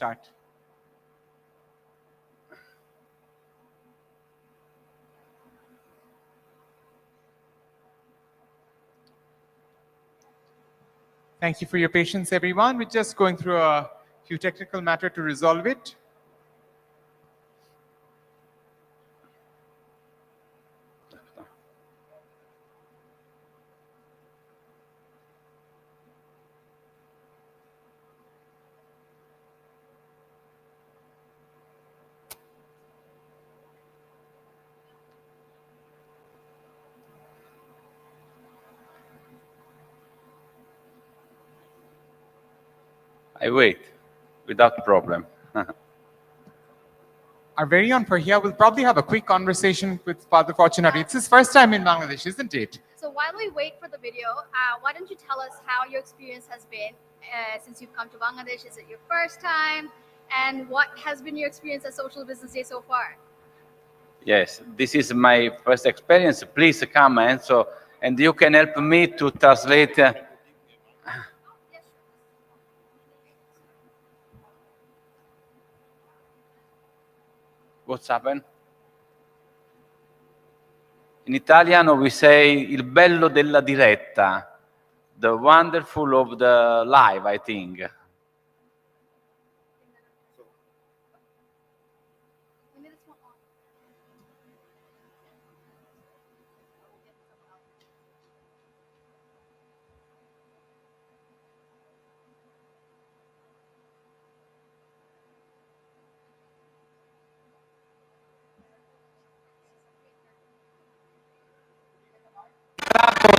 start. Thank you for your patience, everyone. We're just going through a few technical matters to resolve it. I wait without problem. Our very own Farhia will probably have a quick conversation with Father Fortunato. It's his first time in Bangladesh, isn't it? So while we wait for the video, why don't you tell us how your experience has been since you've come to Bangladesh? Is it your first time? And what has been your experience at Social Business Day so far? Yes, this is my first experience. Please come and you can help me to translate. What's happened? In italiano we say il bello della diretta, the wonderful of the live, I think.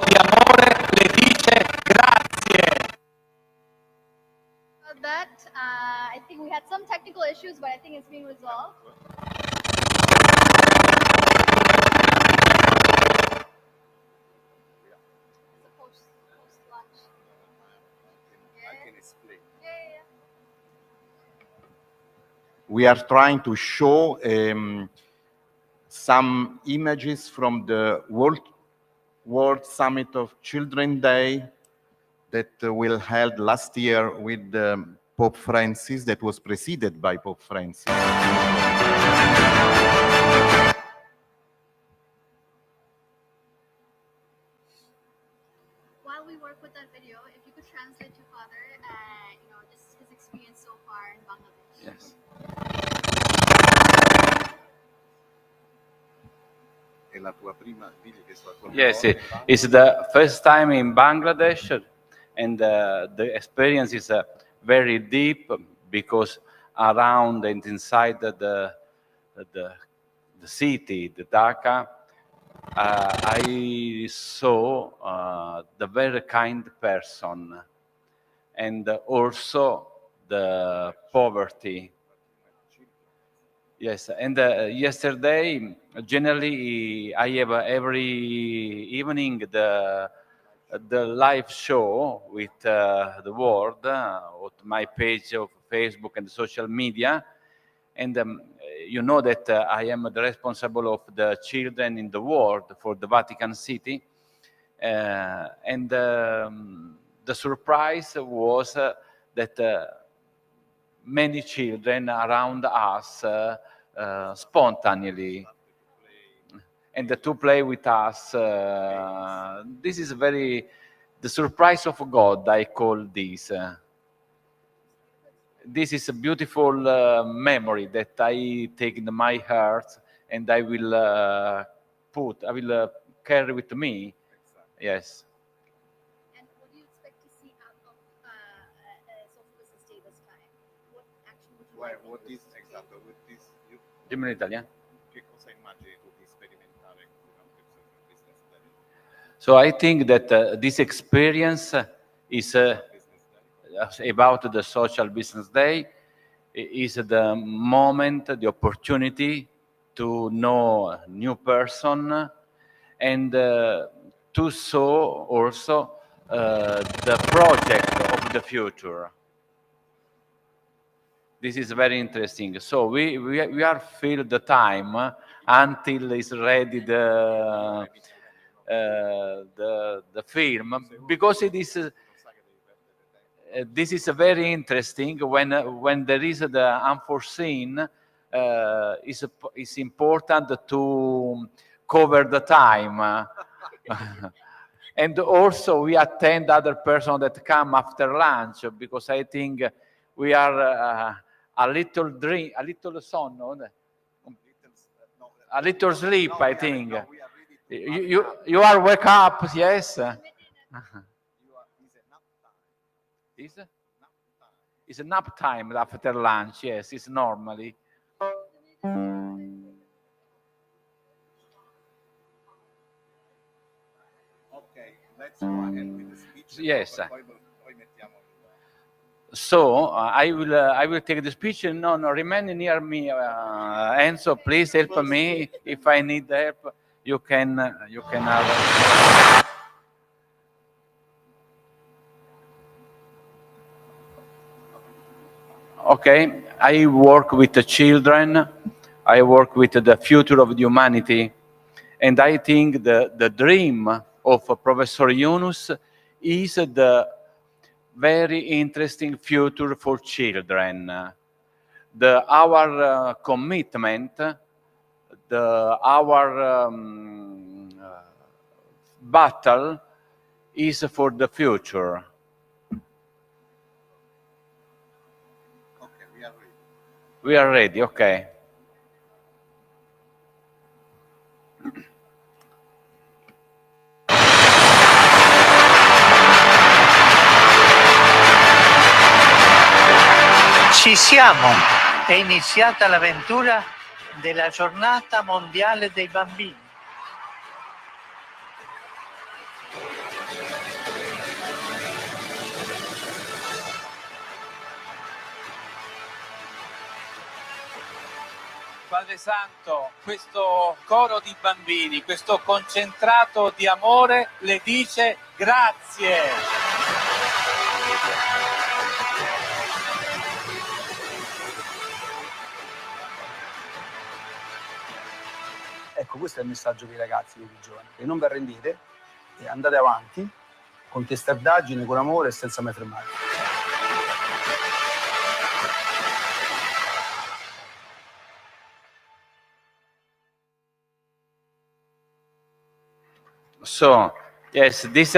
Di amore le dice grazie. That I think we had some technical issues, but I think it's being resolved. We are trying to show some images from the World Summit of Children Day that will held last year with Pope Francis, that was preceded by Pope Francis. While we work with that video, if you could translate to Father, just his experience so far in Bangladesh. Yes. Yes, it's the first time in Bangladesh, and the experience is very deep because around and inside the city, the Dhaka, I saw the very kind person and also the poverty. Yes, and yesterday, generally, I have every evening the live show with the world on my page of Facebook and social media, and you know that I am the responsible of the children in the world for the Vatican City, and the surprise was that many children around us spontaneously and to play with us. This is the surprise of God, I call this. This is a beautiful memory that I take in my heart and I will carry with me. Yes. And what do you expect to see out of Social Business Day this time? What action would you like? What is exactly with this? Dimmi in italiano. Che cosa immagini tu di sperimentare durante il Social Business Day? So I think that this experience is about the Social Business Day, is the moment, the opportunity to know a new person and to show also the project of the future. This is very interesting. So we are filled the time until is ready the film, because it is this is very interesting when there is the unforeseen. It's important to cover the time. And also we attend other person that come after lunch, because I think we are a little sonno, a little sleep, I think. You are wake up, yes? It's a nap time after lunch, yes, it's normally. Okay, let's go ahead with the speech. Yes. Poi mettiamo So I will take the speech. No, remain near me, Enzo. Please help me if I need help. You can have. Okay, I work with the children. I work with the future of humanity, and I think the dream of Professor Yunus is the very interesting future for children. Our commitment, our battle is for the future. Okay, we are ready. We are ready, okay. Ci siamo, è iniziata l'avventura della giornata mondiale dei bambini. Padre Santo, questo coro di bambini, questo concentrato di amore le dice grazie. Ecco, questo è il messaggio dei ragazzi, dei più giovani, che non vi arrendete e andate avanti con testardaggine, con amore e senza mai fermare. So, yes, this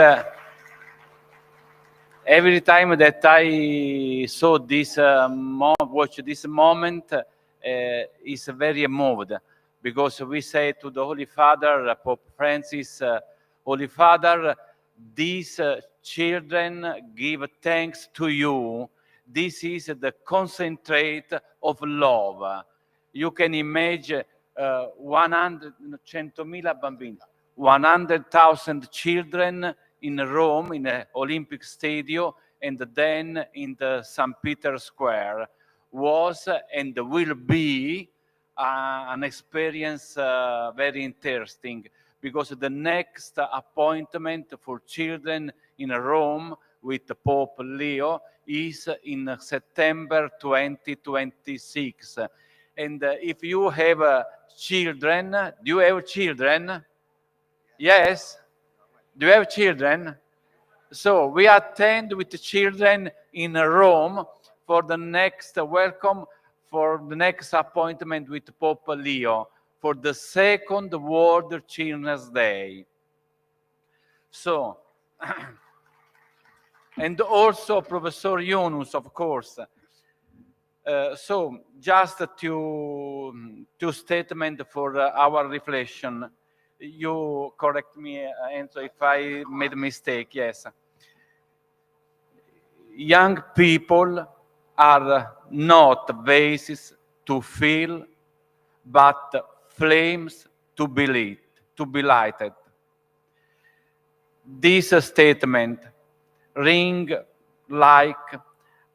every time that I saw this watch this moment is very moved, because we say to the Holy Father, Pope Francis, Holy Father, these children give thanks to you. This is the concentrate of love. You can imagine 100,000 bambini, 100,000 children in Rome, in the Olympic Stadium, and then in the St. Peter Square was and will be an experience very interesting, because the next appointment for children in Rome with Pope Leo is in September 2026. And if you have children, do you have children? Yes? Do you have children? So we attend with the children in Rome for the next welcome, for the next appointment with Pope Leo, for the second World Children's Day. So, and also Professor Yunus, of course. So just two statements for our reflection. You correct me, Enzo, if I made a mistake, yes. Young people are not vases to fill, but flames to be lit, to be lighted. This statement ring like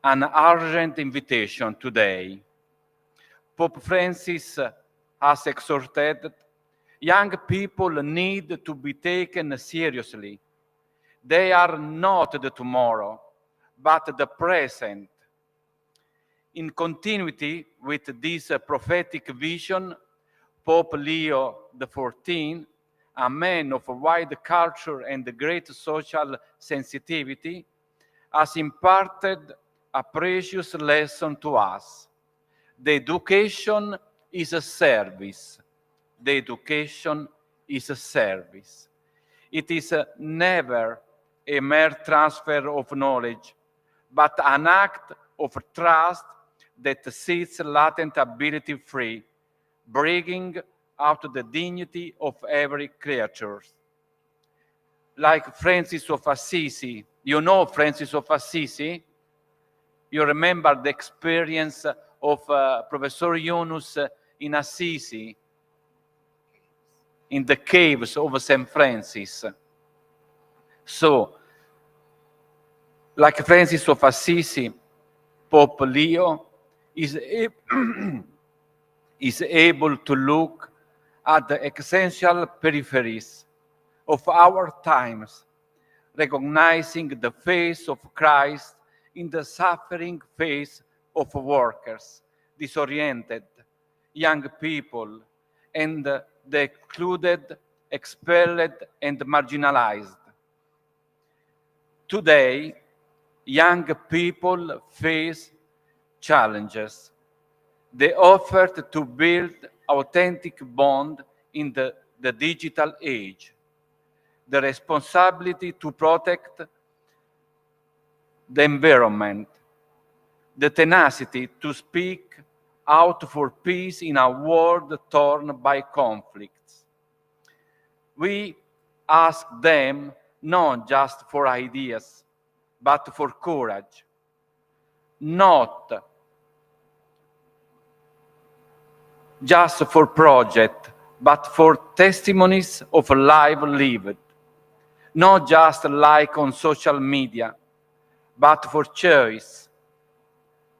an urgent invitation today. Pope Francis has exhorted young people need to be taken seriously. They are not the tomorrow, but the present. In continuity with this prophetic vision, Pope Leo XIV, a man of wide culture and great social sensitivity, has imparted a precious lesson to us. The education is a service. The education is a service. It is never a mere transfer of knowledge, but an act of trust that sets latent ability free, bringing out the dignity of every creature. Like Francis of Assisi, you know Francis of Assisi? You remember the experience of Professor Yunus in Assisi, in the caves of St. Francis. So, like Francis of Assisi, Pope Leo is able to look at the essential peripheries of our times, recognizing the face of Christ in the suffering face of workers, disoriented, young people, and the excluded, expelled, and marginalized. Today, young people face challenges. The effort to build authentic bond in the digital age, the responsibility to protect the environment, the tenacity to speak out for peace in a world torn by conflicts. We ask them not just for ideas, but for courage, not just for project, but for testimonies of life lived, not just like on social media, but for choice,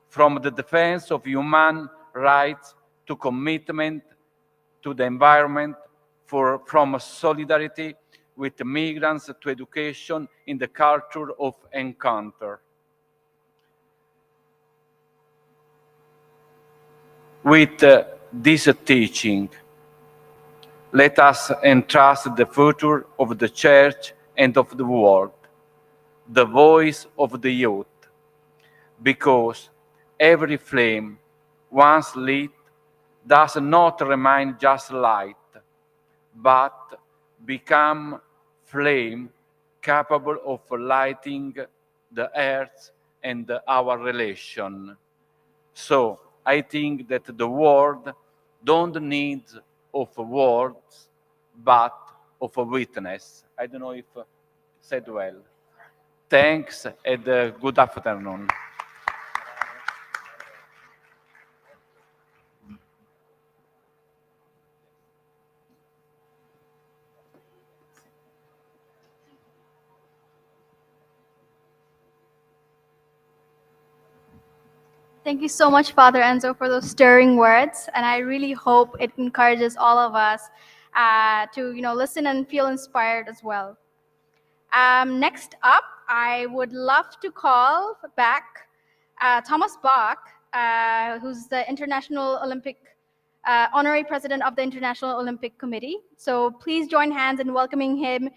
from the defense of human rights to commitment to the environment, from solidarity with migrants to education in the culture of encounter. With this teaching, let us entrust the future of the Church and of the world, the voice of the youth, because every flame, once lit, does not remain just light, but become flame capable of lighting the earth and our relation. So I think that the world don't need of words, but of a witness. I don't know if said well. Thanks and good afternoon. Thank you so much, Father Enzo, for those stirring words, and I really hope it encourages all of us to, listen and feel inspired as well. Next up, I would love to call back Thomas Bach, who's the International Olympic Honorary President of the International Olympic Committee. So please join hands in welcoming him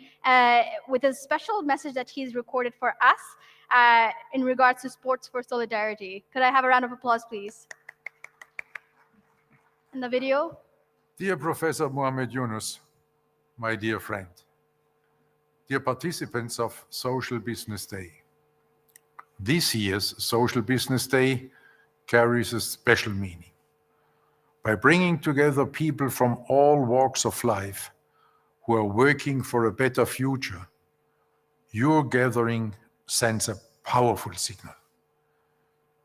with a special message that he's recorded for us in regards to sports for solidarity. Could I have a round of applause, please? In the video. Dear Professor Mohamed Yunus, my dear friend, dear participants of Social Business Day, this year's Social Business Day carries a special meaning. By bringing together people from all walks of life who are working for a better future, your gathering sends a powerful signal.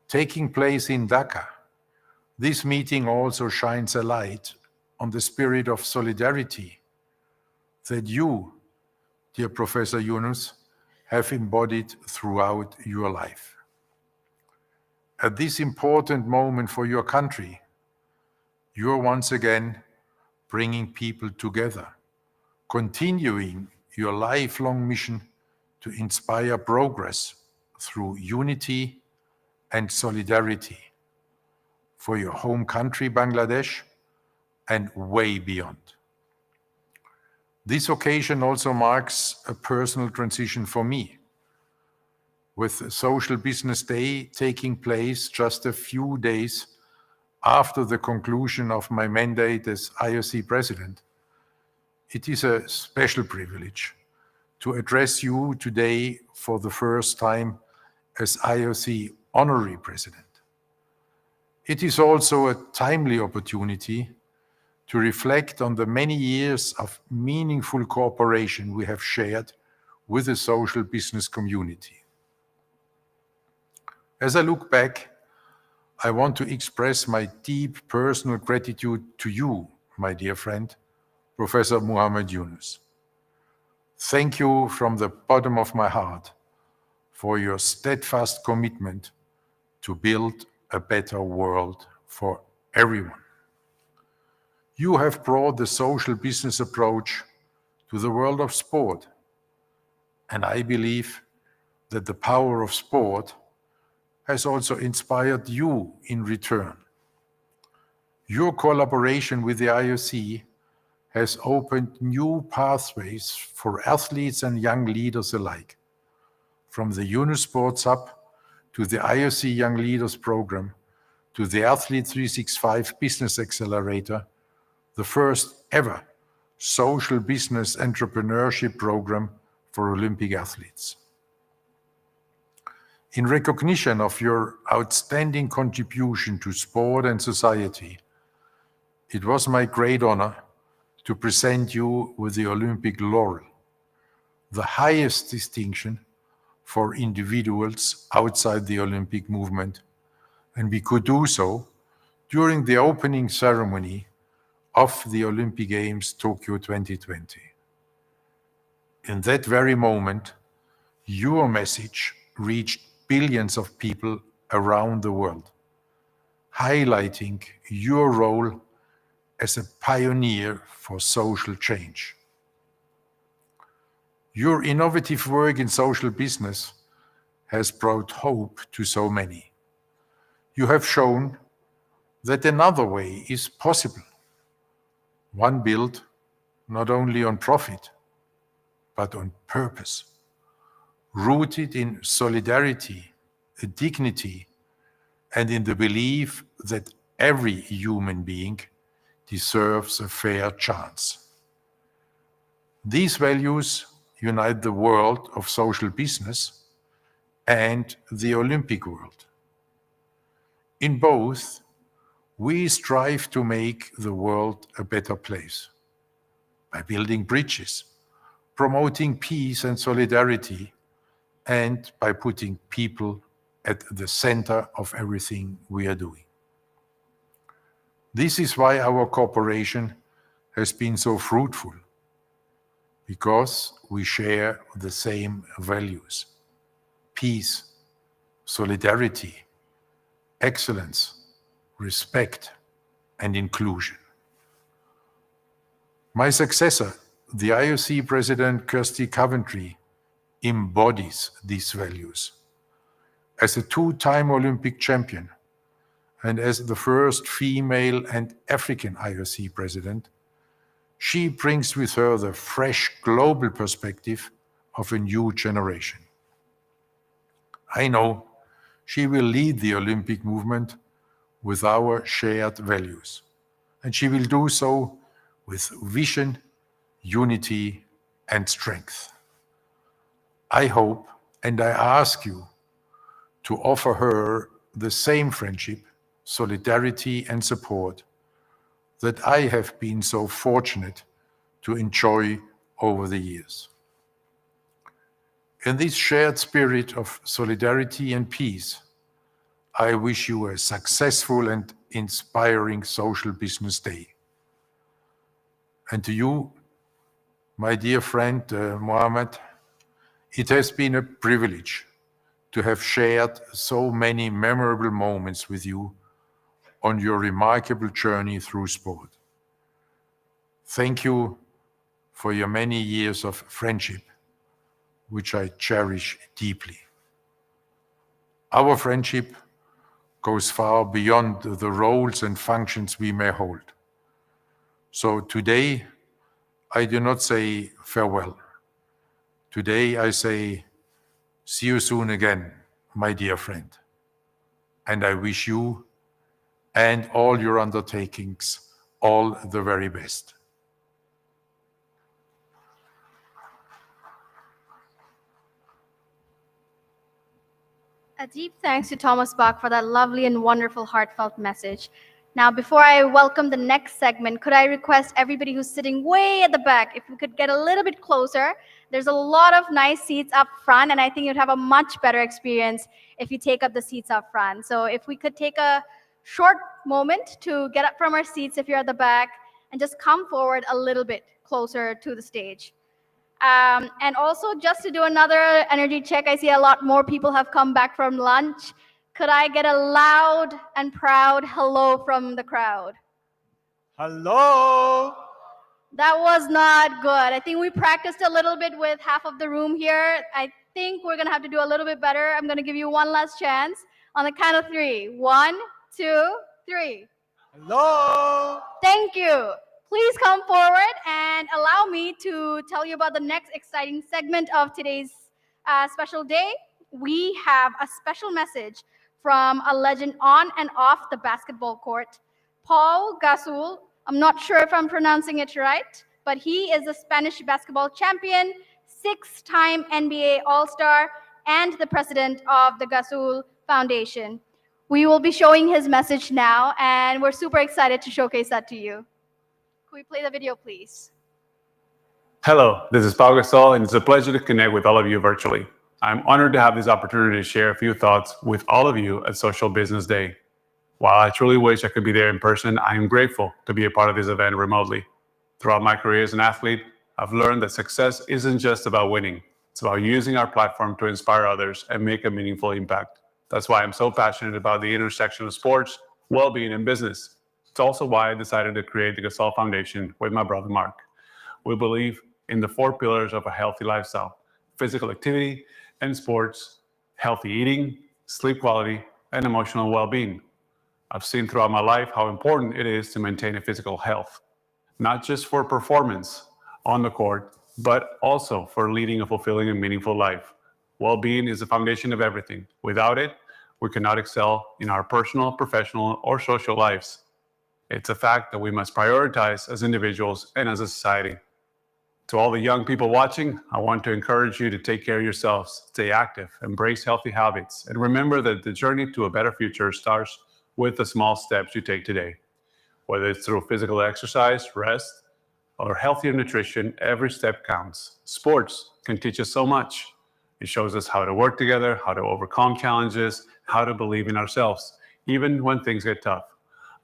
Taking place in Dhaka, this meeting also shines a light on the spirit of solidarity that you, dear Professor Yunus, have embodied throughout your life. At this important moment for your country, you're once again bringing people together, continuing your lifelong mission to inspire progress through unity and solidarity for your home country, Bangladesh, and way beyond. This occasion also marks a personal transition for me. with Social Business Day taking place just a few days after the conclusion of my mandate as IOC President, it is a special privilege to address you today for the first time as IOC Honorary President. It is also a timely opportunity to reflect on the many years of meaningful cooperation we have shared with the social business community. As I look back, I want to express my deep personal gratitude to you, my dear friend, Professor Muhammad Yunus. Thank you from the bottom of my heart for your steadfast commitment to build a better world for everyone. You have brought the social business approach to the world of sport, and I believe that the power of sport has also inspired you in return. Your collaboration with the IOC has opened new pathways for athletes and young leaders alike, from the Yunus Sports Hub to the IOC Young Leaders Program to the Athlete 365 Business Accelerator, the first ever social business entrepreneurship program for Olympic athletes. In recognition of your outstanding contribution to sport and society, it was my great honor to present you with the Olympic Laurel, the highest distinction for individuals outside the Olympic movement, and we could do so during the opening ceremony of the Olympic Games Tokyo 2020. In that very moment, your message reached billions of people around the world, highlighting your role as a pioneer for social change. Your innovative work in social business has brought hope to so many. You have shown that another way is possible, one built not only on profit, but on purpose, rooted in solidarity, dignity, and in the belief that every human being deserves a fair chance. These values unite the world of social business and the Olympic world. In both, we strive to make the world a better place by building bridges, promoting peace and solidarity, and by putting people at the center of everything we are doing. This is why our cooperation has been so fruitful, because we share the same values: peace, solidarity, excellence, respect, and inclusion. My successor, the IOC President Kirsty Coventry, embodies these values. As a two-time Olympic champion and as the first female and African IOC president, she brings with her the fresh global perspective of a new generation. I know she will lead the Olympic movement with our shared values, and she will do so with vision, unity, and strength. I hope and I ask you to offer her the same friendship, solidarity, and support that I have been so fortunate to enjoy over the years. In this shared spirit of solidarity and peace, I wish you a successful and inspiring Social Business Day. And to you, my dear friend Mohammed, it has been a privilege to have shared so many memorable moments with you on your remarkable journey through sport. Thank you for your many years of friendship, which I cherish deeply. Our friendship goes far beyond the roles and functions we may hold. So today, I do not say farewell. Today I say See you soon again, my dear friend. And I wish you and all your undertakings all the very best. A deep thanks to Thomas Bach for that lovely and wonderful heartfelt message. Now, before I welcome the next segment, could I request everybody who's sitting way at the back, if we could get a little bit closer? There's a lot of nice seats up front, and I think you'd have a much better experience if you take up the seats up front. So if we could take a short moment to get up from our seats if you're at the back and just come forward a little bit closer to the stage. And also, just to do another energy check, I see a lot more people have come back from lunch. Could I get a loud and proud hello from the crowd? Hello. That was not good. I think we practiced a little bit with half of the room here. I think we're going to have to do a little bit better. I'm going to give you one last chance on the count of 3. 1, 2, 3. Hello. Thank you. Please come forward and allow me to tell you about the next exciting segment of today's special day. We have a special message from a legend on and off the basketball court, Paul Gasol. I'm not sure if I'm pronouncing it right, but he is a Spanish basketball champion, 6-time NBA All-Star, and the president of the Gasol Foundation. We will be showing his message now, and we're super excited to showcase that to you. Could we play the video, please? Hello, this is Pau Gasol, and it's a pleasure to connect with all of you virtually. I'm honored to have this opportunity to share a few thoughts with all of you at Social Business Day. While I truly wish I could be there in person, I am grateful to be a part of this event remotely. Throughout my career as an athlete, I've learned that success isn't just about winning. It's about using our platform to inspire others and make a meaningful impact. That's why I'm so passionate about the intersection of sports, well-being, and business. It's also why I decided to create the Gasol Foundation with my brother Mark. We believe in the 4 pillars of a healthy lifestyle: physical activity and sports, healthy eating, sleep quality, and emotional well-being. I've seen throughout my life how important it is to maintain a physical health, not just for performance on the court, but also for leading a fulfilling and meaningful life. Well-being is the foundation of everything. Without it, we cannot excel in our personal, professional, or social lives. It's a fact that we must prioritize as individuals and as a society. To all the young people watching, I want to encourage you to take care of yourselves, stay active, embrace healthy habits, and remember that the journey to a better future starts with the small steps you take today. Whether it's through physical exercise, rest, or healthier nutrition, every step counts. Sports can teach us so much. It shows us how to work together, how to overcome challenges, how to believe in ourselves, even when things get tough.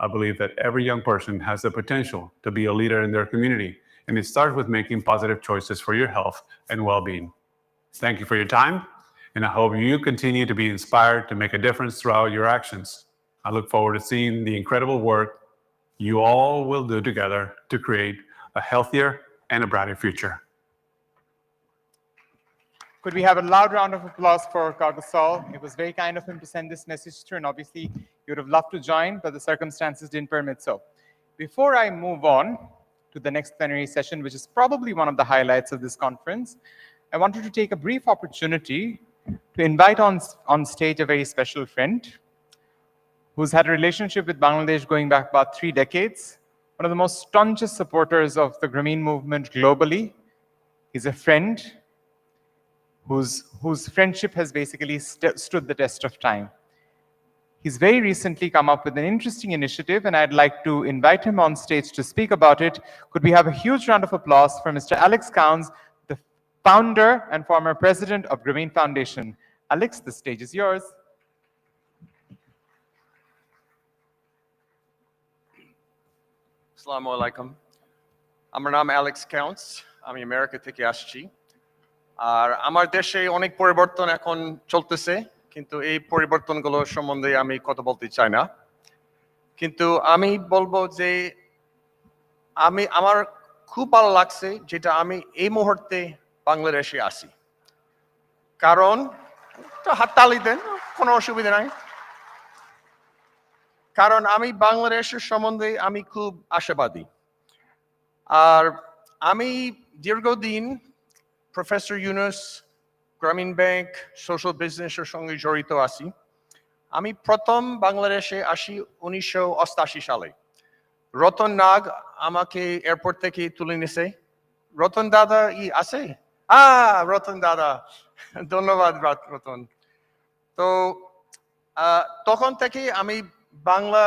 I believe that every young person has the potential to be a leader in their community, and it starts with making positive choices for your health and well-being. Thank you for your time, and I hope you continue to be inspired to make a difference throughout your actions. I look forward to seeing the incredible work you all will do together to create a healthier and a brighter future. Could we have a loud round of applause for Gasol? It was very kind of him to send this message through, and obviously you would have loved to join, but the circumstances didn't permit so. Before I move on to the next plenary session, which is probably one of the highlights of this conference, I wanted to take a brief opportunity to invite on stage a very special friend who's had a relationship with Bangladesh going back about 3 decades, one of the most staunchest supporters of the Grameen movement globally. He's a friend whose friendship has basically stood the test of time. He's very recently come up with an interesting initiative, and I'd like to invite him on stage to speak about it. Could we have a huge round of applause for Mr. Alex Counts, the founder and former president of Grameen Foundation. Alex, the stage is yours. Assalamu alaikum. আমার নাম Alex counts, আমি America থেকে আসছি। আর আমার দেশে অনেক পরিবর্তন এখন চলতেছে, কিন্তু এই পরিবর্তনগুলো সম্বন্ধে আমি কথা বলতে চাই না। কিন্তু আমি বলবো যে আমার খুব ভালো লাগছে যেটা আমি এই মুহূর্তে বাংলাদেশে আছি। কারণ হাততালি দেন, কোনো অসুবিধা নাই। কারণ আমি বাংলাদেশের সম্বন্ধে আমি খুব আশাবাদী। আর আমি দীর্ঘদিন প্রফেসর ইউনুস গ্রামীণ ব্যাংক সোশ্যাল বিজনেসের সঙ্গে জড়িত আছি। আমি প্রথম বাংলাদেশে আসি 1988 সালে। রতন নাগ আমাকে এয়ারপোর্ট থেকে তুলে নিছে। রতন দাদা আছে? রতন দাদা, ধন্যবাদ রতন। তো তখন থেকে আমি বাংলা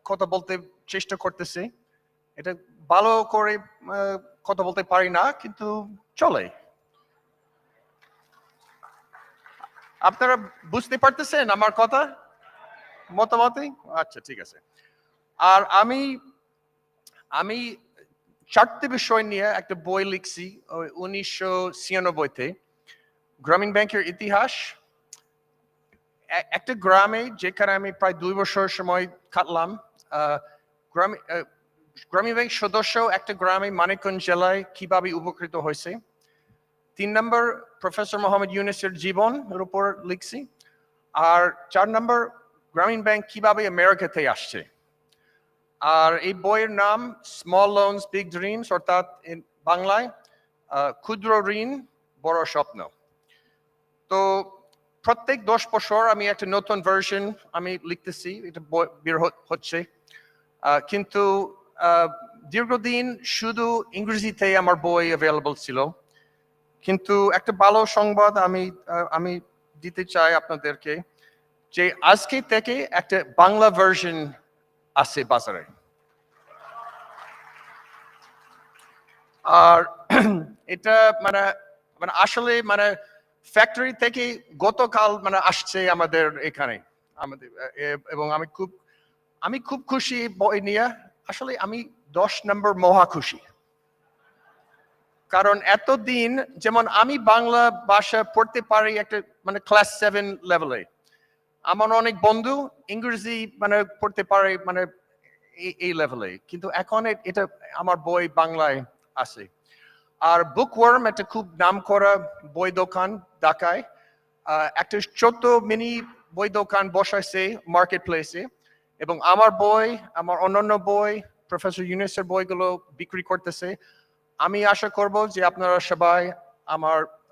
কথা বলতে চেষ্টা করতেছি। এটা ভালো করে কথা বলতে পারি না, কিন্তু চলে। আপনারা বুঝতে পারতেছেন আমার কথা মতামতে? আচ্ছা, ঠিক আছে। আর আমি 4টি বিষয় নিয়ে একটা বই লিখছি 1996-তে, গ্রামীণ ব্যাংকের ইতিহাস। একটা গ্রামে, যেখানে আমি প্রায় 2 বছর সময় কাটলাম, গ্রামীণ ব্যাংক সদস্য একটা গ্রামে মানিকগঞ্জ জেলায় কিভাবে উপকৃত হয়েছে। 3 নম্বর, প্রফেসর মোহাম্মদ ইউনূসের জীবনের উপর লিখছি। আর 4 নম্বর, গ্রামীণ ব্যাংক কিভাবে আমেরিকাতে আসছে। আর এই বইয়ের নাম স্মল লোনস বিগ ড্রিমস, অর্থাৎ বাংলায় ক্ষুদ্র ঋণ বড় স্বপ্ন। তো প্রত্যেক 10 বছর আমি একটা নতুন ভার্সন আমি লিখতেছি, এটা বের হচ্ছে। কিন্তু দীর্ঘদিন শুধু ইংরেজিতে আমার বই অ্যাভেলেবল ছিল। কিন্তু একটা ভালো সংবাদ আমি দিতে চাই আপনাদেরকে, যে আজকে থেকে একটা বাংলা ভার্সন আছে বাজারে। আর এটা মানে আসলে ফ্যাক্টরি থেকে গতকাল আসছে আমাদের এখানে এবং আমি খুব খুশি বই নিয়ে। আসলে আমি 10 নম্বর মহা খুশি, কারণ এতদিন যেমন আমি বাংলা ভাষা পড়তে পারি একটা ক্লাস 7 লেভেলে, আমার অনেক বন্ধু ইংরেজি পড়তে পারে এই লেভেলে, কিন্তু এখন এটা আমার বই বাংলায় আছে। আর বুকওয়ার্ম একটা খুব নাম করা বই দোকান ঢাকায় একটা ছোট মিনি বই দোকান বসাইছে মার্কেট প্লেসে, এবং আমার বই, আমার অন্যান্য বই, প্রফেসর ইউনূসের বইগুলো বিক্রি করতেছে। আমি আশা করব যে আপনারা সবাই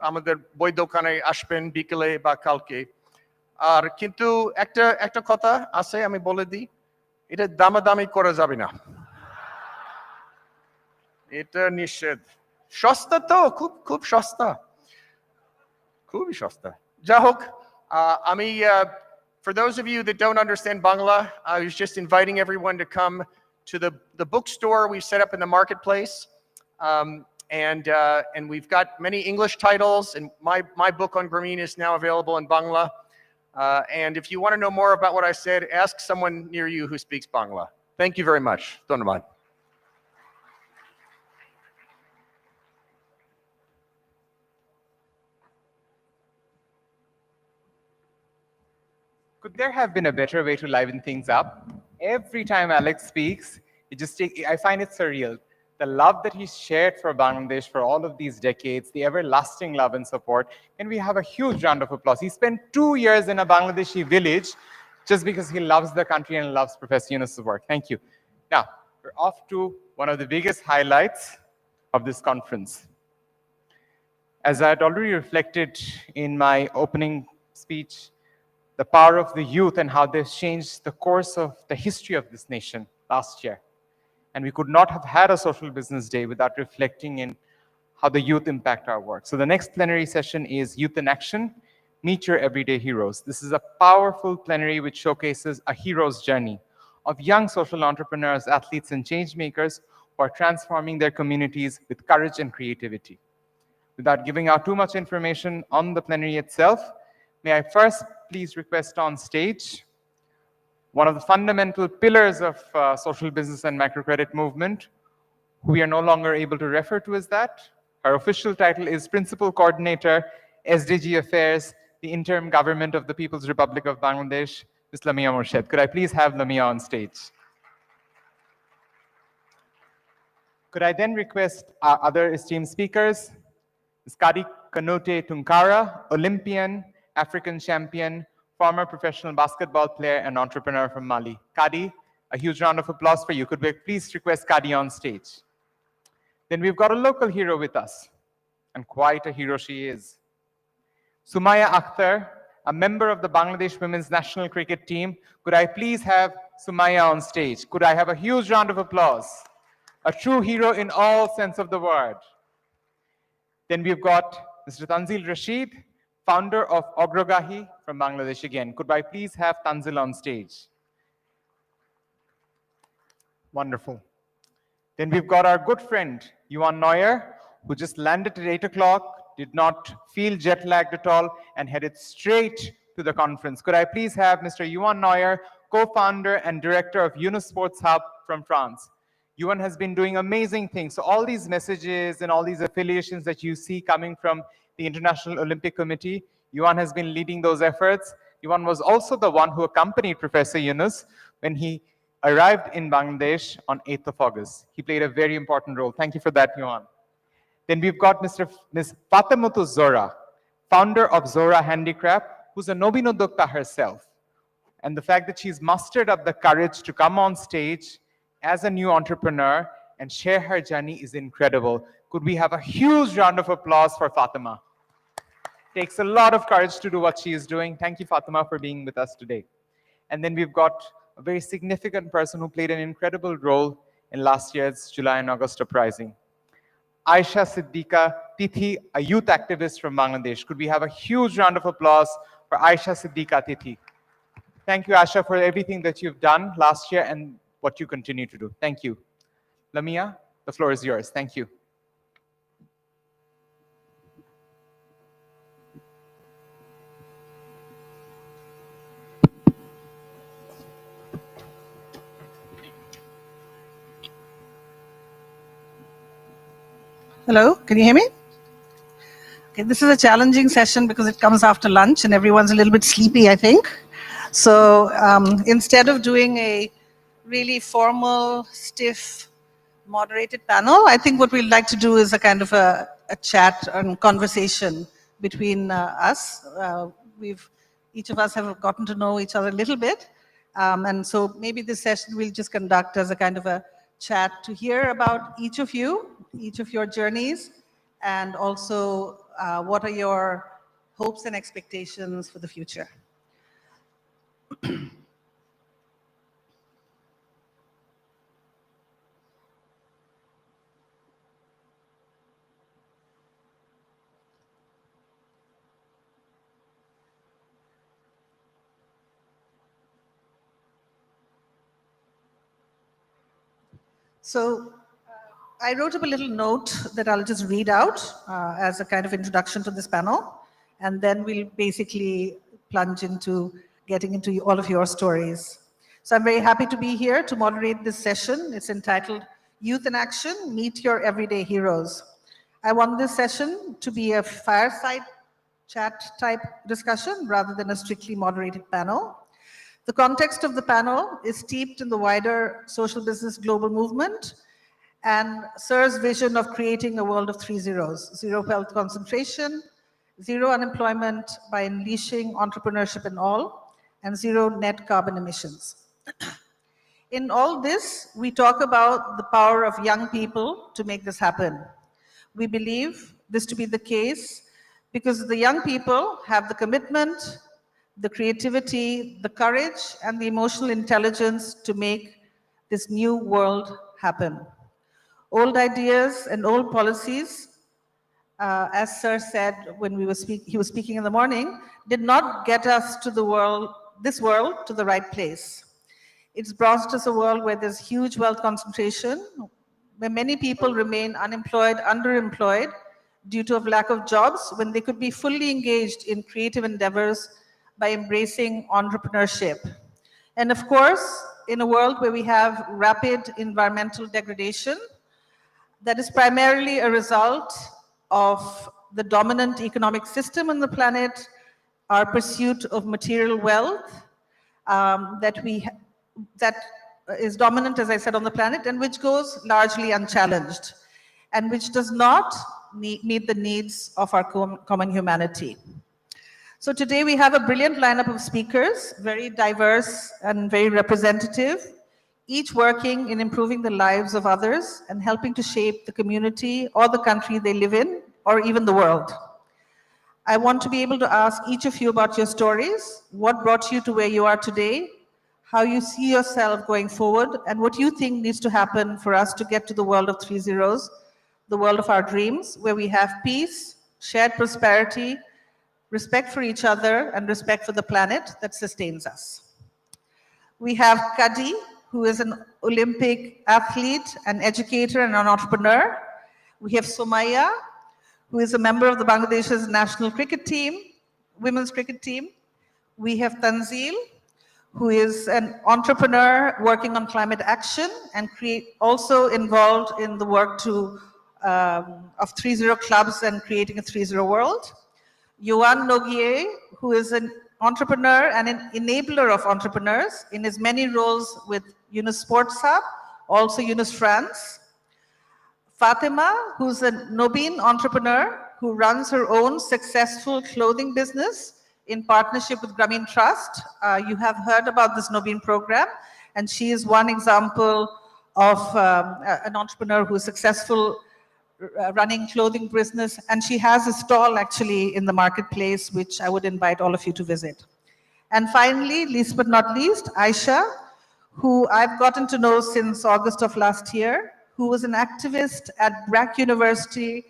আমাদের বই দোকানে আসবেন বিকেলে বা কালকে। আর কিন্তু একটা কথা আছে, আমি বলে দিই, এটা দামাদামি করা যাবে না, এটা নিষেধ। সস্তা তো, খুব খুব সস্তা, খুবই সস্তা। যা হোক, for those of you that don't understand Bangla, I was just inviting everyone to come to the bookstore we set up in the marketplace. And we've got many English titles, and my book on Grameen is now available in Bangla. And if you want to know more about what I said, ask someone near you who speaks Bangla. Thank you very much. Dhanyabad. Could there have been a better way to liven things up? Every time Alex speaks, I find it surreal. The love that he's shared for Bangladesh for all of these decades, the everlasting love and support. Can we have a huge round of applause? He spent 2 years in a Bangladeshi village just because he loves the country and loves Professor Yunus's work. Thank you. Now, we're off to one of the biggest highlights of this conference. As I had already reflected in my opening speech, the power of the youth and how they've changed the course of the history of this nation last year. And we could not have had a social business day without reflecting in how the youth impact our work. So the next plenary session is Youth in Action, Meet Your Everyday Heroes. This is a powerful plenary which showcases a hero's journey of young social entrepreneurs, athletes, and change makers who are transforming their communities with courage and creativity. Without giving out too much information on the plenary itself, may I first please request on stage one of the fundamental pillars of social business and microcredit movement, who we are no longer able to refer to as that. Her official title is Principal Coordinator, SDG Affairs, the Interim Government of the People's Republic of Bangladesh, Ms. Lamia Morshed. Could I please have Lamia on stage? Could I then request our other esteemed speakers, Ms. Kadi Kanute Tunkara, Olympian, African champion, former professional basketball player and entrepreneur from Mali. Kadi, a huge round of applause for you. Could we please request Kadi on stage? Then we've got a local hero with us, and quite a hero she is. Sumaya Akhtar, a member of the Bangladesh women's national cricket team. Could I please have Sumaya on stage? Could I have a huge round of applause? A true hero in all sense of the word. Then we've got Mr. Tanzil Rashid, founder of Ogrogahi from Bangladesh again. Could I please have Tanzil on stage? Wonderful. Then we've got our good friend, Yuan Neuer, who just landed at 8 o'clock, did not feel jet lagged at all, and headed straight to the conference. Could I please have Mr. Yuan Neuer, co-founder and director of Yunus Sports Hub from France. Yuan has been doing amazing things. So all these messages and all these affiliations that you see coming from the International Olympic Committee, Yuan has been leading those efforts. Yuan was also the one who accompanied Professor Yunus when he arrived in Bangladesh on 8th of August. He played a very important role. Thank you for that, Yuan. Then we've got Ms. Fatematu Zora, founder of Zora Handicraft, who's a Nobinodokta herself. And the fact that she's mustered up the courage to come on stage as a new entrepreneur and share her journey is incredible. Could we have a huge round of applause for Fatima? Takes a lot of courage to do what she is doing. Thank you, Fatima, for being with us today. And then we've got a very significant person who played an incredible role in last year's July and August uprising. Aisha Siddiqa Tithi, a youth activist from Bangladesh. Could we have a huge round of applause for Aisha Siddiqa Tithi? Thank you, Aisha, for everything that you've done last year and what you continue to do. Thank you. Lamia, the floor is yours. Thank you. Hello, can you hear me? Okay, this is a challenging session because it comes after lunch and everyone's a little bit sleepy, I think. So instead of doing a really formal, stiff, moderated panel, I think what we'd like to do is a kind of a chat and conversation between us. Each of us have gotten to know each other a little bit. And so maybe this session we'll just conduct as a kind of a chat to hear about each of you, each of your journeys, and also what are your hopes and expectations for the future. So I wrote up a little note that I'll just read out as a kind of introduction to this panel, and then we'll basically plunge into getting into all of your stories. So I'm very happy to be here to moderate this session. It's entitled Youth in Action, Meet Your Everyday Heroes. I want this session to be a fireside chat type discussion rather than a strictly moderated panel. The context of the panel is steeped in the wider social business global movement and Sir's vision of creating a world of 3 zeros: zero wealth concentration, zero unemployment by unleashing entrepreneurship in all, and zero net carbon emissions. In all this, we talk about the power of young people to make this happen. We believe this to be the case because the young people have the commitment, the creativity, the courage, and the emotional intelligence to make this new world happen. Old ideas and old policies, as Sir said when he was speaking in the morning, did not get us to this world to the right place. It's brought us a world where there's huge wealth concentration, where many people remain unemployed, underemployed due to a lack of jobs when they could be fully engaged in creative endeavors by embracing entrepreneurship. And of course, in a world where we have rapid environmental degradation, that is primarily a result of the dominant economic system on the planet, our pursuit of material wealth that is dominant, as I said, on the planet, and which goes largely unchallenged, and which does not meet the needs of our common humanity. So today we have a brilliant lineup of speakers, very diverse and very representative, each working in improving the lives of others and helping to shape the community or the country they live in, or even the world. I want to be able to ask each of you about your stories, what brought you to where you are today, how you see yourself going forward, and what you think needs to happen for us to get to the world of 3 zeros, the world of our dreams, where we have peace, shared prosperity, respect for each other, and respect for the planet that sustains us. We have Kadi, who is an Olympic athlete, an educator, and an entrepreneur. We have Somaya, who is a member of the Bangladesh's national cricket team, women's cricket team. We have Tanzil, who is an entrepreneur working on climate action and also involved in the work of 3-0 clubs and creating a 3-0 world. Yohan Noguier, who is an entrepreneur and an enabler of entrepreneurs in his many roles with Yunus Sports Hub, also Yunus France. Fatima, who's a Nobin entrepreneur who runs her own successful clothing business in partnership with Grameen Trust. You have heard about this Nobin program, and she is one example of an entrepreneur who is successful running clothing business, and she has a stall actually in the marketplace, which I would invite all of you to visit. And finally, least but not least, Aisha, who I've gotten to know since August of last year, who was an activist at BRAC University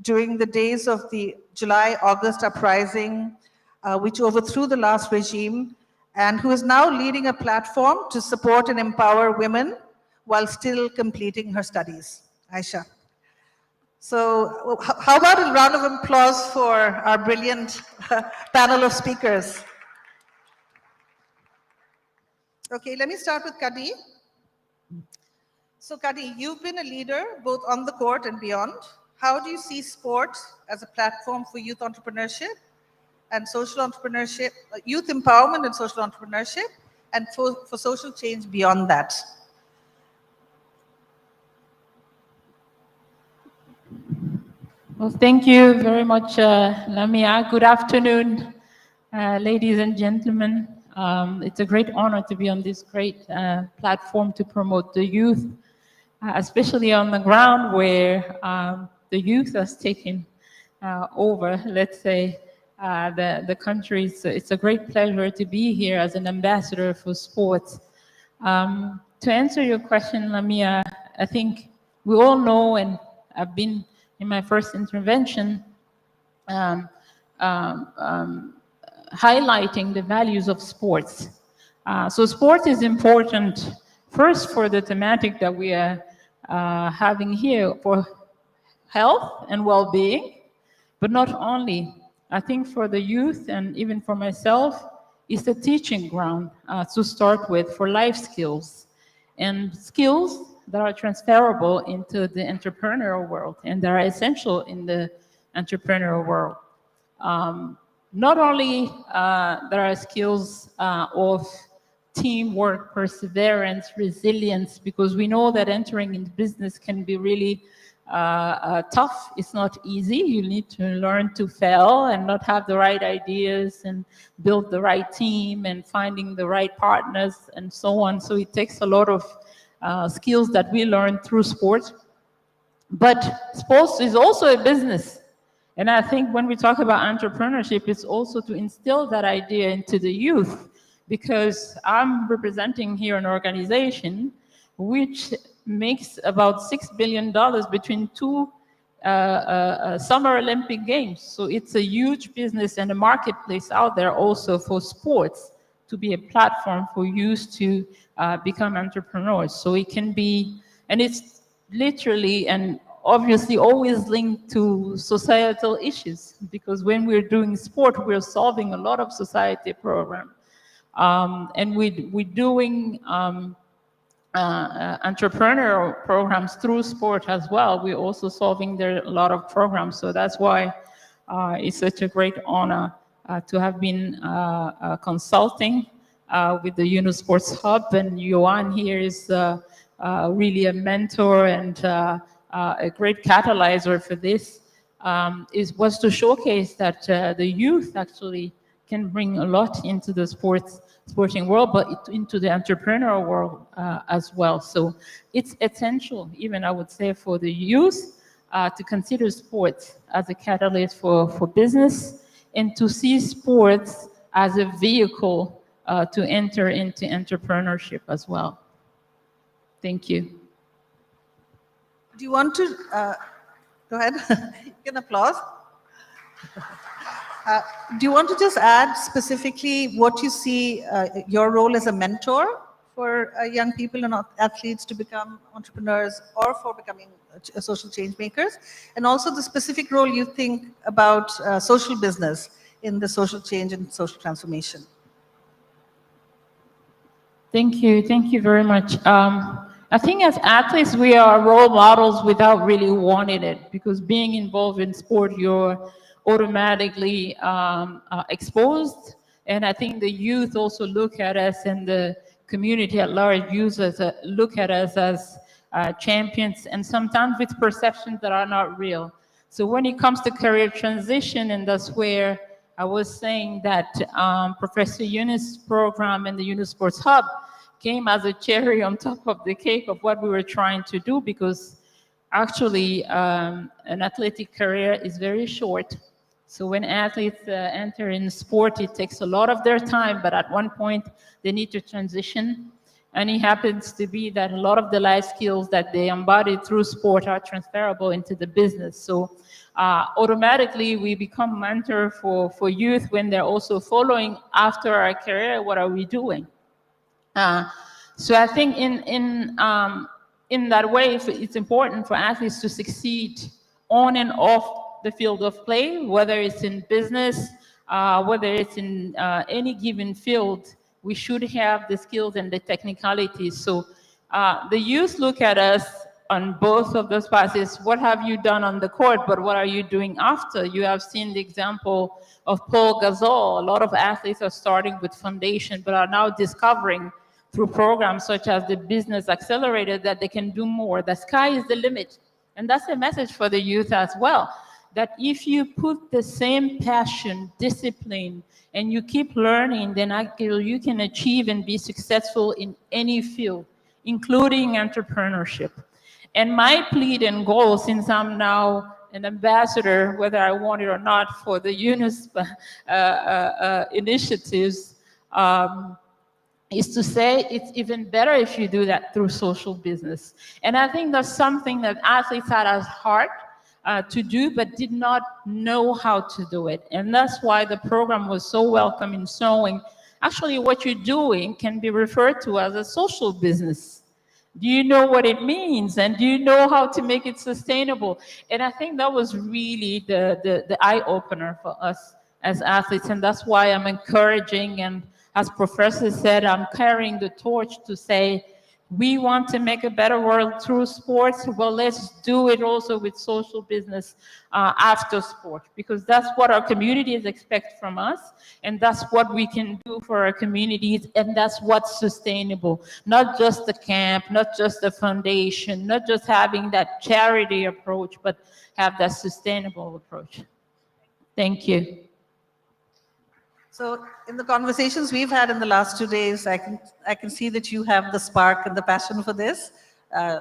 during the days of the July-August uprising, which overthrew the last regime, and who is now leading a platform to support and empower women while still completing her studies. Aisha. So how about a round of applause for our brilliant panel of speakers? Okay, let me start with Kadi. So Kadi, you've been a leader both on the court and beyond. How do you see sports as a platform for youth entrepreneurship and social entrepreneurship, youth empowerment and social entrepreneurship, and for social change beyond that? Well, thank you very much, Lamia. Good afternoon, ladies and gentlemen. It's a great honor to be on this great platform to promote the youth, especially on the ground where the youth has taken over, let's say, the country. It's a great pleasure to be here as an ambassador for sports. To answer your question, Lamia, I think we all know, and I've been in my first intervention, highlighting the values of sports. So sport is important first for the thematic that we are having here for health and well-being, but not only. I think for the youth and even for myself, it's the teaching ground to start with for life skills and skills that are transferable into the entrepreneurial world and that are essential in the entrepreneurial world. Not only there are skills of teamwork, perseverance, resilience, because we know that entering into business can be really tough. It's not easy. You need to learn to fail and not have the right ideas and build the right team and finding the right partners and so on. So it takes a lot of skills that we learn through sport. But sports is also a business. And I think when we talk about entrepreneurship, it's also to instill that idea into the youth, because I'm representing here an organization which makes about $6 billion between two Summer Olympic Games. So it's a huge business and a marketplace out there also for sports to be a platform for youth to become entrepreneurs. So it can be, and it's literally and obviously always linked to societal issues, because when we're doing sport, we're solving a lot of society programs. And we're doing entrepreneurial programs through sport as well. We're also solving there a lot of programs. So that's why it's such a great honor to have been consulting with the Yunus Sports Hub. And Yohan here is really a mentor and a great catalyzer for this. Was to showcase that the youth actually can bring a lot into the sporting world, but into the entrepreneurial world as well. So it's essential, even I would say, for the youth to consider sports as a catalyst for business and to see sports as a vehicle to enter into entrepreneurship as well. Thank you. Do you want to go ahead? You can applause. Do you want to just add specifically what you see your role as a mentor for young people and athletes to become entrepreneurs or for becoming social change makers, and also the specific role you think about social business in the social change and social transformation? Thank you very much. I think as athletes, we are role models without really wanting it, because being involved in sport, you're automatically exposed. And I think the youth also look at us, and the community at large look at us as champions, and sometimes with perceptions that are not real. So when it comes to career transition, and that's where I was saying that Professor Yunus' program and the Yunus Sports Hub came as a cherry on top of the cake of what we were trying to do, because actually an athletic career is very short. So when athletes enter in sport, it takes a lot of their time, but at one point they need to transition. And it happens to be that a lot of the life skills that they embody through sport are transferable into the business. So automatically we become mentor for youth when they're also following after our career. What are we doing? So I think in that way, it's important for athletes to succeed on and off the field of play, whether it's in business, whether it's in any given field. We should have the skills and the technicalities. So the youth look at us on both of those passes. What have you done on the court, but what are you doing after? You have seen the example of Paul Gasol. A lot of athletes are starting with foundation, but are now discovering through programs such as the Business Accelerator that they can do more. The sky is the limit. And that's a message for the youth as well, that if you put the same passion, discipline, and you keep learning, then you can achieve and be successful in any field, including entrepreneurship. And my plea and goal, since I'm now an ambassador, whether I want it or not, for the Yunus initiatives, is to say it's even better if you do that through social business. And I think that's something that athletes had at heart to do, but did not know how to do it. And that's why the program was so welcome in showing actually what you're doing can be referred to as a social business. Do you know what it means? And do you know how to make it sustainable? And I think that was really the eye-opener for us as athletes. And that's why I'm encouraging, and as Professor said, I'm carrying the torch to say, we want to make a better world through sports. Well, let's do it also with social business after sport, because that's what our communities expect from us, and that's what we can do for our communities, and that's what's sustainable. Not just the camp, not just the foundation, not just having that charity approach, but have that sustainable approach. Thank you. So in the conversations we've had in the last 2 days, I can see that you have the spark and the passion for this.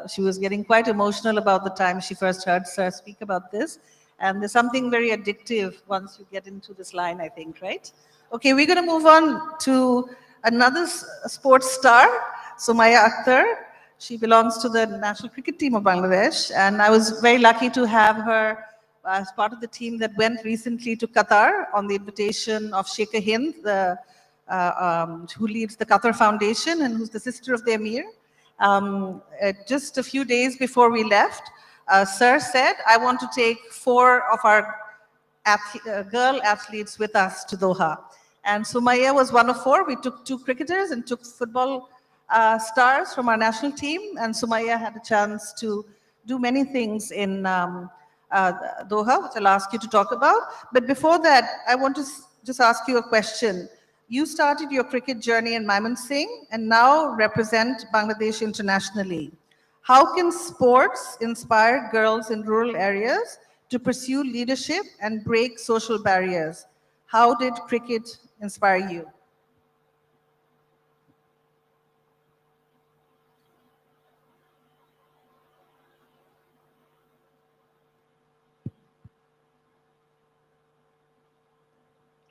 She was getting quite emotional about the time she first heard Sir speak about this. And there's something very addictive once you get into this line, I think, right? Okay, we're going to move on to another sports star, Sumaya Akhtar. She belongs to the national cricket team of Bangladesh. And I was very lucky to have her as part of the team that went recently to Qatar on the invitation of Sheikh Hind, who leads the Qatar Foundation and who's the sister of the Emir. Just a few days before we left, Sir said, I want to take 4 of our girl athletes with us to Doha. And Sumaya was one of 4. We took 2 cricketers and took football stars from our national team. And Sumaya had a chance to do many things in Doha, which I'll ask you to talk about. But before that, I want to just ask you a question. You started your cricket journey in Mymensingh and now represent Bangladesh internationally. How can sports inspire girls in rural areas to pursue leadership and break social barriers? How did cricket inspire you?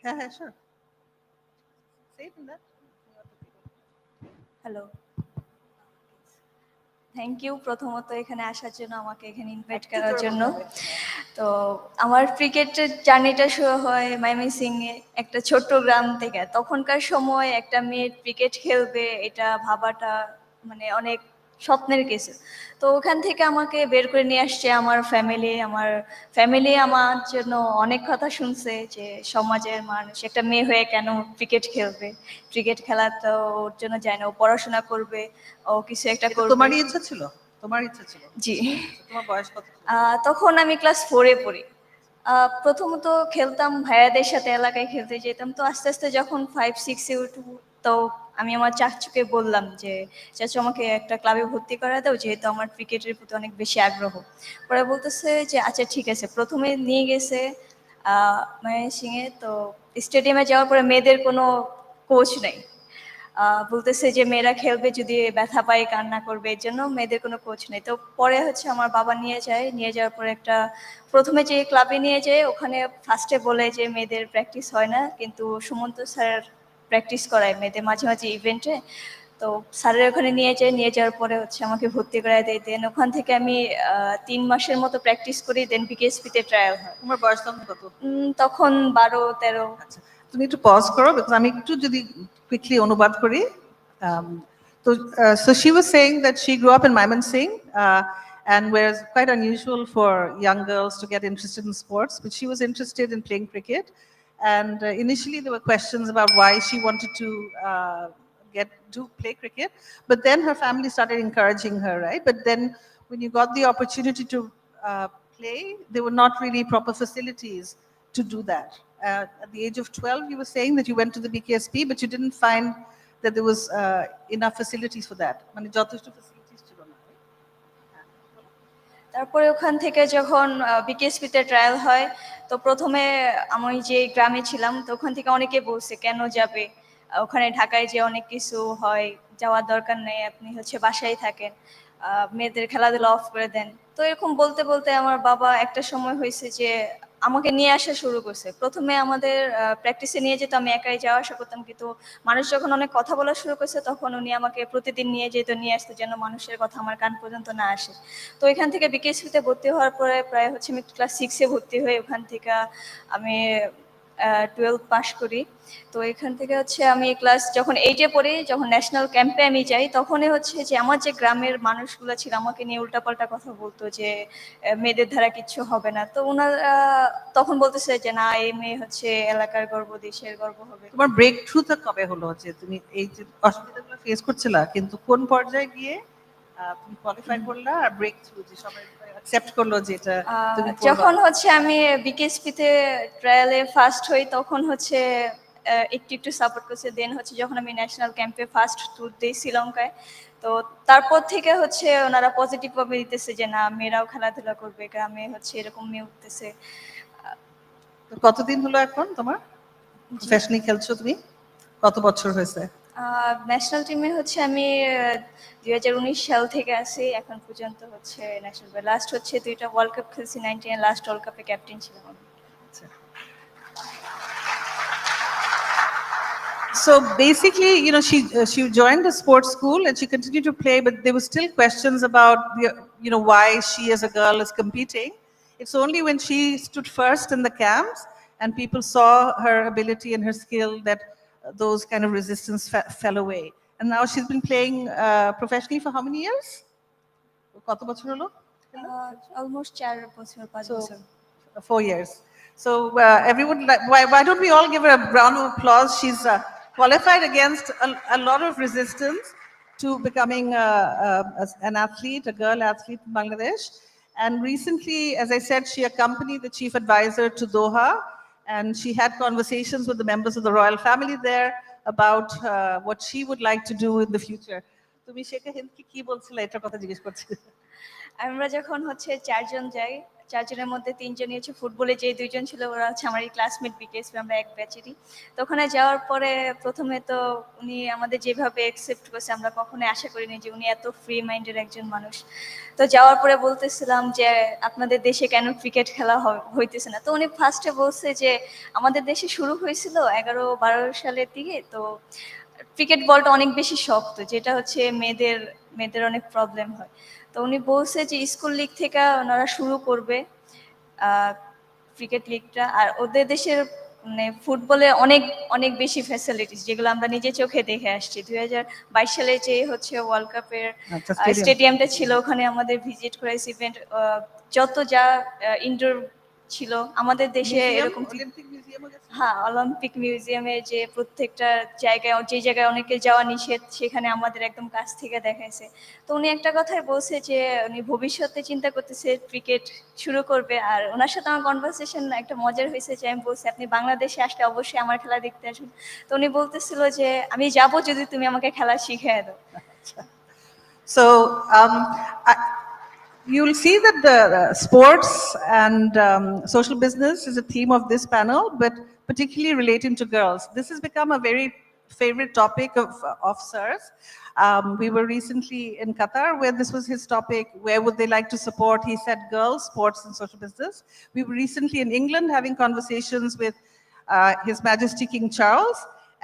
Yeah, sure. Say it in that. Hello, thank you প্রথমত এখানে আসার জন্য, আমাকে এখানে invite করার জন্য। তো আমার ক্রিকেটের জার্নিটা শুরু হয় ময়মনসিংহে, একটা ছোট্ট গ্রাম থেকে। তখনকার সময় একটা মেয়ে ক্রিকেট খেলবে এটা ভাবাটা মানে অনেক স্বপ্নের কিছু। তো ওখান থেকে আমাকে বের করে নিয়ে আসছে আমার ফ্যামিলি আমার জন্য অনেক কথা শুনছে যে সমাজের মানুষ একটা মেয়ে হয়ে কেন ক্রিকেট খেলবে, ক্রিকেট খেলা তো ওর জন্য যায় না, ও পড়াশোনা করবে, ও কিছু একটা করবে। তোমারই ইচ্ছা ছিল? তোমার ইচ্ছা ছিল? জি। তোমার বয়স কত? তখন আমি ক্লাস 4-এ পড়ি। প্রথমত খেলতাম ভাইয়াদের সাথে, এলাকায় খেলতে যেতাম। তো আস্তে আস্তে যখন 5-6-এ উঠব, তো আমি আমার চাচুকে বললাম যে চাচু আমাকে একটা ক্লাবে ভর্তি করা দাও, যেহেতু আমার ক্রিকেটের প্রতি অনেক বেশি আগ্রহ। পরে বলতেছে যে আচ্ছা ঠিক আছে। প্রথমে নিয়ে গেছে ময়মনসিংহে। তো স্টেডিয়ামে যাওয়ার পরে মেয়েদের কোনো কোচ নেই, বলতেছে যে মেয়েরা খেলবে যদি ব্যথা পায় কান্না করবে, এর জন্য মেয়েদের কোনো কোচ নেই। তো পরে হচ্ছে আমার বাবা নিয়ে যাওয়ার পরে একটা প্রথমে যে ক্লাবে নিয়ে যায়, ওখানে ফার্স্টে বলে যে মেয়েদের প্র্যাকটিস হয় না, কিন্তু সুমন্ত স্যার প্র্যাকটিস করায় মেয়েদের মাঝে মাঝে ইভেন্টে। তো স্যারের ওখানে নিয়ে যাওয়ার পরে হচ্ছে আমাকে ভর্তি করায় দেয়। দেন ওখান থেকে আমি 3 মাসের মতো প্র্যাকটিস করি। দেন বিকেএসপিতে ট্রায়াল হয়। তোমার বয়স তখন কত? তখন 12-13। আচ্ছা, তুমি একটু পজ করো, বিকজ আমি একটু যদি কুইকলি অনুবাদ করি। So she was saying that she grew up in Mymensingh, and whereas quite unusual for young girls to get interested in sports, but she was interested in playing cricket. And initially there were questions about why she wanted to play cricket, but then her family started encouraging her, right? But then when you got the opportunity to play, there were not really proper facilities to do that. At the age of 12, you were saying that you went to the BKSP, but you didn't find that there was enough facilities for that. মানে যথেষ্ট facilities ছিল না। তারপরে ওখান থেকে যখন বিকেএসপিতে trial হয়, তো প্রথমে আমি যে গ্রামে ছিলাম, তো ওখান থেকে অনেকে বলছে কেন যাবে, ওখানে ঢাকায় যে অনেক কিছু হয়, যাওয়ার দরকার নেই, আপনি হচ্ছে বাসায় থাকেন, মেয়েদের খেলাধুলা অফ করে দেন। তো এরকম বলতে বলতে আমার বাবা একটা সময় হয়েছে যে আমাকে নিয়ে আসা শুরু করছে। প্রথমে আমাদের প্র্যাকটিসে নিয়ে যেত, আমি একাই যাওয়া আসা করতাম, কিন্তু মানুষ যখন অনেক কথা বলা শুরু করছে তখন উনি আমাকে প্রতিদিন নিয়ে আসতো, যেন মানুষের কথা আমার কান পর্যন্ত না আসে। তো এখান থেকে বিকেএসপিতে ভর্তি হওয়ার পরে প্রায় হচ্ছে আমি ক্লাস 6-এ ভর্তি হই। ওখান থেকে আমি 12 পাস করি। তো এখান থেকে হচ্ছে আমি ক্লাস যখন 8-এ পড়ি, যখন ন্যাশনাল ক্যাম্পে আমি যাই, তখনই হচ্ছে যে আমার যে গ্রামের মানুষগুলো ছিল আমাকে নিয়ে উল্টাপাল্টা কথা বলতো যে মেয়েদের দ্বারা কিচ্ছু হবে না। তো ওনারা তখন বলতেছে যে না, এই মেয়ে হচ্ছে এলাকার গর্ব, দেশের গর্ব হবে। তোমার ব্রেক থ্রুটা কবে হলো, যে তুমি এই যে অসুবিধাগুলো ফেস করছিলা, কিন্তু কোন পর্যায়ে গিয়ে তুমি কোয়ালিফাই করলা আর ব্রেক থ্রু যে সবাই অ্যাকসেপ্ট করলো যে এটা তুমি করবা? যখন হচ্ছে আমি বিকেএসপিতে ট্রায়ালে ফার্স্ট হই, তখন হচ্ছে একটু সাপোর্ট করছে। দেন হচ্ছে যখন আমি ন্যাশনাল ক্যাম্পে ফার্স্ট ট্যুর দিই শ্রীলঙ্কায়, তো তারপর থেকে হচ্ছে ওনারা পজিটিভ ভাবে দিতেছে যে না, মেয়েরাও খেলাধুলা করবে, গ্রামে হচ্ছে এরকম মেয়ে উঠতেছে। কতদিন হলো এখন তোমার প্রফেশনালি খেলছো তুমি? কত বছর হয়েছে? ন্যাশনাল টিমে হচ্ছে আমি 2019 সাল থেকে আছি এখন পর্যন্ত। হচ্ছে ন্যাশনাল লাস্ট হচ্ছে 2টা ওয়ার্ল্ড কাপ খেলছি, 19 লাস্ট ওয়ার্ল্ড কাপে ক্যাপ্টেন ছিলাম আমি। So basically, she joined the sports school and she continued to play, but there were still questions about why she as a girl is competing. It's only when she stood first in the camps and people saw her ability and her skill that those kind of resistance fell away. And now she's been playing professionally for how many years? কত বছর হলো? Almost 4 বছর 5 বছর। 4 years. So everyone, why don't we all give her a round of applause? She's qualified against a lot of resistance to becoming an athlete, a girl athlete in Bangladesh. And recently, as I said, she accompanied the chief advisor to Doha, and she had conversations with the members of the royal family there about what she would like to do in the future. তুমি শেখা হিন্দকে কি বলছিলে এটার কথা জিজ্ঞেস করছি। আমরা যখন হচ্ছে 4 জন যাই, 4 জনের মধ্যে 3 জনই হচ্ছে ফুটবলে, যে 2 জন ছিল ওরা হচ্ছে আমারই ক্লাসমেট বিকেএসপি, আমরা এক ব্যাচেরই। তো ওখানে যাওয়ার পরে প্রথমে তো উনি আমাদের যেভাবে অ্যাকসেপ্ট করছে আমরা কখনোই আশা করিনি যে উনি এত ফ্রি মাইন্ডের একজন মানুষ। তো যাওয়ার পরে বলতেছিলাম যে আপনাদের দেশে কেন ক্রিকেট খেলা হইতেছে না। তো উনি ফার্স্টে বলছে যে আমাদের দেশে শুরু হয়েছিল 11-12 সালের দিকে, তো ক্রিকেট বলটা অনেক বেশি শক্ত, যেটা হচ্ছে মেয়েদের অনেক প্রবলেম হয়। তো উনি বলছে যে স্কুল লিগ থেকে ওনারা শুরু করবে ক্রিকেট লিগটা, আর ওদের দেশের মানে ফুটবলে অনেক অনেক বেশি ফ্যাসিলিটিস, যেগুলো আমরা নিজে চোখে দেখে আসছি। 2022 সালে যে হচ্ছে ওয়ার্ল্ড কাপের স্টেডিয়ামটা ছিল, ওখানে আমাদের ভিজিট করাইছে ইভেন্ট, যত যা ইনডোর ছিল আমাদের দেশে এরকম। হ্যাঁ, অলিম্পিক মিউজিয়ামে যে প্রত্যেকটা জায়গায়, যে জায়গায় অনেকে যাওয়া নিষেধ, সেখানে আমাদের একদম কাছ থেকে দেখাইছে। তো উনি একটা কথাই বলছে যে উনি ভবিষ্যতে চিন্তা করতেছে ক্রিকেট শুরু করবে। আর ওনার সাথে আমার কনভারসেশন একটা মজার হয়েছে যে আমি বলছি আপনি বাংলাদেশে আসলে অবশ্যই আমার খেলা দেখতে আসুন। তো উনি বলতেছিল যে আমি যাবো যদি তুমি আমাকে খেলা শিখিয়ে দাও। So you'll see that the sports and social business is a theme of this panel, but particularly relating to girls. This has become a very favorite topic of Sir's. We were recently in Qatar where this was his topic. Where would they like to support? He said girls, sports and social business. We were recently in England having conversations with His Majesty King Charles,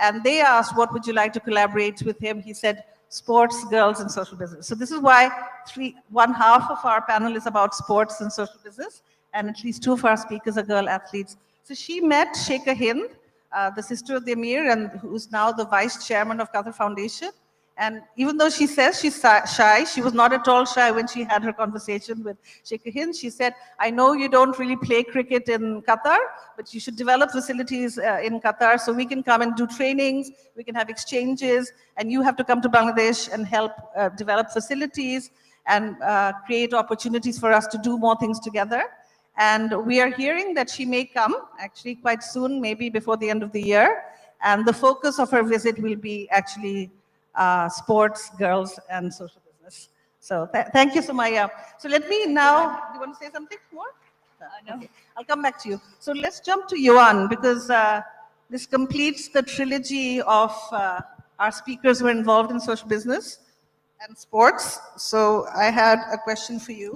and they asked, what would you like to collaborate with him? He said, sports, girls, and social business. So this is why one half of our panel is about sports and social business, and at least 2 of our speakers are girl athletes. So she met Sheikha Hind, the sister of the Emir, and who's now the vice chairman of Qatar Foundation. And even though she says she's shy, she was not at all shy when she had her conversation with Sheikha Hind. She said, I know you don't really play cricket in Qatar, but you should develop facilities in Qatar so we can come and do trainings, we can have exchanges, and you have to come to Bangladesh and help develop facilities and create opportunities for us to do more things together. And we are hearing that she may come actually quite soon, maybe before the end of the year. And the focus of her visit will be actually sports, girls, and social business. So thank you, Sumaya. So let me now, do you want to say something more? No. Okay. I'll come back to you. So let's jump to Yuan, because this completes the trilogy of our speakers who are involved in social business and sports. So I had a question for you.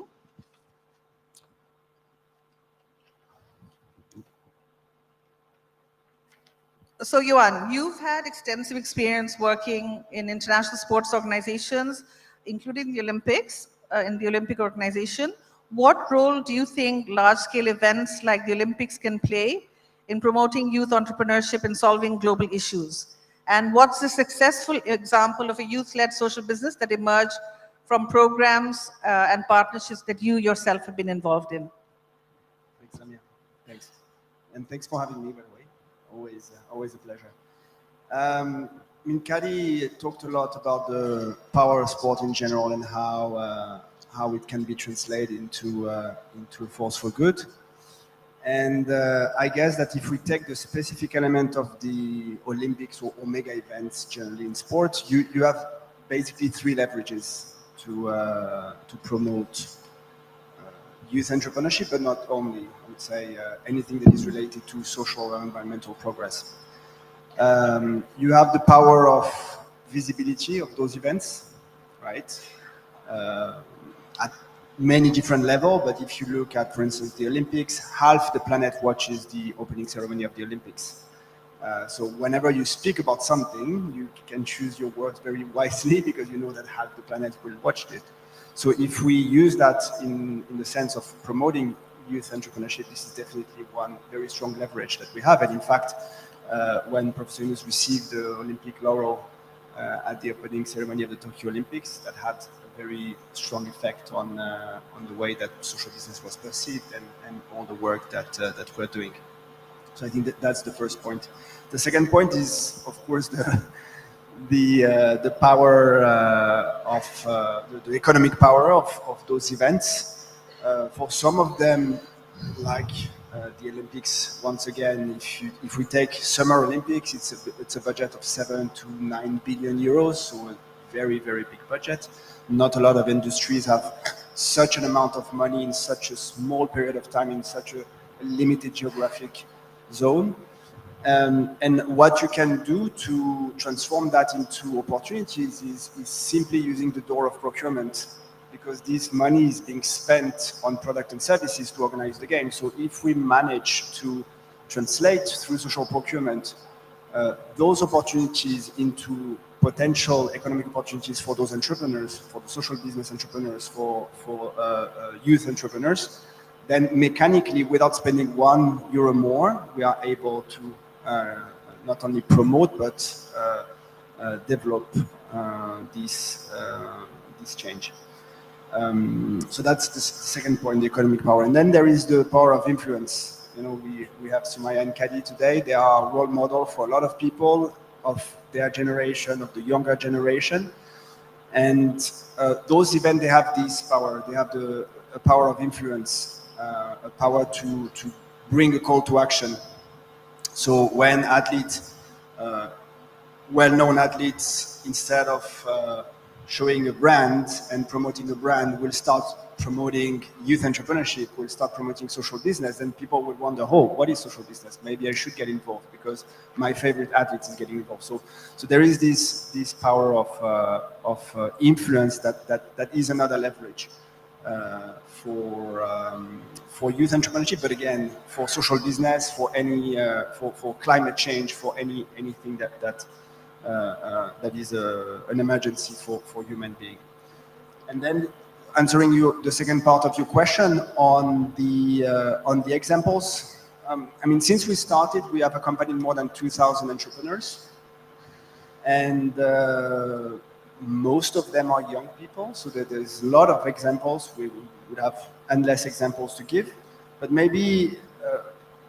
So Yuan, you've had extensive experience working in international sports organizations, including the Olympics, in the Olympic organization. What role do you think large-scale events like the Olympics can play in promoting youth entrepreneurship and solving global issues? And what's a successful example of a youth-led social business that emerged from programs and partnerships that you yourself have been involved in? Thanks, Samia. Thanks. And thanks for having me, by the way. Always a pleasure. Kadi talked a lot about the power of sport in general and how it can be translated into a force for good. And I guess that if we take the specific element of the Olympics or mega events generally in sports, you have basically 3 leverages to promote youth entrepreneurship, but not only. I would say anything that is related to social or environmental progress. You have the power of visibility of those events, right? At many different levels, but if you look at, for instance, the Olympics, half the planet watches the opening ceremony of the Olympics. So whenever you speak about something, you can choose your words very wisely because you know that half the planet will watch it. So if we use that in the sense of promoting youth entrepreneurship, this is definitely one very strong leverage that we have. And in fact, when Professor Yunus received the Olympic laurel at the opening ceremony of the Tokyo Olympics, that had a very strong effect on the way that social business was perceived and all the work that we're doing. So I think that's the first point. The second point is, of course, the power of the economic power of those events. For some of them, like the Olympics, once again, if we take Summer Olympics, it's a budget of 7 to 9 billion euros, so a very, very big budget. Not a lot of industries have such an amount of money in such a small period of time, in such a limited geographic zone. And what you can do to transform that into opportunities is simply using the door of procurement, because this money is being spent on product and services to organize the game. So if we manage to translate through social procurement those opportunities into potential economic opportunities for those entrepreneurs, for the social business entrepreneurs, for youth entrepreneurs, then mechanically, without spending €1 more, we are able to not only promote but develop this change. So that's the second point, the economic power. And then there is the power of influence. You know, we have Sumaya and Kadi today. They are a role model for a lot of people of their generation, of the younger generation. And those events, they have this power. They have a power of influence, a power to bring a call to action. So when athletes, well-known athletes, instead of showing a brand and promoting a brand, will start promoting youth entrepreneurship, will start promoting social business, then people will wonder, oh, what is social business? Maybe I should get involved because my favorite athlete is getting involved. So there is this power of influence that is another leverage for youth entrepreneurship, but again, for social business, for any for climate change, for anything that is an emergency for human being. And then answering the second part of your question on the examples. I mean, since we started, we have accompanied more than 2,000 entrepreneurs, and most of them are young people. So there's a lot of examples. We would have endless examples to give, but maybe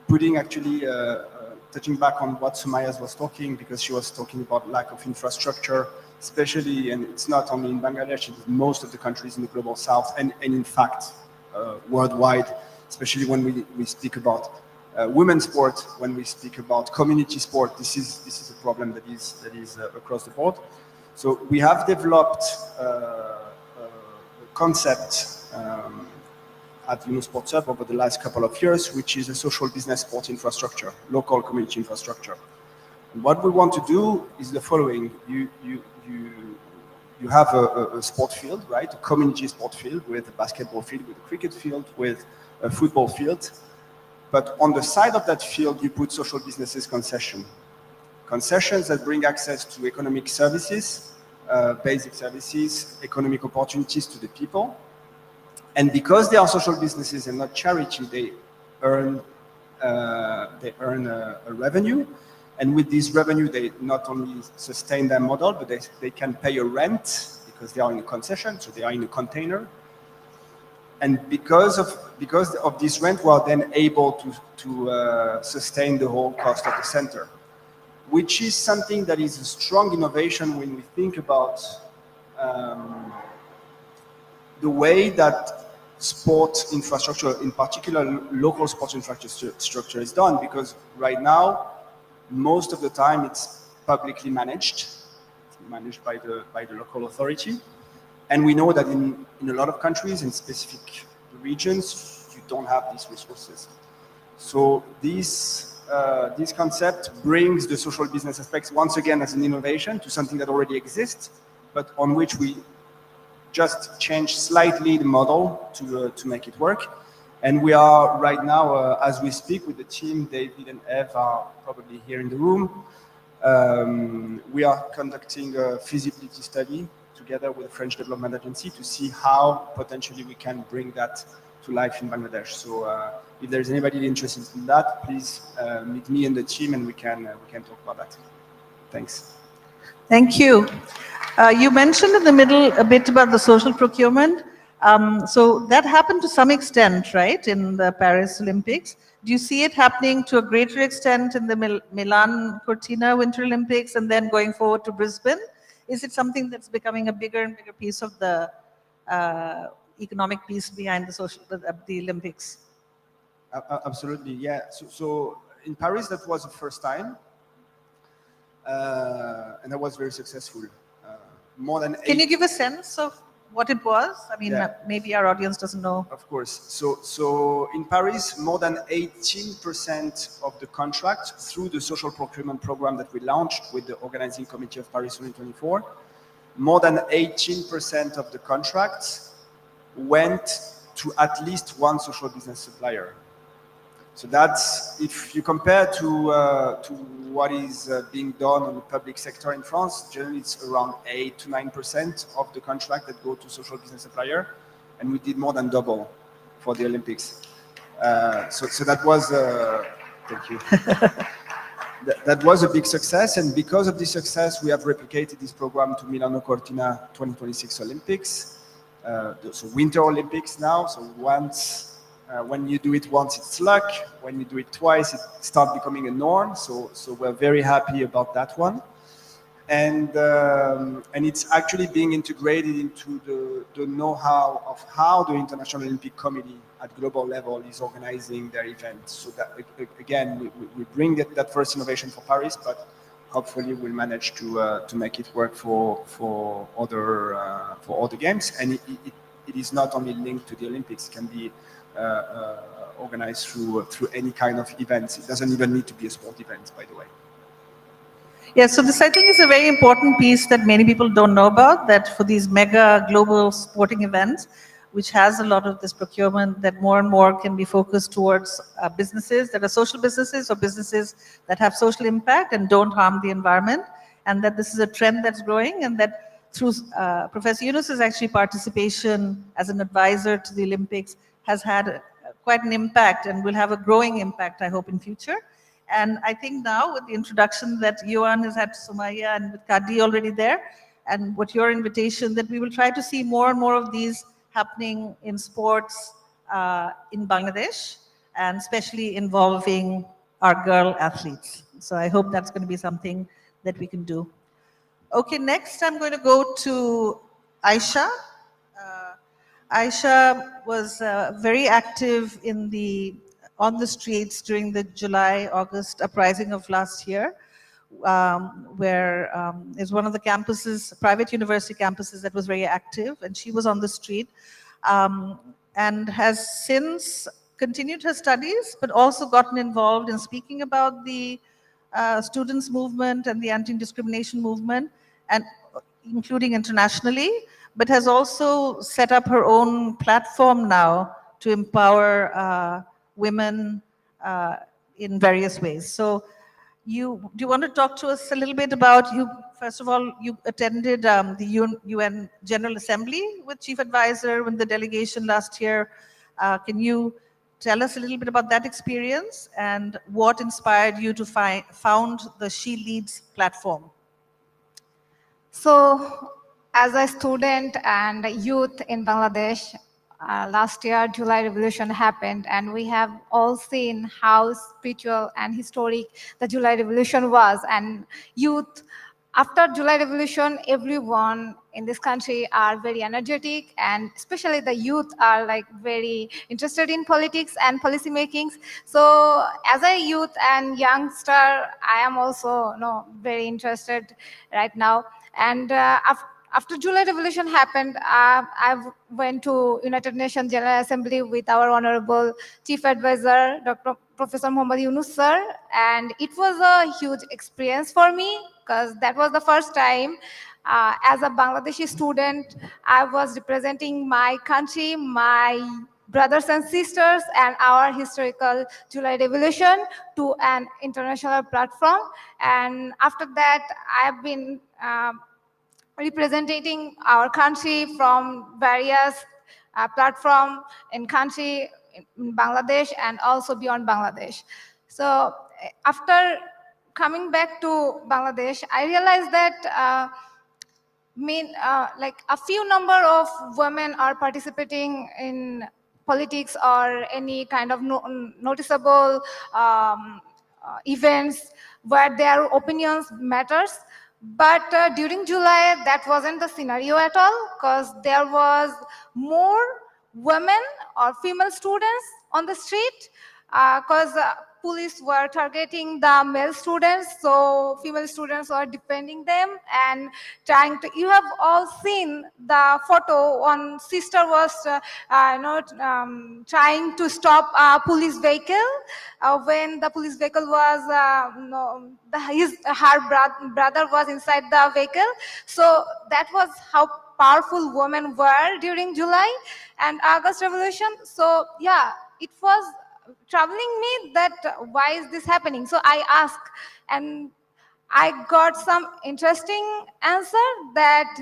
putting actually touching back on what Sumaya was talking, because she was talking about lack of infrastructure, especially, and it's not only in Bangladesh, it's most of the countries in the global south, and in fact, worldwide, especially when we speak about women's sport, when we speak about community sport, this is a problem that is across the board. So we have developed a concept at Sport Hub over the last couple of years, which is a social business sport infrastructure, local community infrastructure. And what we want to do is the following: you have a sport field, right? A community sport field with a basketball field, with a cricket field, with a football field. But on the side of that field, you put social businesses concessions that bring access to economic services, basic services, economic opportunities to the people. And because they are social businesses and not charity, they earn a revenue. And with this revenue, they not only sustain their model, but they can pay a rent because they are in a concession, so they are in a container. And because of this rent, we are then able to sustain the whole cost of the center, which is something that is a strong innovation when we think about the way that sport infrastructure, in particular local sports infrastructure, is done. Because right now, most of the time it's publicly managed. It's managed by the local authority. And we know that in a lot of countries, in specific regions, you don't have these resources. So this concept brings the social business aspects once again as an innovation to something that already exists, but on which we just change slightly the model to make it work. And we are right now, as we speak with the team, David and Eve are probably here in the room. We are conducting a feasibility study together with the French Development Agency to see how potentially we can bring that to life in Bangladesh. So if there's anybody interested in that, please meet me and the team, and we can talk about that. Thanks. Thank you. You mentioned in the middle a bit about the social procurement. So that happened to some extent, right, in the Paris Olympics. Do you see it happening to a greater extent in the Milan Cortina Winter Olympics and then going forward to Brisbane? Is it something that's becoming a bigger and bigger piece of the economic piece behind the Olympics? Absolutely, yeah. So in Paris, that was the first time. And that was very successful. more than Can you give a sense of what it was? I mean, Yeah. maybe our audience doesn't know. Of course. So in Paris, more than 18% of the contract through the social procurement program that we launched with the organizing committee of Paris 2024, more than 18% of the contracts went to at least one social business supplier. So that's, if you compare to what is being done on the public sector in France, generally it's around 8 to 9% of the contract that go to social business supplier, and we did more than double for the Olympics. So that was, thank you. That was a big success, and because of this success, we have replicated this program to Milano Cortina 2026 Olympics, so Winter Olympics now. So once, when you do it once, it's luck. When you do it twice, it starts becoming a norm. So we're very happy about that one, and it's actually being integrated into the know-how of how the International Olympic Committee at global level is organizing their events. So that again, we bring that first innovation for Paris, but hopefully we'll manage to make it work for other games. And it is not only linked to the Olympics; it can be organized through any kind of events. It doesn't even need to be a sport event, by the way. Yeah, so this I think is a very important piece that many people don't know about, that for these mega global sporting events, which has a lot of this procurement, that more and more can be focused towards businesses that are social businesses or businesses that have social impact and don't harm the environment, and that this is a trend that's growing, and that through Professor Yunus's actually participation as an advisor to the Olympics has had quite an impact and will have a growing impact, I hope, in future. And I think now with the introduction that Johan has had to Sumaya and with Kadi already there, and what your invitation, that we will try to see more and more of these happening in sports in Bangladesh, and especially involving our girl athletes. So I hope that's going to be something that we can do. Okay, next I'm going to go to Aisha. Aisha was very active on the streets during the July-August uprising of last year, where is one of the campuses, private university campuses, that was very active, and she was on the street and has since continued her studies, but also gotten involved in speaking about the students' movement and the anti-discrimination movement, and including internationally, but has also set up her own platform now to empower women in various ways. So do you want to talk to us a little bit about, first of all, you attended the UN General Assembly with Chief Advisor with the delegation last year. Can you tell us a little bit about that experience and what inspired you to found the She Leads platform? So, as a student and youth in Bangladesh, last year July Revolution happened, and we have all seen how spiritual and historic the July Revolution was. And youth, after July Revolution, everyone in this country are very energetic, and especially the youth are like very interested in politics and policy makings. So as a youth and youngster, I am also very interested right now. And after July Revolution happened, I went to United Nations General Assembly with our Honorable Chief Advisor, Dr. Professor Muhammad Yunus sir, and it was a huge experience for me because that was the first time as a Bangladeshi student, I was representing my country, my brothers and sisters, and our historical July Revolution to an international platform. And after that, I've been representing our country from various platforms in country in Bangladesh and also beyond Bangladesh. So after coming back to Bangladesh, I realized that like a few number of women are participating in politics or any kind of noticeable events where their opinions matters. But during July, that wasn't the scenario at all, because there was more women or female students on the street because police were targeting the male students, so female students were defending them and trying to. You have all seen the photo. One sister was, trying to stop a police vehicle when the police vehicle was, her brother was inside the vehicle. So that was how powerful women were during July and August Revolution. So yeah, it was troubling me that why is this happening. So I asked, and I got some interesting answer that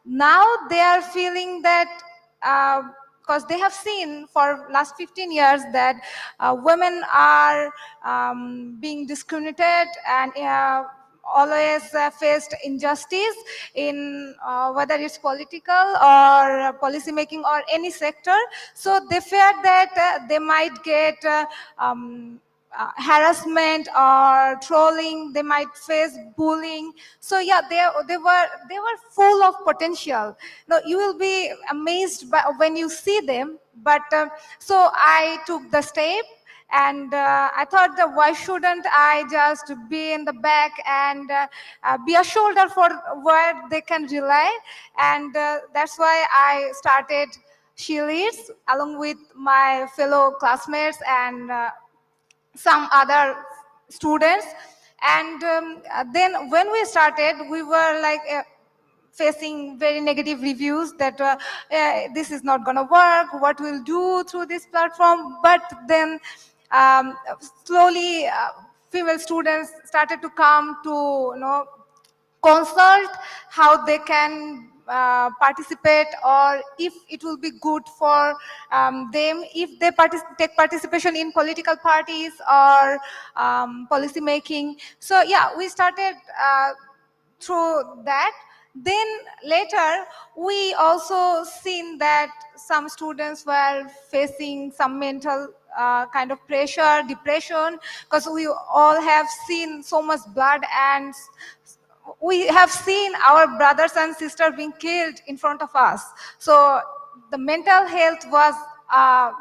now they are feeling that because they have seen for last 15 years that women are being discriminated and always faced injustice in whether it's political or policy making or any sector. So they fear that they might get harassment or trolling. They might face bullying. So yeah, they were full of potential. Now you will be amazed when you see them. But so I took the step, and I thought that why shouldn't I just be in the back and be a shoulder for where they can rely. And that's why I started She Leads along with my fellow classmates and some other students. And then when we started, we were like facing very negative reviews that this is not going to work, what we'll do through this platform. But then slowly female students started to come to consult how they can participate, or if it will be good for them if they take participation in political parties or policy making. So yeah, we started through that. Then later we also seen that some students were facing some mental kind of pressure, depression, because we all have seen so much blood, and we have seen our brothers and sisters being killed in front of us. So the mental health was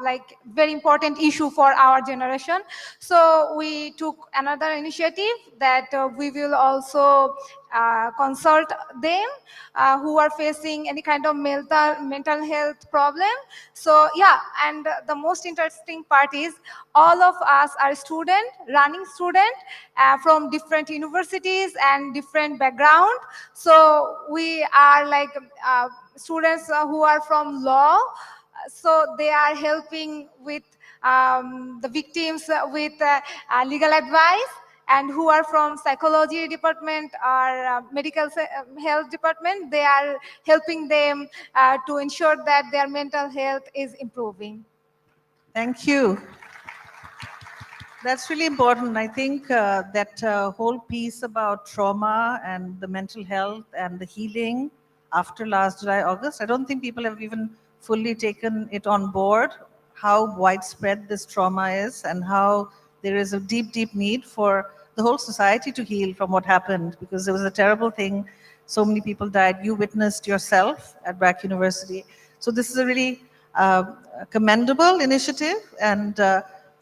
like very important issue for our generation. So we took another initiative that we will also consult them who are facing any kind of mental health problem. So yeah, and the most interesting part is all of us are running student from different universities and different background. So we are like students who are from law, so they are helping with the victims with legal advice, and who are from psychology department or medical health department, they are helping them to ensure that their mental health is improving. Thank you. That's really important. I think that whole piece about trauma and the mental health and the healing after last July, August, I don't think people have even fully taken it on board, how widespread this trauma is and how there is a deep, deep need for the whole society to heal from what happened, because it was a terrible thing. So many people died. You witnessed yourself at BRAC University. So this is a really commendable initiative, and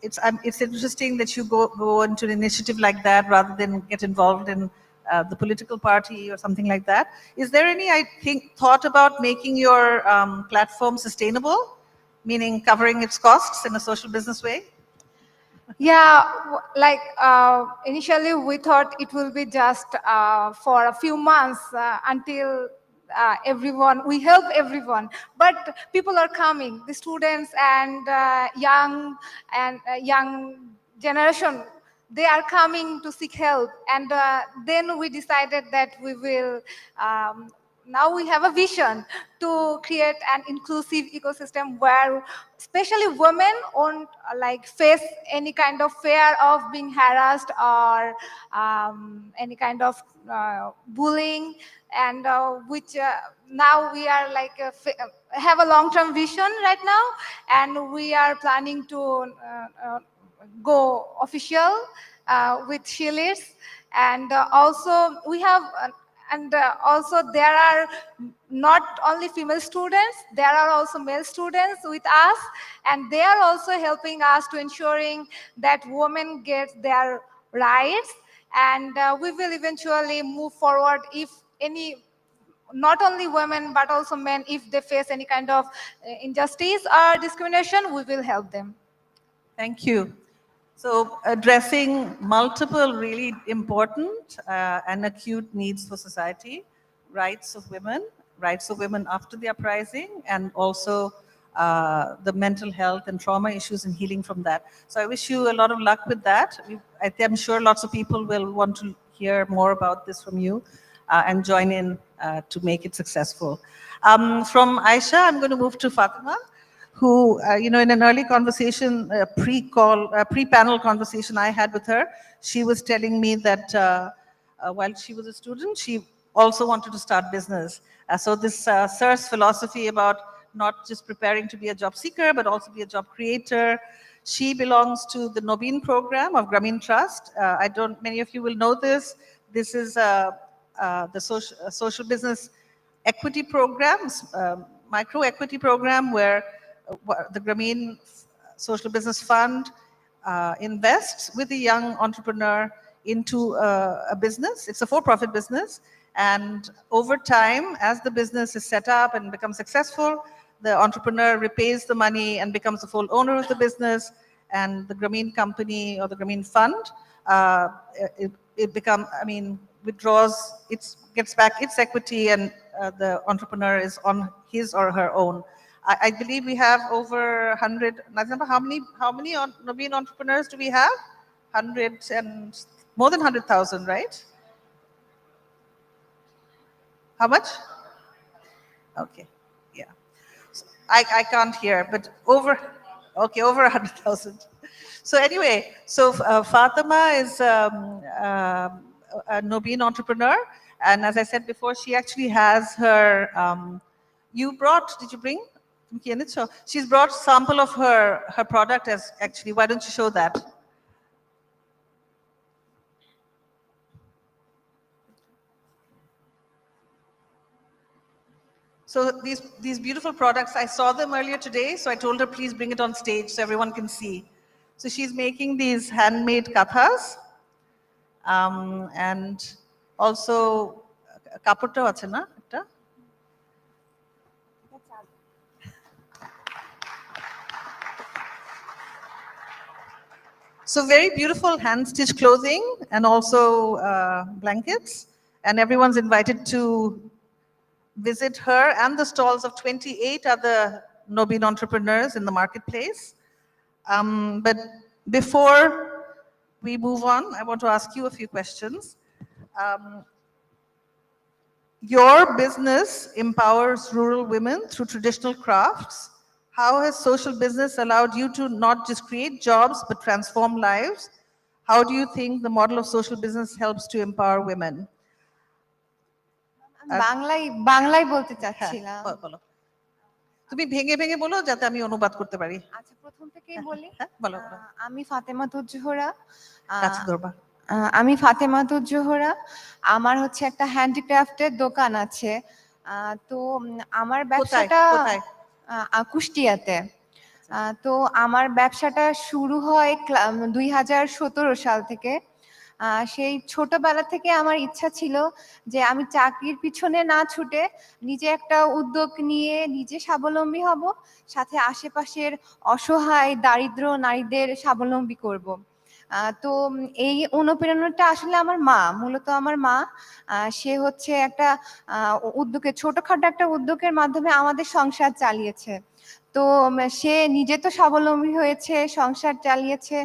it's interesting that you go into an initiative like that rather than get involved in the political party or something like that. Is there any, thought about making your platform sustainable, meaning covering its costs in a social business way? Yeah, like initially we thought it will be just for a few months until we help everyone. But people are coming, the students and young generation, they are coming to seek help. And then we decided that we will now we have a vision to create an inclusive ecosystem where especially women won't like face any kind of fear of being harassed or any kind of bullying, and which now we are like have a long-term vision right now, and we are planning to go official with She Leads. And also we have and also there are not only female students, there are also male students with us, and they are also helping us to ensuring that women get their rights, and we will eventually move forward if any, not only women but also men, if they face any kind of injustice or discrimination, we will help them. Thank you. So addressing multiple really important and acute needs for society, rights of women after the uprising, and also the mental health and trauma issues and healing from that. So I wish you a lot of luck with that. I'm sure lots of people will want to hear more about this from you and join in to make it successful. From Aisha, I'm going to move to Fatima, who, in an early conversation, pre-panel conversation I had with her, she was telling me that while she was a student, she also wanted to start business. So this Sir's philosophy about not just preparing to be a job seeker, but also be a job creator. She belongs to the Nobin program of Grameen Trust. Many of you will know this. This is the social business equity programs, micro equity program where the Grameen Social Business Fund invests with a young entrepreneur into a business. It's a for-profit business. And over time, as the business is set up and becomes successful, the entrepreneur repays the money and becomes the full owner of the business. And the Grameen company or the Grameen fund, withdraws, gets back its equity, and the entrepreneur is on his or her own. I believe we have over 100, Nazima, how many Nobin entrepreneurs do we have? 100 and more than 100,000, right? How much? Okay, yeah. So I can't hear, but over 100,000. So anyway, Fatima is a Nobin entrepreneur, and as I said before, she actually has her, did you bring? So she's brought sample of her product as actually, why don't you show that? So these beautiful products, I saw them earlier today, so I told her, please bring it on stage so everyone can see. So she's making these handmade kathas, and also kapurta ache na ekta. So very beautiful hand-stitched clothing and also blankets, and everyone's invited to visit her and the stalls of 28 other Nobin entrepreneurs in the marketplace. But before we move on, I want to ask you a few questions. Your business empowers rural women through traditional crafts. How has social business allowed you to not just create jobs, but transform lives? How do you think the model of social business helps to empower women? বাংলায় বলতে চাচ্ছিলাম। বলো, তুমি ভেঙে ভেঙে বলো যাতে আমি অনুবাদ করতে পারি। আচ্ছা, প্রথম থেকেই বলি। বলো। আমি ফাতেমা তুজ-জোহরা। কাছে ধরবা। আমি ফাতেমা তুজ-জোহরা। আমার হচ্ছে একটা হ্যান্ডিক্রাফটের দোকান আছে। তো আমার ব্যবসাটা কুষ্টিয়াতে। তো আমার ব্যবসাটা শুরু হয় 2017 সাল থেকে। সেই ছোটবেলা থেকে আমার ইচ্ছা ছিল যে আমি চাকরির পিছনে না ছুটে নিজে একটা উদ্যোগ নিয়ে নিজে স্বাবলম্বী হব, সাথে আশেপাশের অসহায় দারিদ্র নারীদের স্বাবলম্বী করব। তো এই অনুপ্রেরণাটা আসলে আমার মা, মূলত আমার মা, সে হচ্ছে একটা উদ্যোগে, ছোটখাটো একটা উদ্যোগের মাধ্যমে আমাদের সংসার চালিয়েছে। তো সে নিজে তো স্বাবলম্বী হয়েছে, সংসার চালিয়েছে,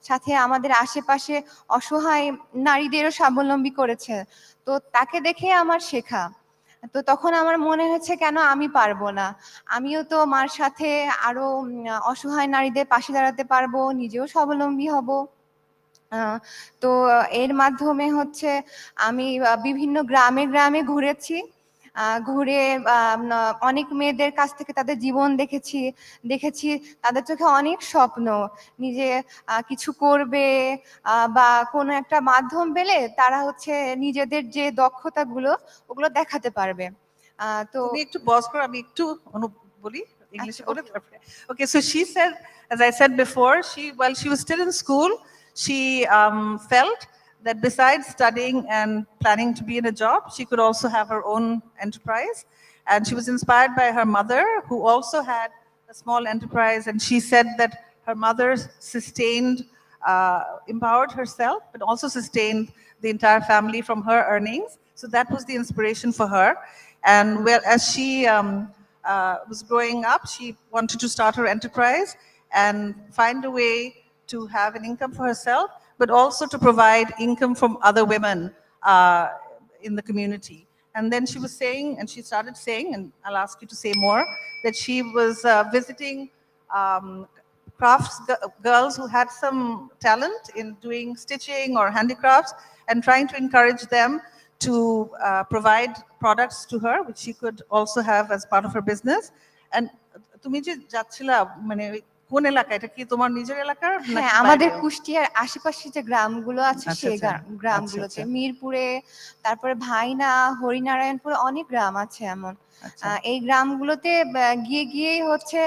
সাথে আমাদের আশেপাশে অসহায় নারীদেরও স্বাবলম্বী করেছে। তো তাকে দেখে আমার শেখা। তো তখন আমার মনে হয়েছে কেন আমি পারবো না, আমিও তো মার সাথে আরো অসহায় নারীদের পাশে দাঁড়াতে পারবো, নিজেও স্বাবলম্বী হব। তো এর মাধ্যমে হচ্ছে আমি বিভিন্ন গ্রামে গ্রামে ঘুরেছি, ঘুরে অনেক মেয়েদের কাছ থেকে তাদের জীবন দেখেছি তাদের চোখে অনেক স্বপ্ন নিজে কিছু করবে বা কোনো একটা মাধ্যম পেলে তারা হচ্ছে নিজেদের যে দক্ষতাগুলো ওগুলো দেখাতে পারবে তো তুমি একটু পজ করো আমি একটু বলি ইংলিশে বলে তারপরে okay so she said as I said before while she was still in school she felt that besides studying and planning to be in a job she could also have her own enterprise and she was inspired by her mother who also had a small enterprise and she said that her mother sustained empowered herself but also sustained the entire family from her earnings so that was the inspiration for her and as she was growing up, she wanted to start her enterprise and find a way to have an income for herself, but also to provide income from other women in the community. And then she was saying, and she started saying, and I'll ask you to say more, that she was visiting girls who had some talent in doing stitching or handicrafts and trying to encourage them to provide products to her, which she could also have as part of her business. And তুমি যে যাচ্ছিলা মানে কোন এলাকা এটা কি তোমার নিজের এলাকার হ্যাঁ আমাদের কুষ্টিয়ার আশেপাশে যে গ্রামগুলো আছে সেই গ্রামগুলোতে মিরপুরে তারপরে ভাইনা হরিনারায়ণপুরে অনেক গ্রাম আছে এমন এই গ্রামগুলোতে গিয়ে হচ্ছে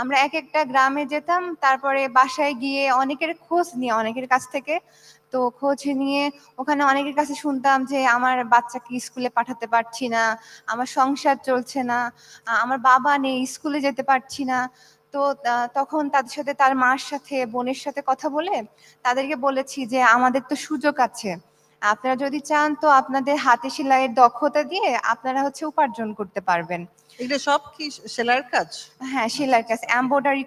আমরা এক একটা গ্রামে যেতাম তারপরে বাসায় গিয়ে অনেকের খোঁজ নিয়ে অনেকের কাছ থেকে তো খোঁজ নিয়ে ওখানে অনেকের কাছে শুনতাম যে আমার বাচ্চাকে স্কুলে পাঠাতে পারছি না আমার সংসার চলছে না আমার বাবা নেই স্কুলে যেতে পারছি না তো তখন তাদের সাথে তার মার সাথে বোনের সাথে কথা বলে তাদেরকে বলেছি যে আমাদের তো সুযোগ আছে আপনারা যদি চান তো আপনাদের হাতে সেলাইয়ের দক্ষতা দিয়ে আপনারা হচ্ছে উপার্জন করতে পারবেন এগুলো সব কি সেলাইয়ের কাজ হ্যাঁ সেলাইয়ের কাজ এমব্রয়ডারি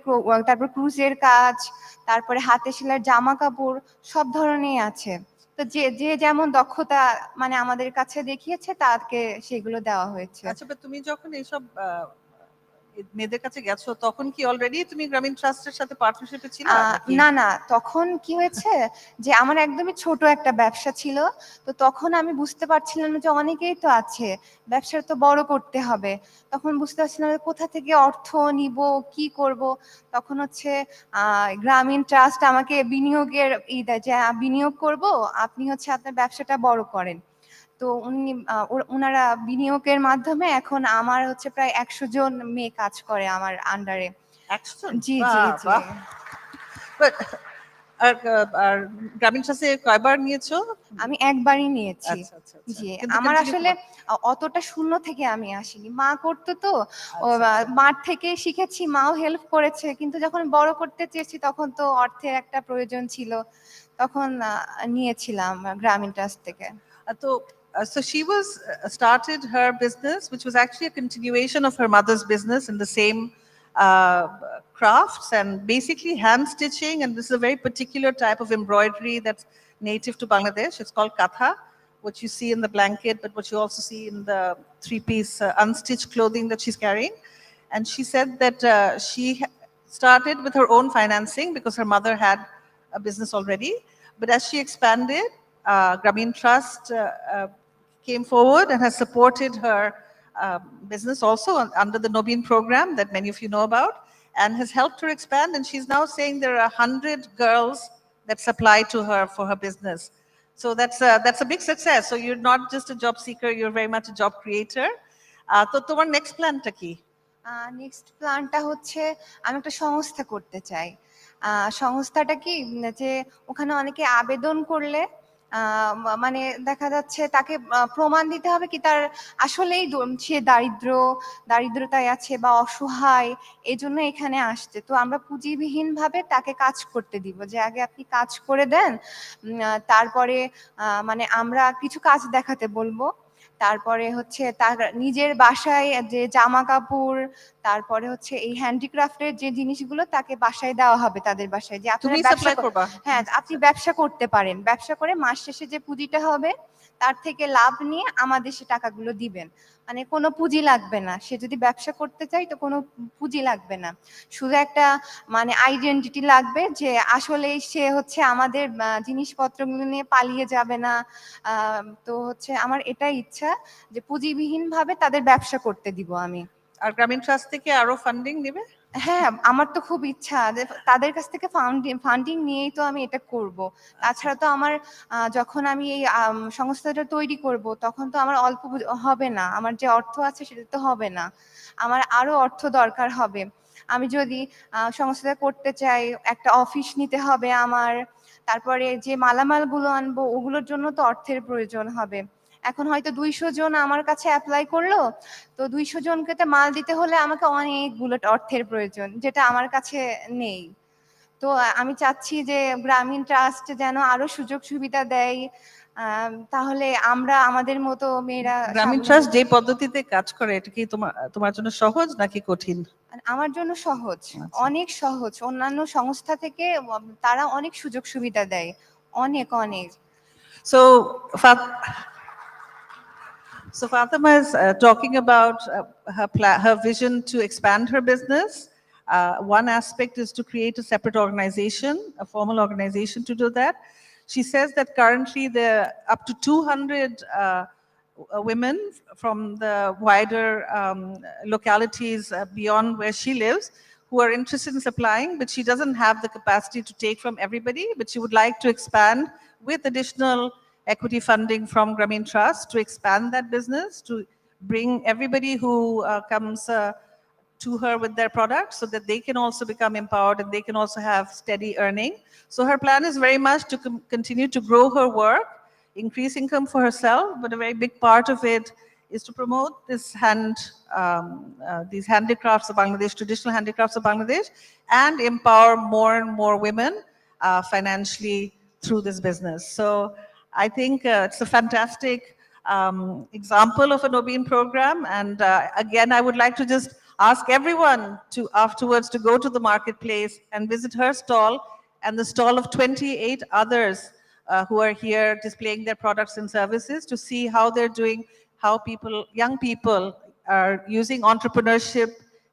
তারপর ক্রুজের কাজ তারপরে হাতে সেলাইয়ের জামা কাপড় সব ধরনের আছে তো যে যেমন দক্ষতা মানে আমাদের কাছে দেখিয়েছে তাকে সেগুলো দেওয়া হয়েছে আচ্ছা তুমি যখন এইসব মেয়েদের কাছে গেছো তখন কি অলরেডি তুমি গ্রামীণ ট্রাস্টের সাথে পার্টনারশিপে ছিলে না তখন কি হয়েছে যে আমার একদমই ছোট একটা ব্যবসা ছিল তো তখন আমি বুঝতে পারছিলাম যে অনেকেই তো আছে ব্যবসাটা তো বড় করতে হবে তখন বুঝতে পারছিলাম কোথা থেকে অর্থ নিব কি করব তখন হচ্ছে গ্রামীণ ট্রাস্ট আমাকে বিনিয়োগের দেয় যে বিনিয়োগ করব আপনি হচ্ছে আপনার ব্যবসাটা বড় করেন তো ওনারা বিনিয়োগের মাধ্যমে এখন আমার হচ্ছে প্রায় 100 জন মেয়ে কাজ করে আমার আন্ডারে 100 জন জি আর গ্রামীণ ট্রাস্টে কয়বার নিয়েছো আমি একবারই নিয়েছি জি আমার আসলে অতটা শূন্য থেকে আমি আসিনি মা করতো তো মার থেকে শিখেছি মাও হেল্প করেছে কিন্তু যখন বড় করতে চেয়েছি তখন তো অর্থের একটা প্রয়োজন ছিল তখন নিয়েছিলাম গ্রামীণ ট্রাস্ট থেকে So she was started her business, which was actually a continuation of her mother's business in the same crafts and basically hand stitching. And this is a very particular type of embroidery that's native to Bangladesh. It's called katha, what you see in the blanket, but what you also see in the three-piece unstitched clothing that she's carrying. And she said that she started with her own financing because her mother had a business already. But as she expanded, Grameen Trust came forward and has supported her business also under the Nobin program that many of you know about and has helped her expand. And she's now saying there are 100 girls that supply to her for her business. So that's a big success. So you're not just a job seeker, you're very much a job creator. So তোমার next planটা কি? Next প্ল্যানটা হচ্ছে আমি একটা সংস্থা করতে চাই সংস্থাটা কি যে ওখানে অনেকে আবেদন করলে মানে দেখা যাচ্ছে তাকে প্রমাণ দিতে হবে কি তার আসলেই সে দারিদ্রতায় আছে বা অসহায় এই জন্য এখানে আসছে তো আমরা পুঁজিবিহীন ভাবে তাকে কাজ করতে দিব যে আগে আপনি কাজ করে দেন তারপরে মানে আমরা কিছু কাজ দেখাতে বলবো তারপরে হচ্ছে তার নিজের বাসায় যে জামা কাপড় তারপরে হচ্ছে এই হ্যান্ডিক্রাফটের যে জিনিসগুলো তাকে বাসায় দেওয়া হবে তাদের বাসায় যে আপনি ব্যবসা হ্যাঁ আপনি ব্যবসা করতে পারেন ব্যবসা করে মাস শেষে যে পুঁজিটা হবে তার থেকে লাভ নিয়ে আমাদের সে টাকাগুলো দিবেন মানে কোনো পুঁজি লাগবে না, সে যদি ব্যবসা করতে চায় তো কোনো পুঁজি লাগবে না, শুধু একটা মানে আইডেন্টিটি লাগবে যে আসলে সে হচ্ছে আমাদের জিনিসপত্রগুলো নিয়ে পালিয়ে যাবে না। তো হচ্ছে আমার এটাই ইচ্ছা যে পুঁজিবিহীনভাবে তাদের ব্যবসা করতে দিব আমি। আর গ্রামীণ ট্রাস্ট থেকে আরো ফান্ডিং নেবে? হ্যাঁ, আমার তো খুব ইচ্ছা যে তাদের কাছ থেকে ফান্ডিং নিয়েই তো আমি এটা করব। তাছাড়া তো আমার যখন আমি এই সংস্থাটা তৈরি করব তখন তো আমার অল্প হবে না, আমার যে অর্থ আছে সেটা তো হবে না, আমার আরো অর্থ দরকার হবে। আমি যদি সংস্থাটা করতে চাই, একটা অফিস নিতে হবে আমার, তারপরে যে মালামালগুলো আনবো ওগুলোর জন্য তো অর্থের প্রয়োজন হবে। এখন হয়তো 200 জন আমার কাছে অ্যাপ্লাই করলো, তো 200 জনকে তো মাল দিতে হলে আমাকে অনেকগুলো অর্থের প্রয়োজন, যেটা আমার কাছে নেই। তো আমি চাচ্ছি যে গ্রামীণ ট্রাস্ট যেন আরো সুযোগ সুবিধা দেয়, তাহলে আমরা আমাদের মতো মেয়েরা গ্রামীণ ট্রাস্ট যে পদ্ধতিতে কাজ করে এটা কি তোমার জন্য সহজ নাকি কঠিন? আমার জন্য সহজ, অনেক সহজ। অন্যান্য সংস্থা থেকে তারা অনেক সুযোগ সুবিধা দেয়, অনেক অনেক। So Fatima is talking about her vision to expand her business. One aspect is to create a separate organization, a formal organization to do that. She says that currently there are up to 200 women from the wider localities beyond where she lives who are interested in supplying, but she doesn't have the capacity to take from everybody, but she would like to expand with additional equity funding from Grameen Trust to expand that business, to bring everybody who comes to her with their products so that they can also become empowered and they can also have steady earning. So her plan is very much to continue to grow her work, increase income for herself, but a very big part of it is to promote these handicrafts of Bangladesh, traditional handicrafts of Bangladesh, and empower more and more women financially through this business. So I think it's a fantastic example of an Obin program. And again, I would like to just ask everyone to afterwards to go to the marketplace and visit her stall and the stall of 28 others who are here displaying their products and services, to see how they're doing, how young people are using entrepreneurship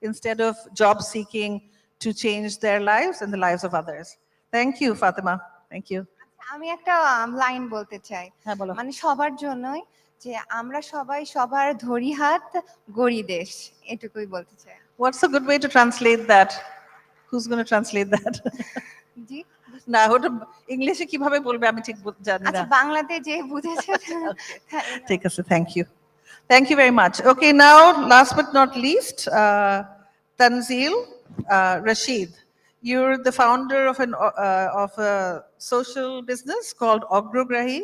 instead of job seeking to change their lives and the lives of others. Thank you, Fatima. Thank you. আমি একটা line বলতে চাই, মানে সবার জন্যই, যে আমরা সবাই সবার ধরি হাত গড়ি দেশ, এটুকুই বলতে চাই। What's a good way to translate that? Who's going to translate that? জি না, ওটা ইংলিশে কিভাবে বলবে আমি ঠিক জানি না। আচ্ছা, বাংলাতে যে বুঝেছে। ঠিক আছে, thank you. Thank you very much. Okay, now last but not least, Tanzil Rashid. You're the founder of a social business called Ogrograhi,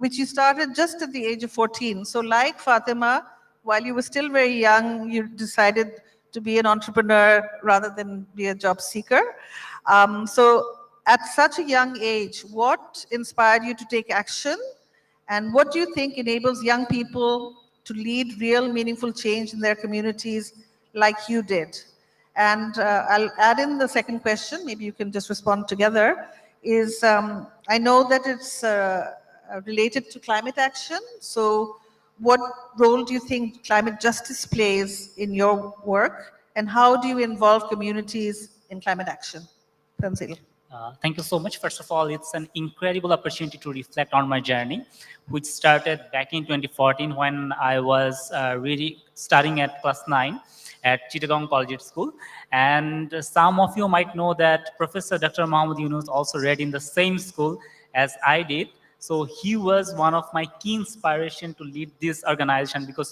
which you started just at the age of 14. So like Fatima, while you were still very young, you decided to be an entrepreneur rather than be a job seeker. So at such a young age, what inspired you to take action? And what do you think enables young people to lead real meaningful change in their communities like you did? And I'll add in the second question, maybe you can just respond together, is I know that it's related to climate action. So what role do you think climate justice plays in your work? And how do you involve communities in climate action? Tanzil. Thank you so much. First of all, it's an incredible opportunity to reflect on my journey, which started back in 2014 when I was really studying at class 9 at Chittagong Collegiate School. And some of you might know that Professor Dr. Muhammad Yunus also read in the same school as I did. So he was one of my key inspiration to lead this organization, because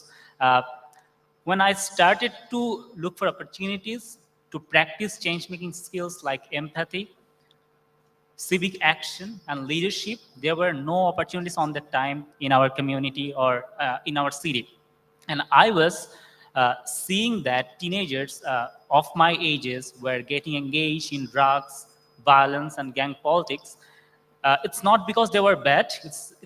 when I started to look for opportunities to practice change-making skills like empathy, civic action, and leadership, there were no opportunities on that time in our community or in our city. And I was seeing that teenagers of my ages were getting engaged in drugs, violence, and gang politics. It's not because they were bad,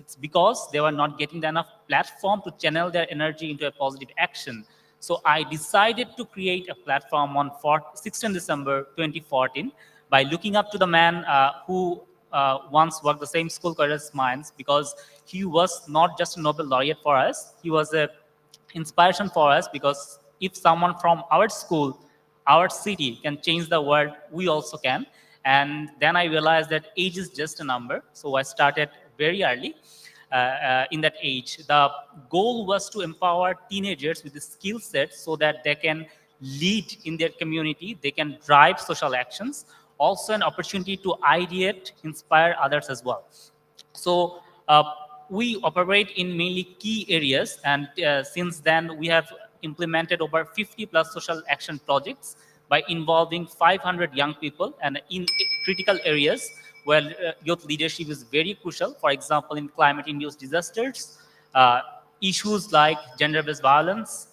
it's because they were not getting enough platform to channel their energy into a positive action. So I decided to create a platform on 16 December 2014 by looking up to the man who once worked the same school career as mine, because he was not just a Nobel laureate for us, he was a inspiration for us, because if someone from our school, our city can change the world, we also can. And then I realized that age is just a number. So I started very early. In that age, the goal was to empower teenagers with the skill set so that they can lead in their community, they can drive social actions, also an opportunity to ideate, inspire others as well. So we operate in mainly key areas, and since then we have implemented over 50 plus social action projects by involving 500 young people, and in critical areas where youth leadership is very crucial. For example, in climate-induced disasters, issues like gender-based violence,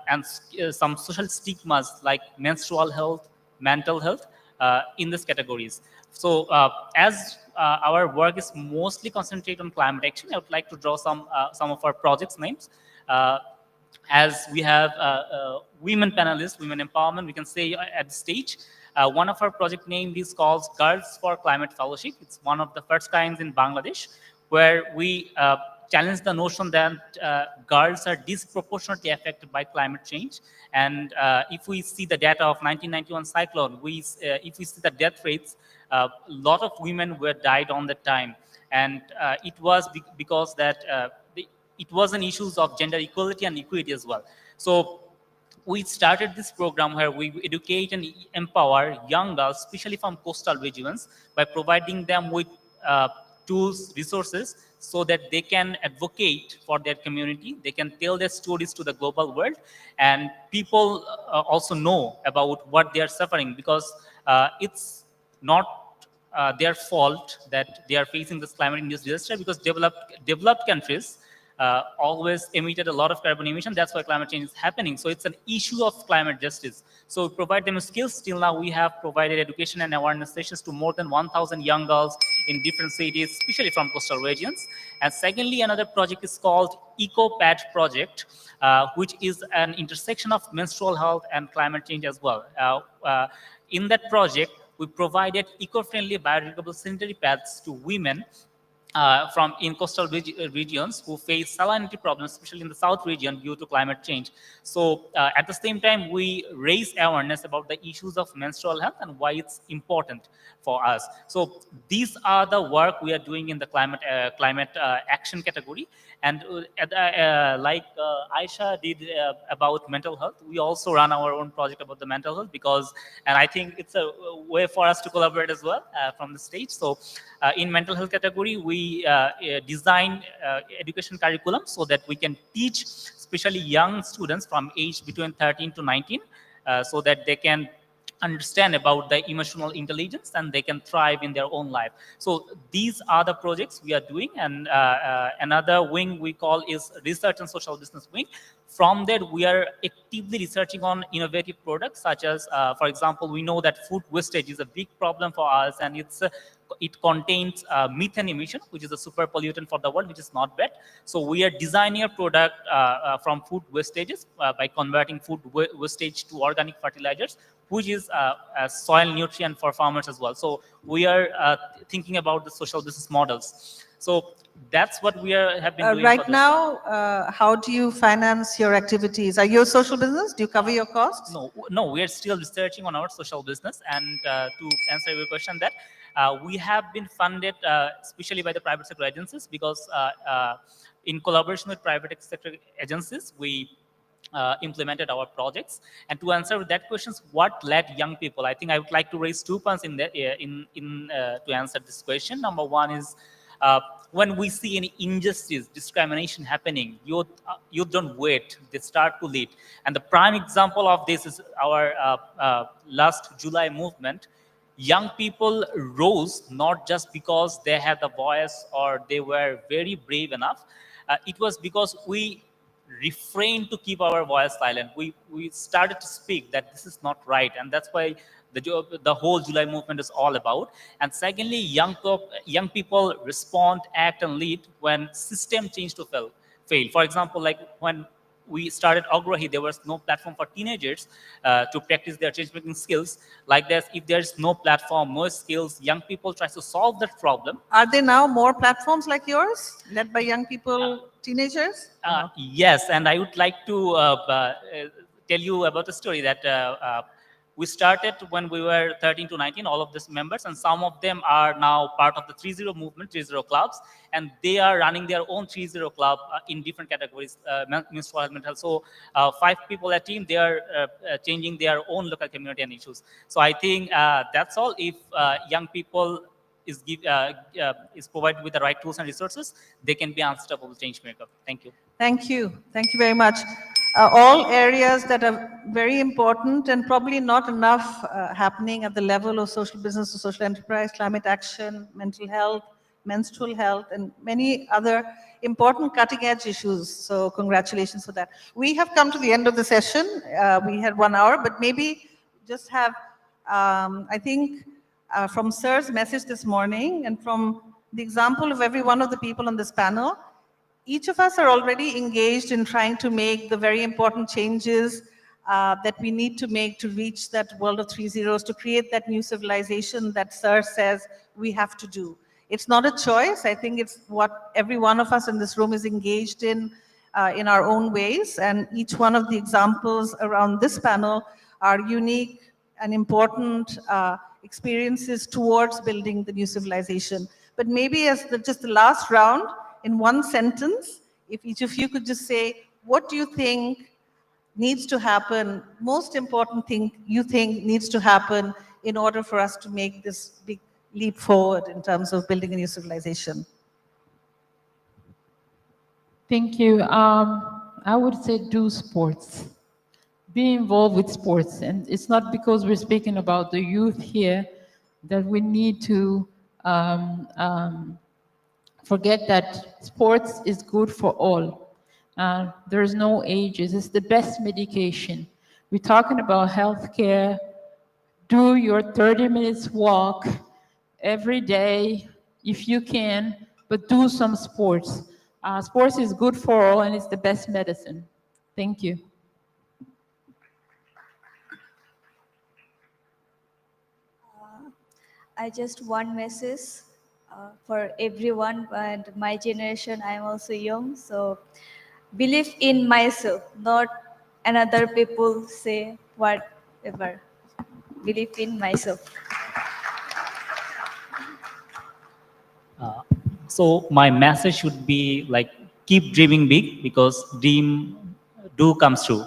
and some social stigmas like menstrual health, mental health, in these categories. So as our work is mostly concentrated on climate action, I would like to draw some of our projects names. As we have women panelists, women empowerment, we can say at the stage. One of our project name is called Girls for Climate Fellowship. It's one of the first kinds in Bangladesh, where we challenge the notion that girls are disproportionately affected by climate change. And if we see the data of 1991 cyclone, if we see the death rates, a lot of women were died on that time. And it was because that it was an issues of gender equality and equity as well. So we started this program where we educate and empower young girls, especially from coastal regions, by providing them with tools, resources, so that they can advocate for their community, they can tell their stories to the global world, and people also know about what they are suffering, because it's not their fault that they are facing this climate-induced disaster, because developed countries always emitted a lot of carbon emission. That's why climate change is happening. So it's an issue of climate justice. So we provide them skills. Till now, we have provided education and awareness sessions to more than 1,000 young girls in different cities, especially from coastal regions. And secondly, another project is called EcoPad project, which is an intersection of menstrual health and climate change as well. In that project, we provided eco-friendly biodegradable sanitary pads to women from in coastal regions who face salinity problems, especially in the south region due to climate change. So at the same time, we raise awareness about the issues of menstrual health and why it's important for us. So these are the work we are doing in the climate action category. And like Aisha did about mental health, we also run our own project about the mental health, and I think it's a way for us to collaborate as well from the stage. So in mental health category, we design education curriculum so that we can teach especially young students from age between 13 to 19, so that they can understand about the emotional intelligence and they can thrive in their own life. So these are the projects we are doing. And another wing we call is research and social business wing. From there, we are actively researching on innovative products, such as, for example, we know that food wastage is a big problem for us, and it contains methane emission, which is a super pollutant for the world, which is not bad. So we are designing a product from food wastages by converting food wastage to organic fertilizers, which is a soil nutrient for farmers as well. So we are thinking about the social business models. So that's what we have been doing. Right now, how do you finance your activities? Are you a social business? Do you cover your costs? No, we are still researching on our social business. And to answer your question, that we have been funded, especially by the private sector agencies, because in collaboration with private sector agencies, we implemented our projects. And to answer that question, what led young people? I think I would like to raise 2 points in that to answer this question. Number one is when we see any injustice, discrimination happening, youth don't wait; they start to lead. And the prime example of this is our last July movement. Young people rose not just because they had the voice or they were very brave enough. It was because we refrained to keep our voice silent. We started to speak that this is not right, and that's why the whole July movement is all about. And secondly, young people respond, act, and lead when system change to fail. For example, like when we started Agrahi, there was no platform for teenagers to practice their change-making skills. Like this, if there's no platform, no skills, young people try to solve that problem. Are there now more platforms like yours, led by young people? teenagers? Yes, and I would like to tell you about a story that we started when we were 13 to 19, all of these members, and some of them are now part of the 3-0 movement, 3-0 clubs, and they are running their own 3-0 club in different categories, menstrual health, mental health. So 5 people a team, they are changing their own local community and issues. So I think that's all. If young people is provided with the right tools and resources, they can be unstoppable change maker. Thank you. Thank you. Thank you very much. All areas that are very important and probably not enough happening at the level of social business or social enterprise, climate action, mental health, menstrual health, and many other important cutting edge issues. So congratulations for that. We have come to the end of the session. We had 1 hour, but maybe just have, I think, from Sir's message this morning and from the example of every one of the people on this panel, each of us are already engaged in trying to make the very important changes that we need to make to reach that world of 3 zeros, to create that new civilization that Sir says we have to do. It's not a choice. I think it's what every one of us in this room is engaged in our own ways. And each one of the examples around this panel are unique and important experiences towards building the new civilization. But maybe as just the last round, in one sentence, if each of you could just say, what do you think needs to happen, most important thing you think needs to happen in order for us to make this big leap forward in terms of building a new civilization? Thank you. I would say do sports. Be involved with sports. And it's not because we're speaking about the youth here that we need to forget that sports is good for all. There's no ages. It's the best medication. We're talking about healthcare. Do your 30 minutes walk every day if you can, but do some sports. Sports is good for all and it's the best medicine. Thank you. I just one message for everyone and my generation. I'm also young, so believe in myself, not another people say whatever. Believe in myself. So my message should be like, keep dreaming big, because dream do comes true.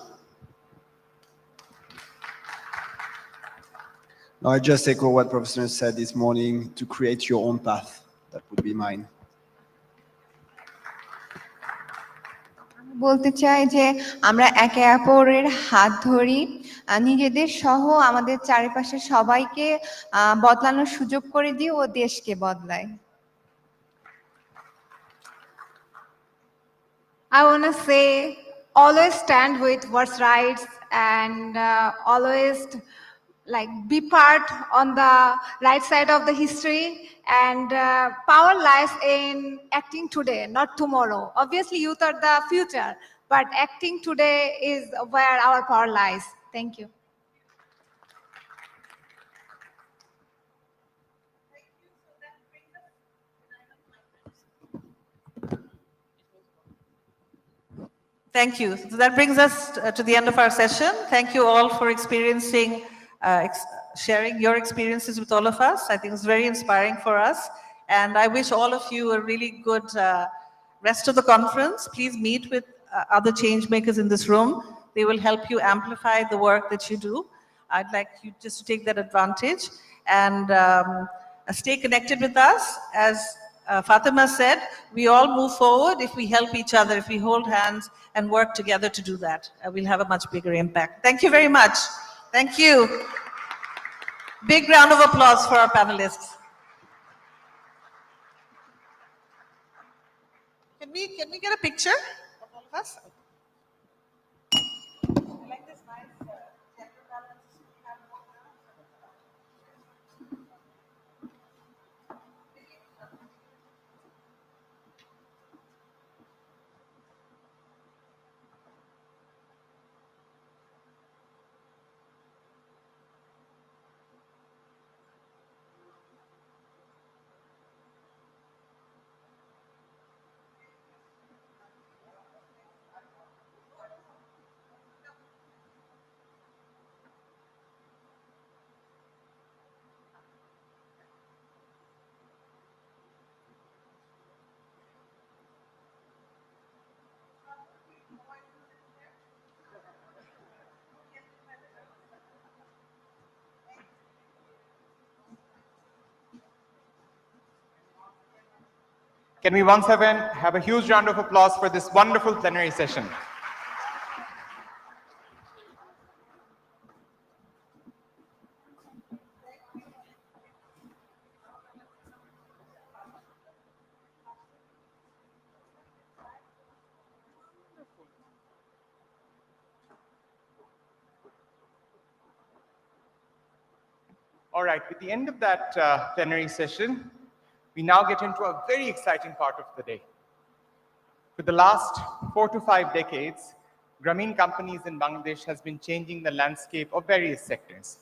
No, I just echo what Professor said this morning, to create your own path. That would be mine. বলতে চাই যে আমরা একে অপরের হাত ধরি, নিজেদের সহ আমাদের চারিপাশে সবাইকে বদলানোর সুযোগ করে দিই ও দেশকে বদলায়। I want to say, always stand with what's right and always be part on the right side of the history, and power lies in acting today, not tomorrow. Obviously, youth are the future, but acting today is where our power lies. Thank you. Thank you. So that brings us to the end of our session. Thank you all for experiencing, sharing your experiences with all of us. I think it's very inspiring for us. And I wish all of you a really good rest of the conference. Please meet with other change makers in this room. They will help you amplify the work that you do. I'd like you just to take that advantage and stay connected with us. As Fatima said, we all move forward if we help each other, if we hold hands and work together to do that. We'll have a much bigger impact. Thank you very much. Thank you. Big round of applause for our panelists. Can we get a picture of all of us? Can we once again have a huge round of applause for this wonderful plenary session? All right, with the end of that plenary session, we now get into a very exciting part of the day. For the last 4 to 5 decades, Grameen companies in Bangladesh has been changing the landscape of various sectors,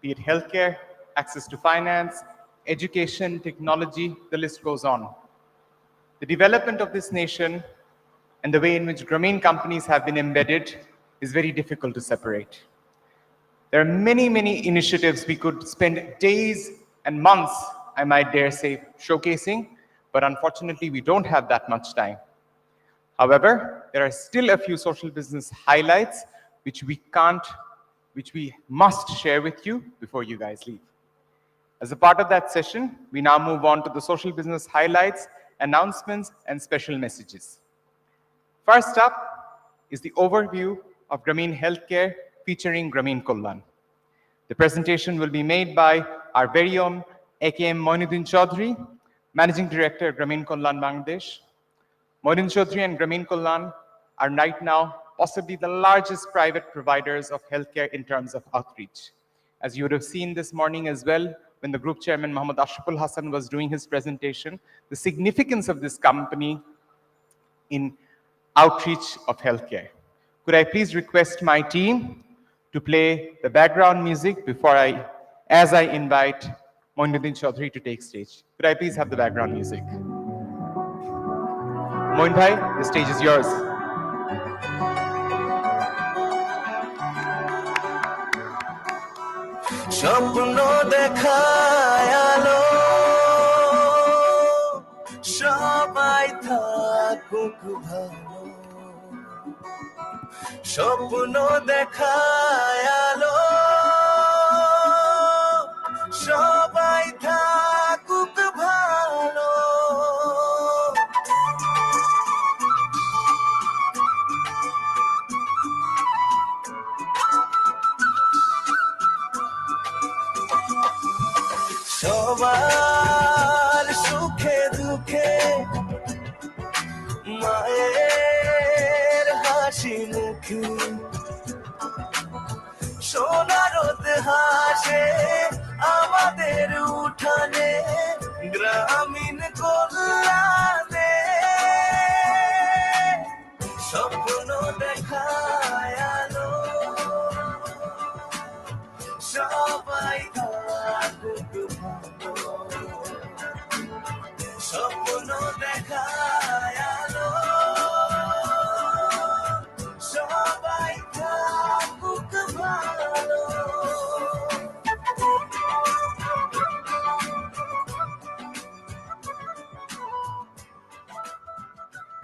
be it healthcare, access to finance, education, technology, the list goes on. The development of this nation and the way in which Grameen companies have been embedded is very difficult to separate. There are many, many initiatives we could spend days and months, I might dare say, showcasing, but unfortunately, we don't have that much time. However, there are still a few social business highlights which we must share with you before you guys leave. As a part of that session, we now move on to the social business highlights, announcements, and special messages. First up is the overview of Grameen Healthcare featuring Grameen Kullan. The presentation will be made by our very own AKM Moinuddin Chaudhary, Managing Director of Grameen Kullan Bangladesh. Moinuddin Chaudhary and Grameen Kullan are right now possibly the largest private providers of healthcare in terms of outreach. As you would have seen this morning as well, when the group chairman Muhammad Ashraful Hassan was doing his presentation, the significance of this company in outreach of healthcare. Could I please request my team to play the background music as I invite Moinuddin Chaudhary to take stage. Could I please have the background music? Moin Bhai, the stage is yours. স্বপ্ন দেখায়ালো সবাই থাকুক ভালো স্বপ্ন দেখায়ালো সবাই থাকুক ভালো সবার সুখে দুঃখে মায়ের হাসি মুখে সোনার রোদ হাসে আমাদের উঠানে গ্রামীণ কল্যাণে স্বপ্ন দেখায়ালো সবাই থাকুক স্বপ্ন দেখায়ালো সবাই থাকুক ভালো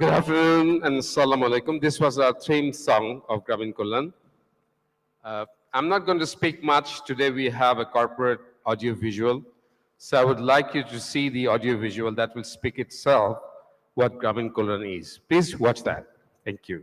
Good afternoon and Assalamu alaikum. This was our theme song of Grameen Kullan. I'm not going to speak much. Today we have a corporate audio visual. So I would like you to see the audio visual that will speak itself what Grameen Kullan is. Please watch that. Thank you.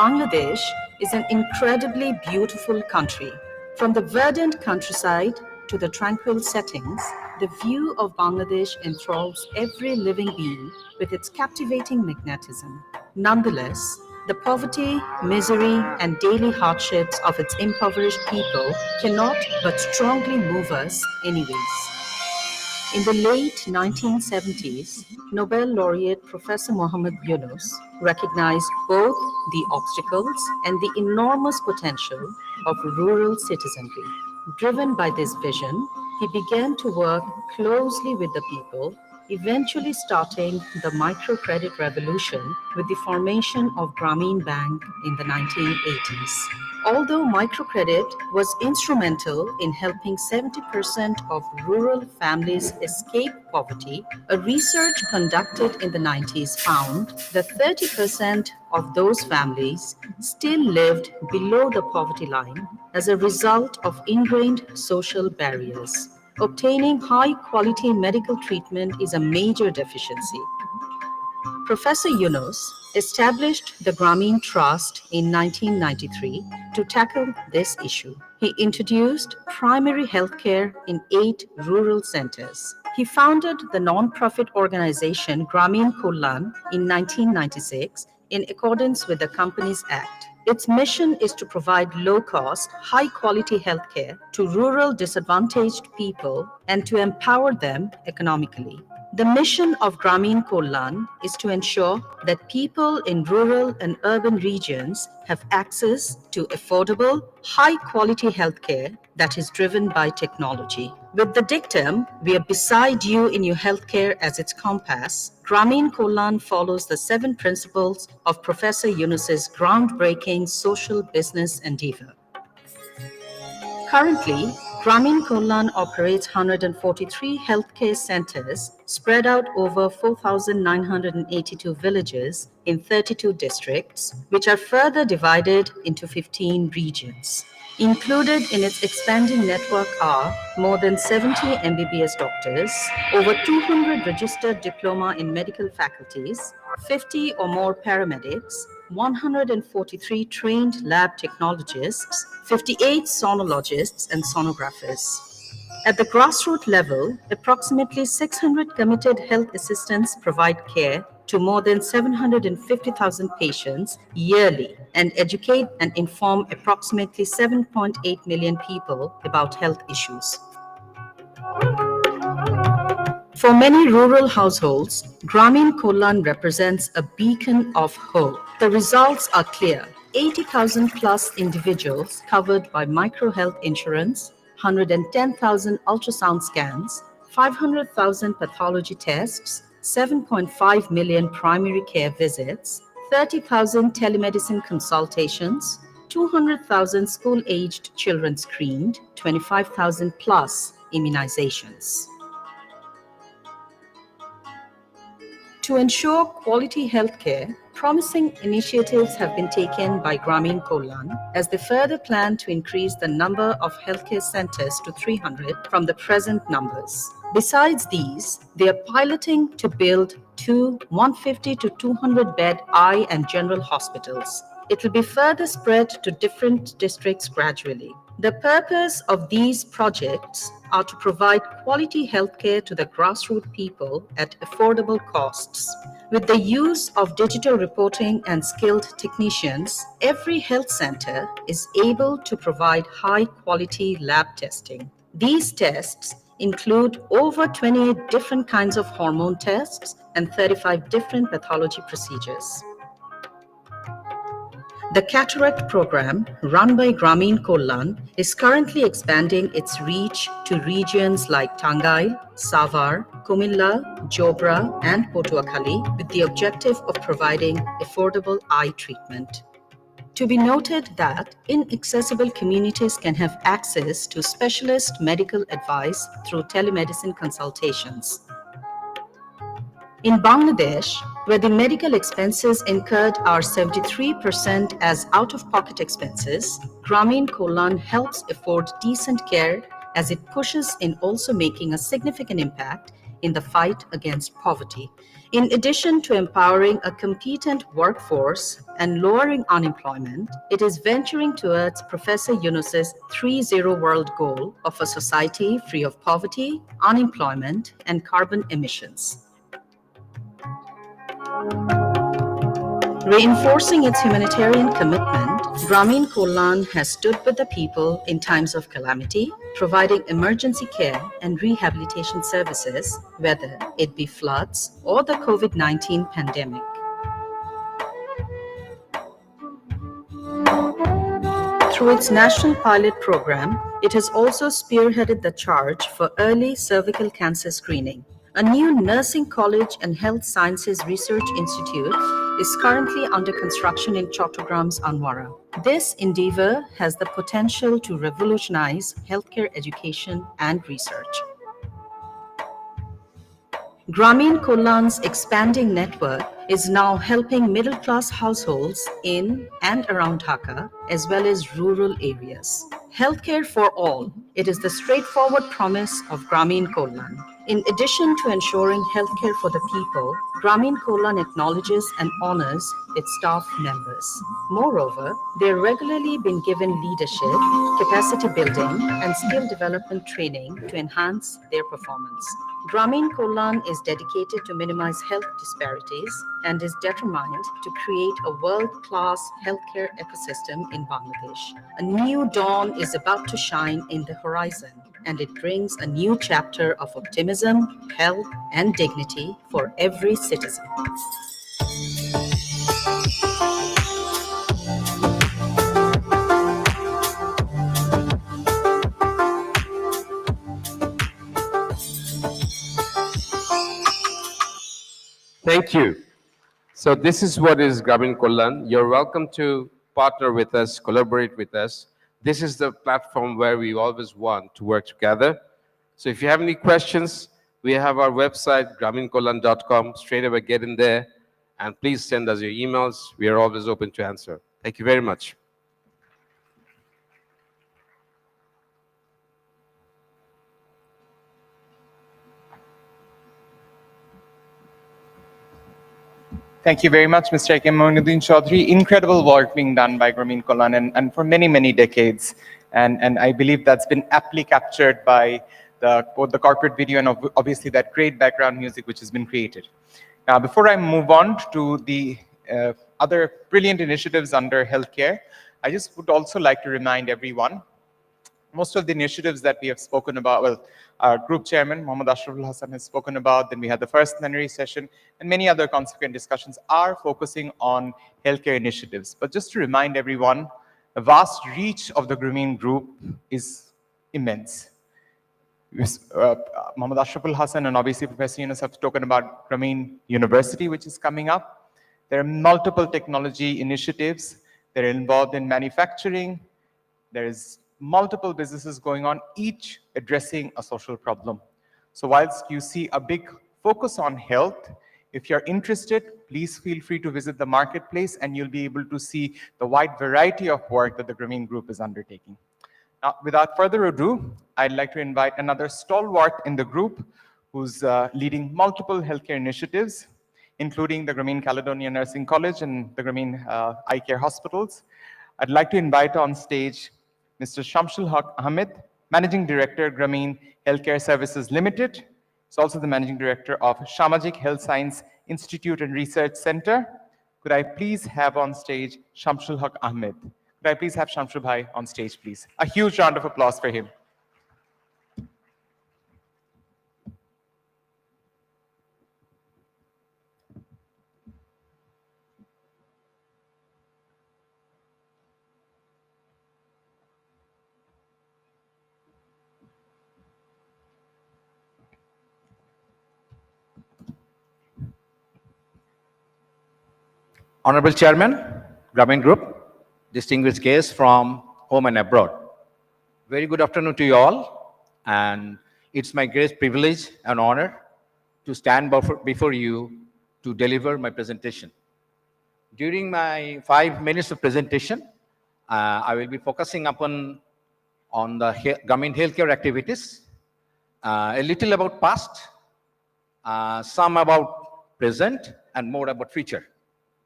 Bangladesh is an incredibly beautiful country. From the verdant countryside to the tranquil settings, the view of Bangladesh enthralls every living being with its captivating magnetism. Nonetheless, the poverty, misery, and daily hardships of its impoverished people cannot but strongly move us anyways. In the late 1970s, Nobel laureate Professor Muhammad Yunus recognized both the obstacles and the enormous potential of rural citizenry. Driven by this vision, he began to work closely with the people eventually starting the microcredit revolution with the formation of Grameen Bank in the 1980s. Although microcredit was instrumental in helping 70% of rural families escape poverty, a research conducted in the 90s found that 30% of those families still lived below the poverty line as a result of ingrained social barriers. Obtaining high-quality medical treatment is a major deficiency. Professor Yunus established the Grameen Trust in 1993 to tackle this issue. He introduced primary healthcare in 8 rural centers. He founded the non-profit organization Grameen Kullan in 1996 in accordance with the Companies Act. Its mission is to provide low-cost, high-quality healthcare to rural disadvantaged people and to empower them economically. The mission of Grameen Kullan is to ensure that people in rural and urban regions have access to affordable, high-quality healthcare that is driven by technology. With the dictum, "We are beside you in your healthcare" as its compass, Grameen Kullan follows the 7 principles of Professor Yunus's groundbreaking social business endeavor. Currently, Grameen Kullan operates 143 healthcare centers spread out over 4,982 villages in 32 districts, which are further divided into 15 regions. Included in its expanding network are more than 70 MBBS doctors, over 200 registered diploma in medical faculties, 50 or more paramedics, 143 trained lab technologists, 58 sonologists and sonographers. At the grassroots level, approximately 600 committed health assistants provide care to more than 750,000 patients yearly and educate and inform approximately 7.8 million people about health issues. For many rural households, Grameen Kullan represents a beacon of hope. The results are clear. 80,000 plus individuals covered by micro-health insurance, 110,000 ultrasound scans, 500,000 pathology tests, 7.5 million primary care visits, 30,000 telemedicine consultations, 200,000 school-aged children screened, 25,000 plus immunizations. To ensure quality healthcare, promising initiatives have been taken by Grameen Kullan as they further plan to increase the number of healthcare centers to 300 from the present numbers. Besides these, they are piloting to build 2 150 to 200 bed eye and general hospitals. It will be further spread to different districts gradually. The purpose of these projects are to provide quality healthcare to the grassroots people at affordable costs. With the use of digital reporting and skilled technicians, every health center is able to provide high-quality lab testing. These tests include over 28 different kinds of hormone tests and 35 different pathology procedures. The cataract program, run by Grameen Kullan, is currently expanding its reach to regions like Tangai, Savar, Kumilla, Jobra, and Potuakhali with the objective of providing affordable eye treatment. To be noted that inaccessible communities can have access to specialist medical advice through telemedicine consultations. In Bangladesh, where the medical expenses incurred are 73% as out-of-pocket expenses, Grameen Kullan helps afford decent care as it pushes in also making a significant impact in the fight against poverty. In addition to empowering a competent workforce and lowering unemployment, it is venturing towards Professor Yunus's 3-0 world goal of a society free of poverty, unemployment, and carbon emissions. Reinforcing its humanitarian commitment, Grameen Kullan has stood with the people in times of calamity, providing emergency care and rehabilitation services, whether it be floods or the COVID-19 pandemic. Through its national pilot program, it has also spearheaded the charge for early cervical cancer screening. A new nursing college and health sciences research institute is currently under construction in Chottogram's Anwara. This endeavor has the potential to revolutionize healthcare education and research. Grameen Kollan's expanding network is now helping middle-class households in and around Dhaka, as well as rural areas. Healthcare for all. It is the straightforward promise of Grameen Kollan. In addition to ensuring healthcare for the people, Grameen Kollan acknowledges and honors its staff members. Moreover, they're regularly been given leadership, capacity building, and skill development training to enhance their performance. Grameen Kollan is dedicated to minimize health disparities and is determined to create a world-class healthcare ecosystem in Bangladesh. A new dawn is about to shine in the horizon, and it brings a new chapter of optimism, health, and dignity for every citizen. Thank you. So this is what is Grameen Kollan. You're welcome to partner with us, collaborate with us. This is the platform where we always want to work together. So if you have any questions, we have our website, grameenkollan.com. Straight away get in there and please send us your emails. We are always open to answer. Thank you very much. Thank you very much, Mr. A.K. Moinuddin Chaudhary. Incredible work being done by Grameen Kollan and for many, many decades. And I believe that's been aptly captured by both the corporate video and obviously that great background music which has been created. Now, before I move on to the other brilliant initiatives under healthcare, I just would also like to remind everyone, most of the initiatives that we have spoken about, well, our group chairman, Mohammad Ashraful Hassan, has spoken about, then we had the first plenary session, and many other consequent discussions are focusing on healthcare initiatives. But just to remind everyone, the vast reach of the Grameen Group is immense. Mohammad Ashraful Hassan and obviously Professor Yunus have spoken about Grameen University, which is coming up. There are multiple technology initiatives. They're involved in manufacturing. There is multiple businesses going on, each addressing a social problem. So whilst you see a big focus on health, if you're interested, please feel free to visit the marketplace and you'll be able to see the wide variety of work that the Grameen Group is undertaking. Now, without further ado, I'd like to invite another stalwart in the group who's leading multiple healthcare initiatives, including the Grameen Caledonia Nursing College and the Grameen Eye Care Hospitals. I'd like to invite on stage Mr. Shamsul Haq Ahmed, Managing Director, Grameen Healthcare Services Limited. He's also the Managing Director of Shamajik Health Science Institute and Research Center. Could I please have on stage Shamsul Haq Ahmed? Could I please have Shamsul Bhai on stage, please? A huge round of applause for him. Honorable Chairman, Grameen Group, distinguished guests from home and abroad. Very good afternoon to you all, and it's my great privilege and honor to stand before you to deliver my presentation. During my 5 minutes of presentation, I will be focusing upon the Grameen healthcare activities, a little about past, some about present, and more about future.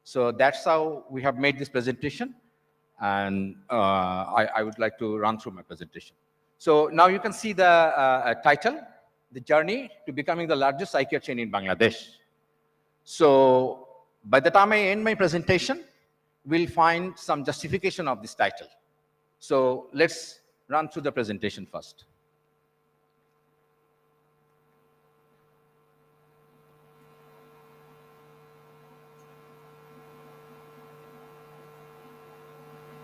So that's how we have made this presentation, and I would like to run through my presentation. So now you can see the title, The Journey to Becoming the Largest Eye Care Chain in Bangladesh. So by the time I end my presentation, we'll find some justification of this title. So let's run through the presentation first.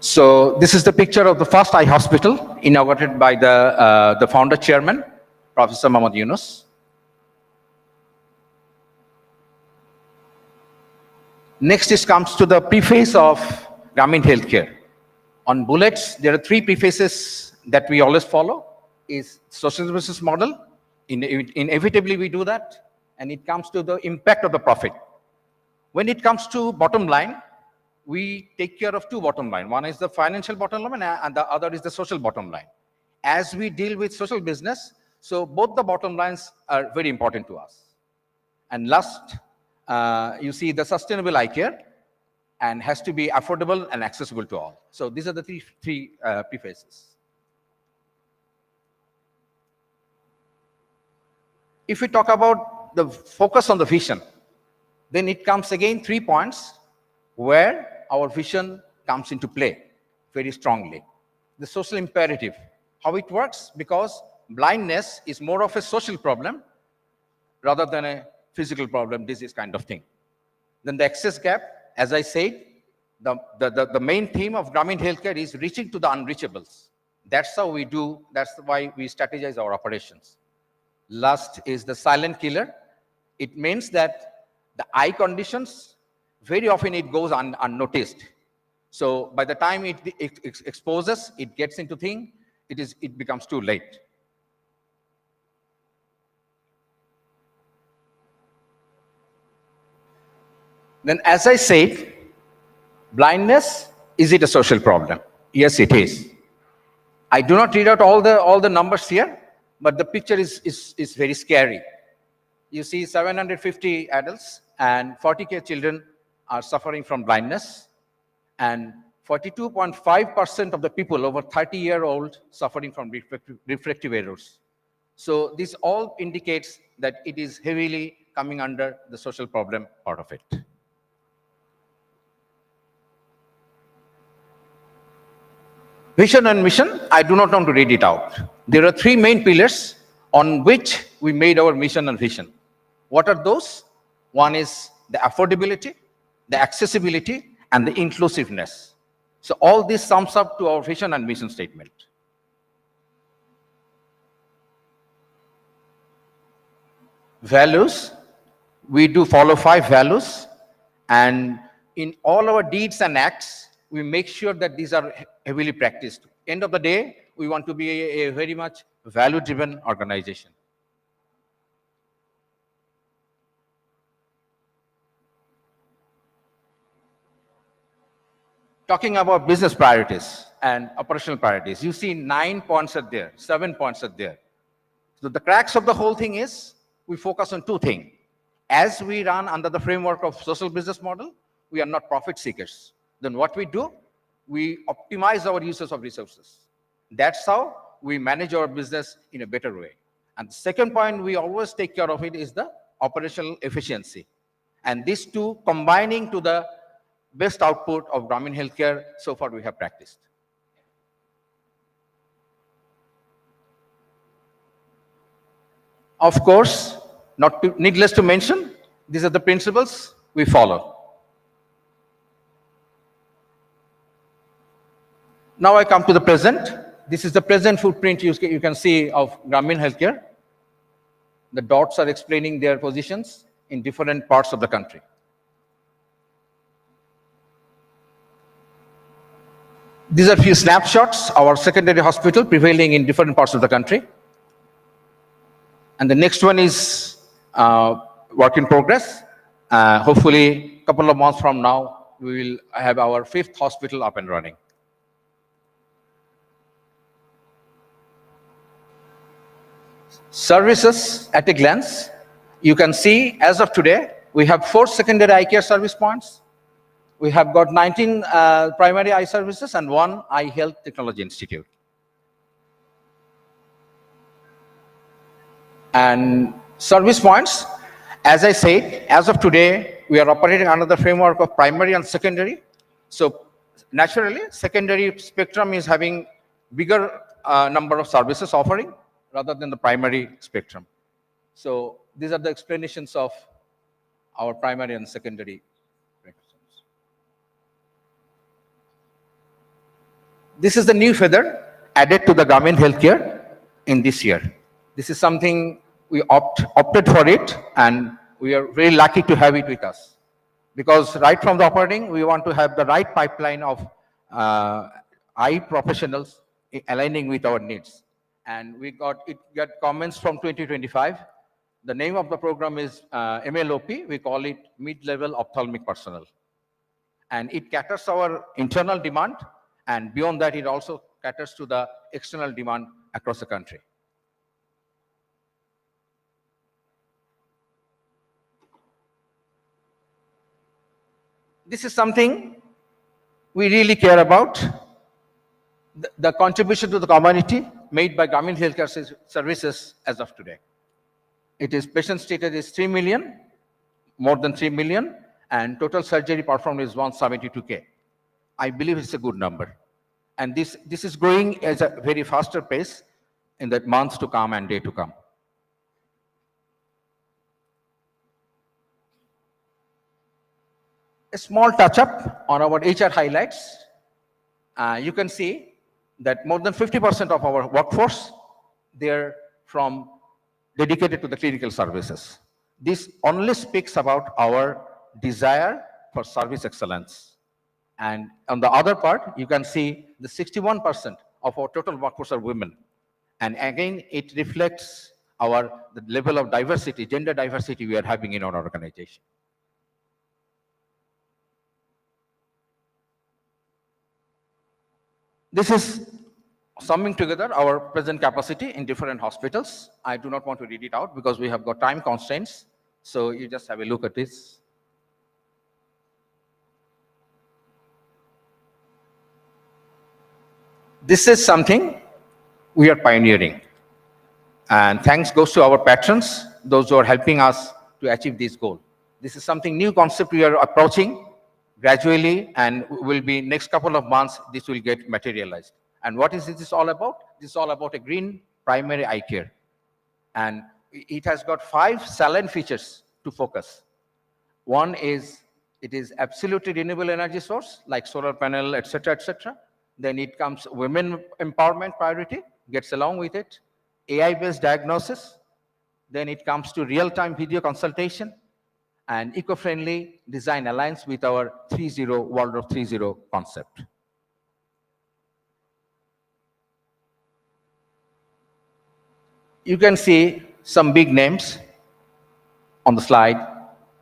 So this is the picture of the first eye hospital inaugurated by the founder chairman, Professor Mohammad Yunus. Next is comes to the preface of Grameen Healthcare. On bullets, there are three prefaces that we always follow. Is social business model. Inevitably, we do that. And it comes to the impact of the profit. When it comes to bottom line, we take care of two bottom line. One is the financial bottom line and the other is the social bottom line. As we deal with social business, so both the bottom lines are very important to us. And last, you see the sustainable eye care and has to be affordable and accessible to all. So these are the three prefaces. If we talk about the focus on the vision, then it comes again 3 points where our vision comes into play very strongly. The social imperative, how it works, because blindness is more of a social problem rather than a physical problem, disease kind of thing. Then the access gap, as I said, the main theme of Grameen Healthcare is reaching to the unreachables. That's how we do, that's why we strategize our operations. Last is the silent killer. It means that the eye conditions, very often it goes unnoticed. So by the time it exposes, it gets into thing, it becomes too late. Then as I said, blindness, is it a social problem? Yes, it is. I do not read out all the numbers here, but the picture is very scary. You see 750 adults and 40K children are suffering from blindness, and 42.5% of the people over 30-year-old suffering from refractive errors. So this all indicates that it is heavily coming under the social problem part of it. Vision and mission, I do not want to read it out. There are three main pillars on which we made our mission and vision. What are those? One is the affordability, the accessibility, and the inclusiveness. So all this sums up to our vision and mission statement. Values, we do follow 5 values, and in all our deeds and acts, we make sure that these are heavily practiced. End of the day, we want to be a very much value-driven organization. Talking about business priorities and operational priorities, you see 9 points are there, 7 points are there. So the crux of the whole thing is we focus on 2 things. As we run under the framework of social business model, we are not profit seekers. Then what we do, we optimize our uses of resources. That's how we manage our business in a better way. And the second point we always take care of it is the operational efficiency. And these two combining to the best output of Grameen Healthcare so far we have practiced. Of course, needless to mention, these are the principles we follow. Now I come to the present. This is the present footprint you can see of Grameen Healthcare. The dots are explaining their positions in different parts of the country. These are few snapshots, our secondary hospital prevailing in different parts of the country. And the next one is work in progress. Hopefully, a couple of months from now, we will have our 5th hospital up and running. Services at a glance, you can see as of today, we have 4 secondary eye care service points. We have got 19 primary eye services and 1 eye health technology institute. And service points, as I said, as of today, we are operating under the framework of primary and secondary. So naturally, secondary spectrum is having bigger number of services offering rather than the primary spectrum. So these are the explanations of our primary and secondary. This is the new feather added to the Grameen Healthcare in this year. This is something we opted for it, and we are very lucky to have it with us. Because right from the operating, we want to have the right pipeline of eye professionals aligning with our needs. And we got comments from 2025. The name of the program is MLOP. We call it mid-level ophthalmic personnel. And it caters our internal demand, and beyond that, it also caters to the external demand across the country. This is something we really care about, the contribution to the community made by Grameen Healthcare Services as of today. It is patient stated is 3 million, more than 3 million, and total surgery performed is 172K. I believe it's a good number. And this is growing at a very faster pace in the months to come and day to come. A small touch-up on our HR highlights. You can see that more than 50% of our workforce, they're from dedicated to the clinical services. This only speaks about our desire for service excellence. And on the other part, you can see the 61% of our total workforce are women. And again, it reflects the level of diversity, gender diversity we are having in our organization. This is summing together our present capacity in different hospitals. I do not want to read it out because we have got time constraints. So you just have a look at this. This is something we are pioneering. And thanks goes to our patrons, those who are helping us to achieve this goal. This is something new concept we are approaching gradually, and will be next couple of months, this will get materialized. And what is this all about? This is all about a green primary eye care. And it has got 5 salient features to focus. One is, it is absolutely renewable energy source, like solar panel, etc., etc. Then it comes women empowerment priority, gets along with it. AI-based diagnosis. Then it comes to real-time video consultation. And eco-friendly design aligns with our 3.0, World of 3.0 concept. You can see some big names on the slide.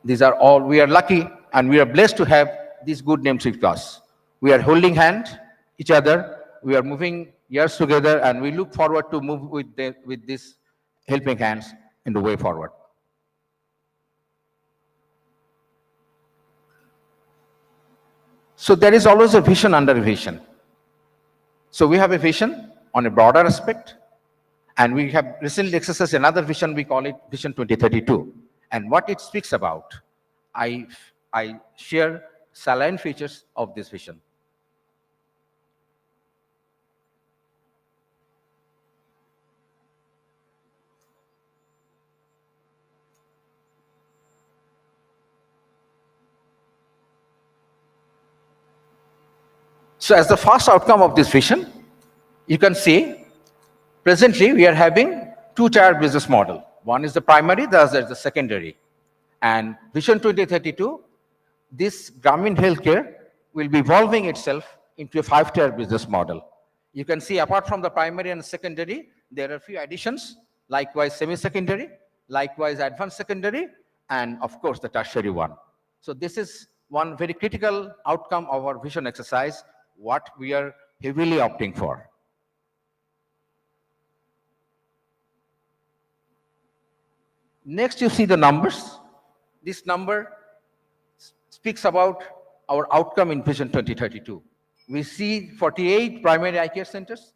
These are all, we are lucky and we are blessed to have these good names with us. We are holding hand each other. We are moving years together, and we look forward to move with these helping hands in the way forward. So there is always a vision under a vision. So we have a vision on a broader aspect, and we have recently exercised another vision, we call it Vision 2032. And what it speaks about, I share salient features of this vision. So as the first outcome of this vision, you can see presently we are having 2-tier business model. One is the primary, the other is the secondary. And Vision 2032, this Grameen Healthcare will be evolving itself into a 5-tier business model. You can see apart from the primary and secondary, there are a few additions, likewise semi-secondary, likewise advanced secondary, and of course the tertiary one. So this is one very critical outcome of our vision exercise, what we are heavily opting for. Next, you see the numbers. This number speaks about our outcome in Vision 2032. We see 48 primary eye care centers,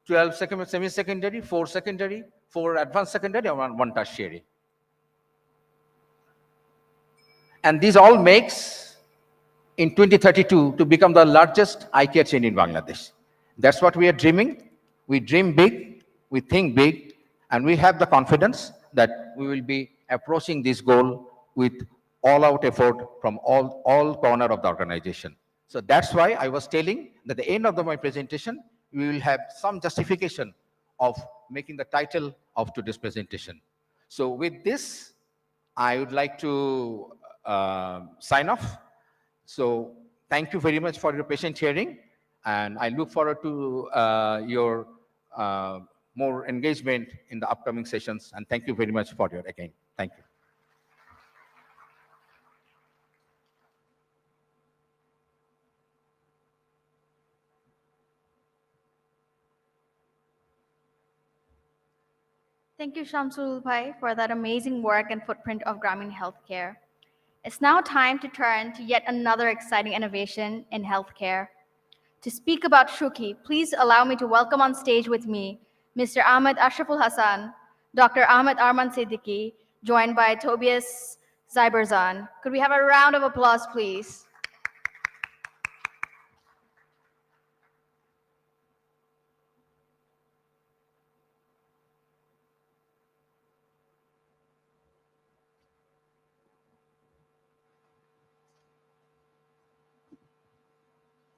12 semi-secondary, 4 secondary, 4 advanced secondary, and 1 tertiary. And these all makes in 2032 to become the largest eye care chain in Bangladesh. That's what we are dreaming. We dream big, we think big, and we have the confidence that we will be approaching this goal with all-out effort from all corner of the organization. So that's why I was telling that at the end of my presentation, we will have some justification of making the title of today's presentation. So with this, I would like to sign off. So thank you very much for your patient hearing, and I look forward to your more engagement in the upcoming sessions. And thank you very much for your again. Thank you. Thank you, Shamsul Bhai, for that amazing work and footprint of Grameen healthcare. It's now time to turn to yet another exciting innovation in healthcare. To speak about Shukhi, please allow me to welcome on stage with me Mr. Ahmed Ashraful Hassan, Dr. Ahmed Arman Siddiqui, joined by Tobias Zyberzan. Could we have a round of applause, please?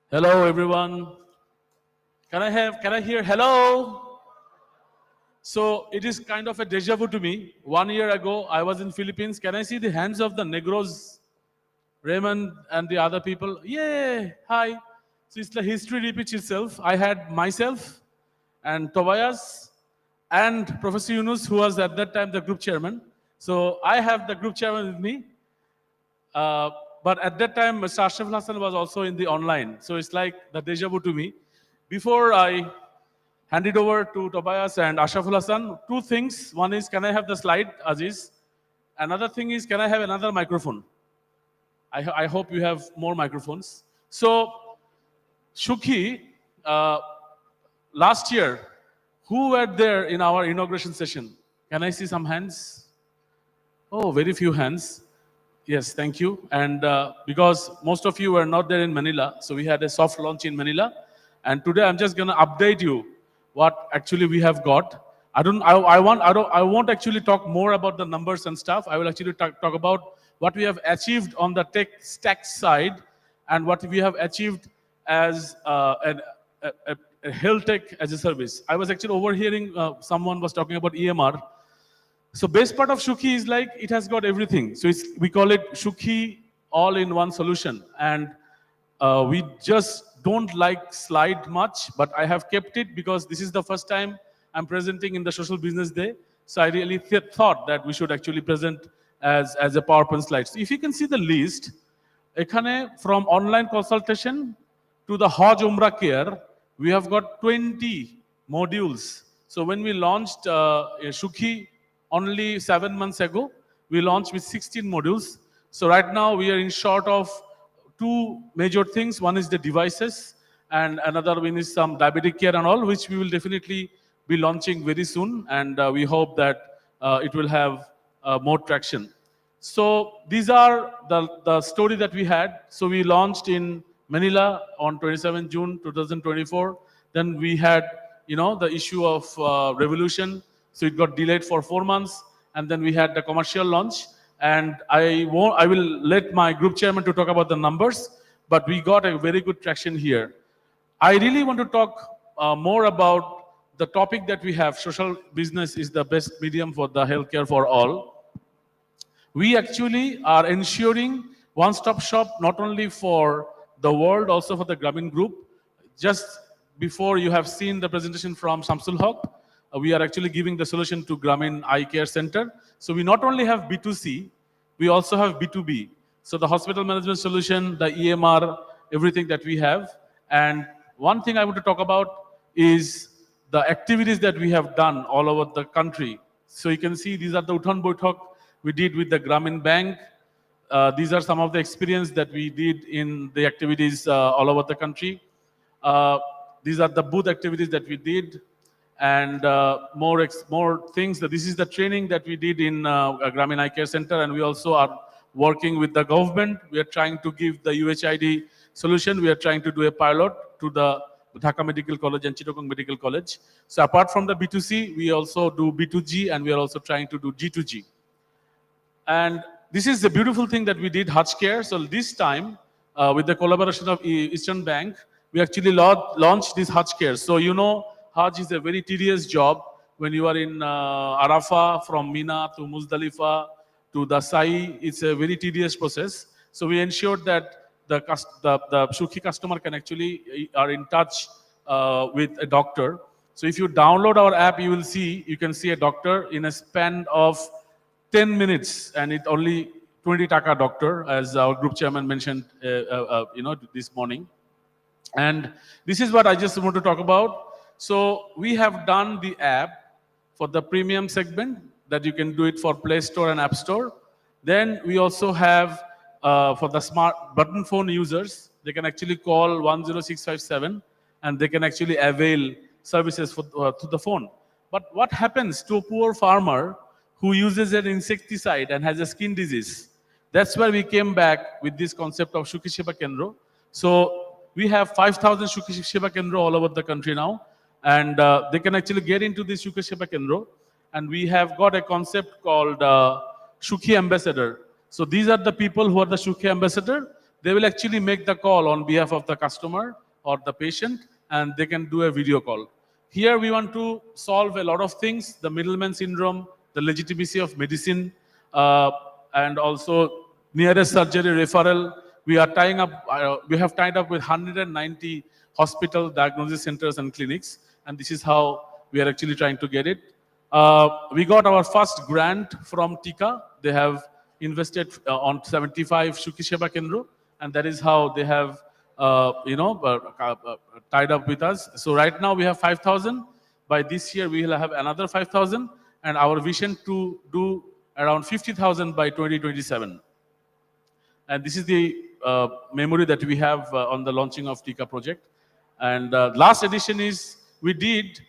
Hello, everyone. Can I hear hello? So it is kind of a deja vu to me. 1 year ago, I was in Philippines. Can I see the hands of the Negros, Raymond and the other people? Yay, hi. So it's the history repeats itself. I had myself and Tobias and Professor Yunus, who was at that time the group chairman. So I have the group chairman with me. But at that time, Mr. Ashraf Hassan was also in the online. So it's like the deja vu to me. Before I hand it over to Tobias and Ashraf Hassan, two things. One is, can I have the slide, Aziz? Another thing is, can I have another microphone? I hope you have more microphones. So, Shukhi, last year, who were there in our inauguration session? Can I see some hands? Oh, very few hands. Yes, thank you. And because most of you were not there in Manila, so we had a soft launch in Manila. And today I'm just going to update you what actually we have got. I won't actually talk more about the numbers and stuff. I will actually talk about what we have achieved on the tech stack side and what we have achieved as a health tech as a service. I was actually overhearing someone was talking about EMR. So base part of Shukhi is like, it has got everything. So we call it Shukhi all-in-one solution. And we just don't like slide much, but I have kept it because this is the first time I'm presenting in the Social Business Day. So I really thought that we should actually present as a PowerPoint slide. So if you can see the list, ekhane from online consultation to the Hajj Umrah care, we have got 20 modules. So when we launched Shukhi only 7 months ago, we launched with 16 modules. So right now we are in short of two major things. One is the devices and another one is some diabetic care and all, which we will definitely be launching very soon. And we hope that it will have more traction. So these are the story that we had. So we launched in Manila on 27 June 2024. Then we had, the issue of revolution. So it got delayed for 4 months, and then we had the commercial launch. And I will let my group chairman to talk about the numbers, but we got a very good traction here. I really want to talk more about the topic that we have. Social business is the best medium for the healthcare for all. We actually are ensuring one-stop shop not only for the world, also for the Grameen Group. Just before you have seen the presentation from Shamsul Haq, we are actually giving the solution to Grameen Eye Care Center. So we not only have B2C, we also have B2B. So the hospital management solution, the EMR, everything that we have. And one thing I want to talk about is the activities that we have done all over the country. So you can see these are the Uthan Boithak we did with the Grameen Bank. These are some of the experience that we did in the activities all over the country. These are the booth activities that we did. And more things. This is the training that we did in Grameen Eye Care Center, and we also are working with the government. We are trying to give the UHID solution. We are trying to do a pilot to the Dhaka Medical College and Chittagong Medical College. So apart from the B2C, we also do B2G, and we are also trying to do G2G. And this is the beautiful thing that we did, Hajj Care. So this time, with the collaboration of Eastern Bank, we actually launched this Hajj Care. So Hajj is a very tedious job. When you are in Arafah, from Mina to Muzdalifah to the Sa'i, it's a very tedious process. So we ensured that the Shukhi customer can actually are in touch with a doctor. So if you download our app, you can see a doctor in a span of 10 minutes, and it only 20 taka doctor, as our group chairman mentioned, this morning. And this is what I just want to talk about. So we have done the app for the premium segment that you can do it for Play Store and App Store. Then we also have for the smart button phone users, they can actually call 10657 and they can actually avail services to the phone. But what happens to a poor farmer who uses an insecticide and has a skin disease? That's where we came back with this concept of Shukhi Sheba Kendro. So we have 5,000 Shukhi Sheba Kendro all over the country now, and they can actually get into this Shukhi Sheba Kendro. And we have got a concept called Shukhi Ambassador. So these are the people who are the Shukhi Ambassador. They will actually make the call on behalf of the customer or the patient, and they can do a video call. Here we want to solve a lot of things: the middleman syndrome, the legitimacy of medicine, and also nearest surgery referral. We have tied up with 190 hospital diagnosis centers and clinics, and this is how we are actually trying to get it. We got our first grant from Tika. They have invested on 75 Shukhi Sheba Kendro, and that is how they have tied up with us. So right now we have 5,000. By this year we will have another 5,000, and our vision to do around 50,000 by 2027. And this is the memory that we have on the launching of Tika project. And last edition is we did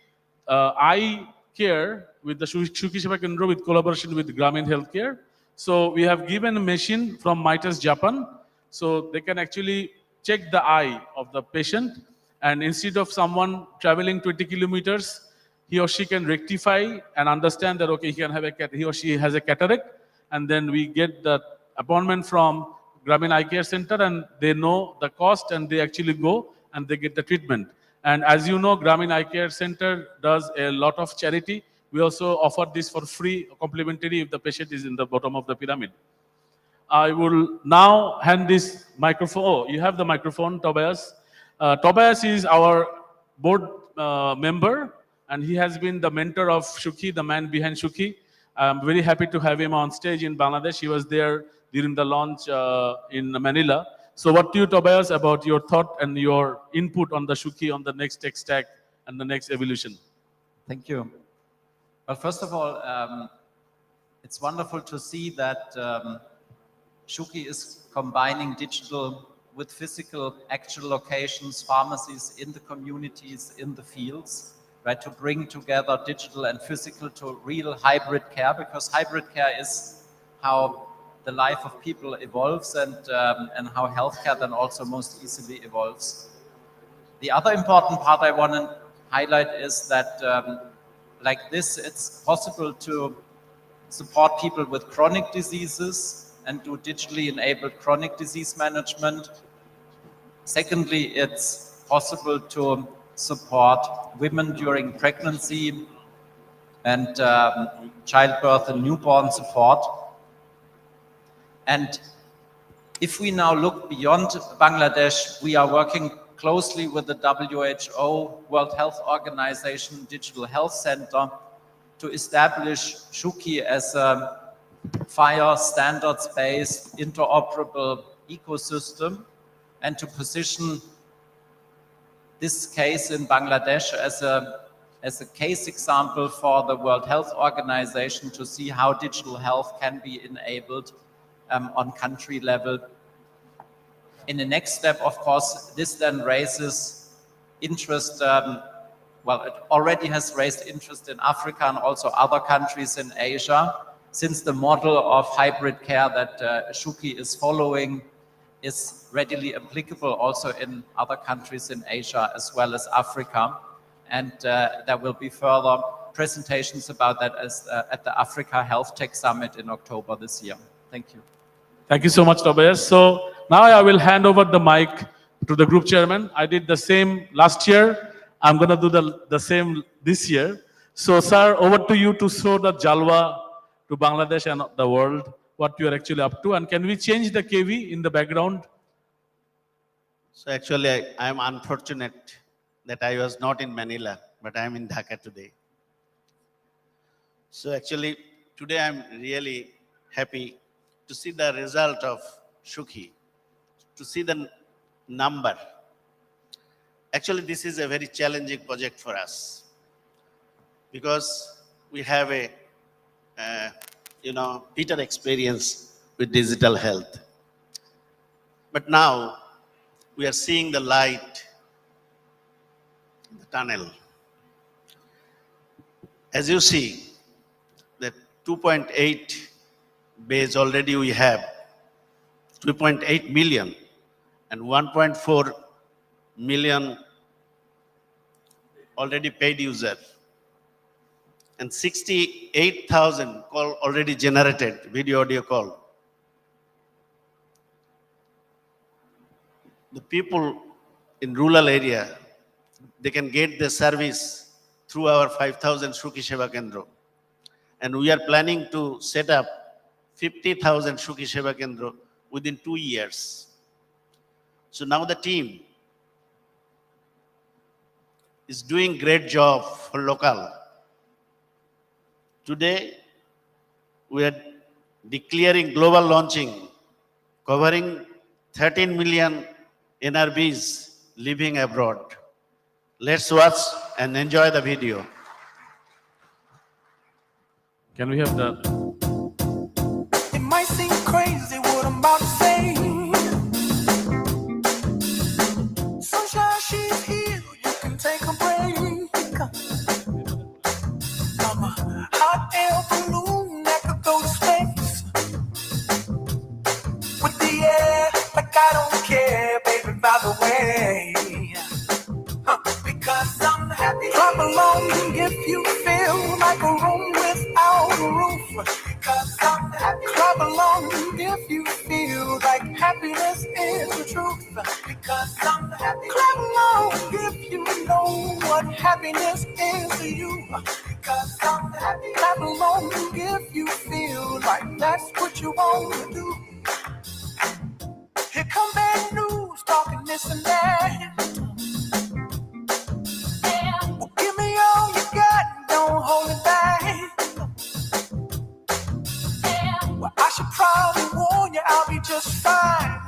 eye care with the Shukhi Sheba Kendro with collaboration with Gramin Healthcare. So we have given a machine from Mitas, Japan. So they can actually check the eye of the patient, and instead of someone traveling 20 kilometers, he or she can rectify and understand that, okay, he or she has a cataract, and then we get the appointment from Gramin Eye Care Center, and they know the cost, and they actually go and they get the treatment. And as you know, Gramin Eye Care Center does a lot of charity. We also offer this for free, complimentary, if the patient is in the bottom of the pyramid. I will now hand this microphone. Oh, you have the microphone, Tobias. Tobias is our board member, and he has been the mentor of Shukhi, the man behind Shukhi. I'm very happy to have him on stage in Bangladesh. He was there during the launch in Manila. So what do you, Tobias, about your thought and your input on the Shukhi, on the next tech stack and the next evolution? Thank you. Well, first of all, it's wonderful to see that Shukhi is combining digital with physical, actual locations, pharmacies in the communities, in the fields, right, to bring together digital and physical to real hybrid care, because hybrid care is how the life of people evolves, and how healthcare then also most easily evolves. The other important part I want to highlight is that like this, it's possible to support people with chronic diseases and do digitally enabled chronic disease management. Secondly, it's possible to support women during pregnancy and childbirth and newborn support. And if we now look beyond Bangladesh, we are working closely with the WHO, World Health Organization Digital Health Center, to establish Shukhi as a FHIR standards-based interoperable ecosystem, and to position this case in Bangladesh as a case example for the World Health Organization to see how digital health can be enabled on country level. In the next step, of course, this then raises interest, well, it already has raised interest in Africa and also other countries in Asia, since the model of hybrid care that Shukhi is following is readily applicable also in other countries in Asia as well as Africa. And there will be further presentations about that at the Africa Health Tech Summit in October this year. Thank you. Thank you so much, Tobias. So now I will hand over the mic to the group chairman. I did the same last year. I'm going to do the same this year. So, sir, over to you to show the Jalwa to Bangladesh and the world, what you are actually up to. And can we change the KV in the background? So actually, I am unfortunate that I was not in Manila, but I am in Dhaka today. So actually, today I'm really happy to see the result of Shukhi, to see the number. Actually, this is a very challenging project for us because we have a, bitter experience with digital health. But now we are seeing the light in the tunnel. As you see, the 2.8 base already we have, 2.8 million and 1.4 million already paid user and 68,000 call already generated, video audio call. The people in rural area, they can get the service through our 5,000 Shruki Seva Kendra. And we are planning to set up 50,000 Shruki Seva Kendra within 2 years. So now the team is doing great job for local. Today, we are declaring global launching, covering 13 million NRBs living abroad. Let's watch and enjoy the video. Can we have the... It might seem crazy what I'm about to say. Sunshine, she's here, you can take a break. I'm a hot air balloon that could go to space. With the air, like I don't care, baby, by the way. Because I'm happy. Clap along if you feel like a room without a roof. Because I'm happy. Clap along if you feel like happiness is the truth. Because I'm happy. Clap along if you know what happiness is to you. Because I'm happy. Clap along if you feel like that's what you want to do. Here come bad news, talking this and that. Well, give me all you got, don't hold it back. Well, I should probably warn you, I'll be just fine.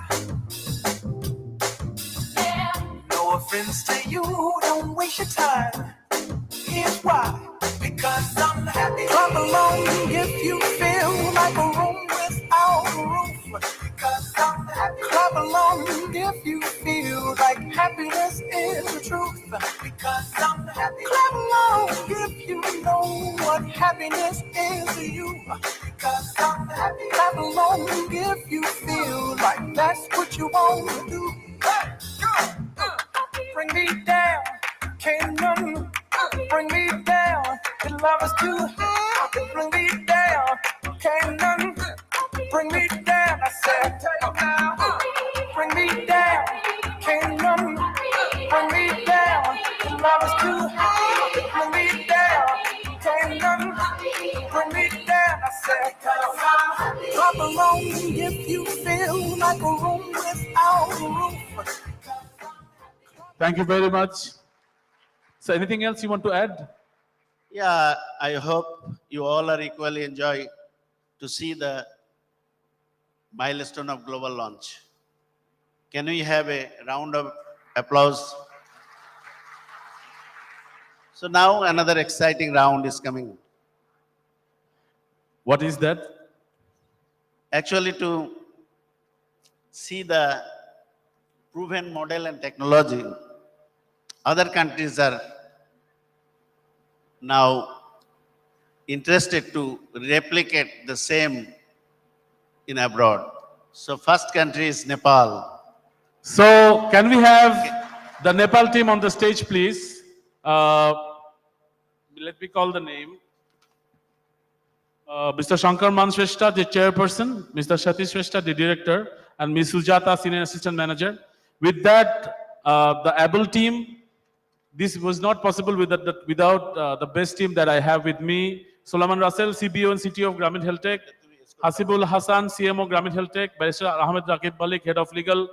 No offense to you, don't waste your time. Here's why. Because I'm happy. Clap along if you feel like a room without a roof. Because I'm happy. Clap along if you feel like happiness is the truth. Because I'm happy. Clap along if you know what happiness is to you. Because I'm happy. Clap along if you feel like that's what you want to do. Hey, go, bring me down, can't none bring me down. Your love is too high. Bring me down, can't none bring me down. I said, bring me down, can't none bring me down. Your love is too high. Bring me down, can't none bring me down. I said, clap along if you feel like a room without a roof. Thank you very much. So anything else you want to add? Yeah, I hope you all are equally enjoy to see the milestone of global launch. Can we have a round of applause? So now another exciting round is coming. What is that? Actually, to see the proven model and technology, other countries are now interested to replicate the same in abroad. So first country is Nepal. So can we have the Nepal team on the stage, please? Let me call the name. Mr. Shankar Manshrestha, the chairperson, Mr. Satish Shrestha, the director, and Ms. Sujata, senior assistant manager. With that, the able team, this was not possible without the best team that I have with me. Solomon Russell, CBO and CTO of Grameen Health Tech. Hasibul Hassan, CMO Grameen Health Tech. Barrister Ahmed Rakib Malik, Head of Legal.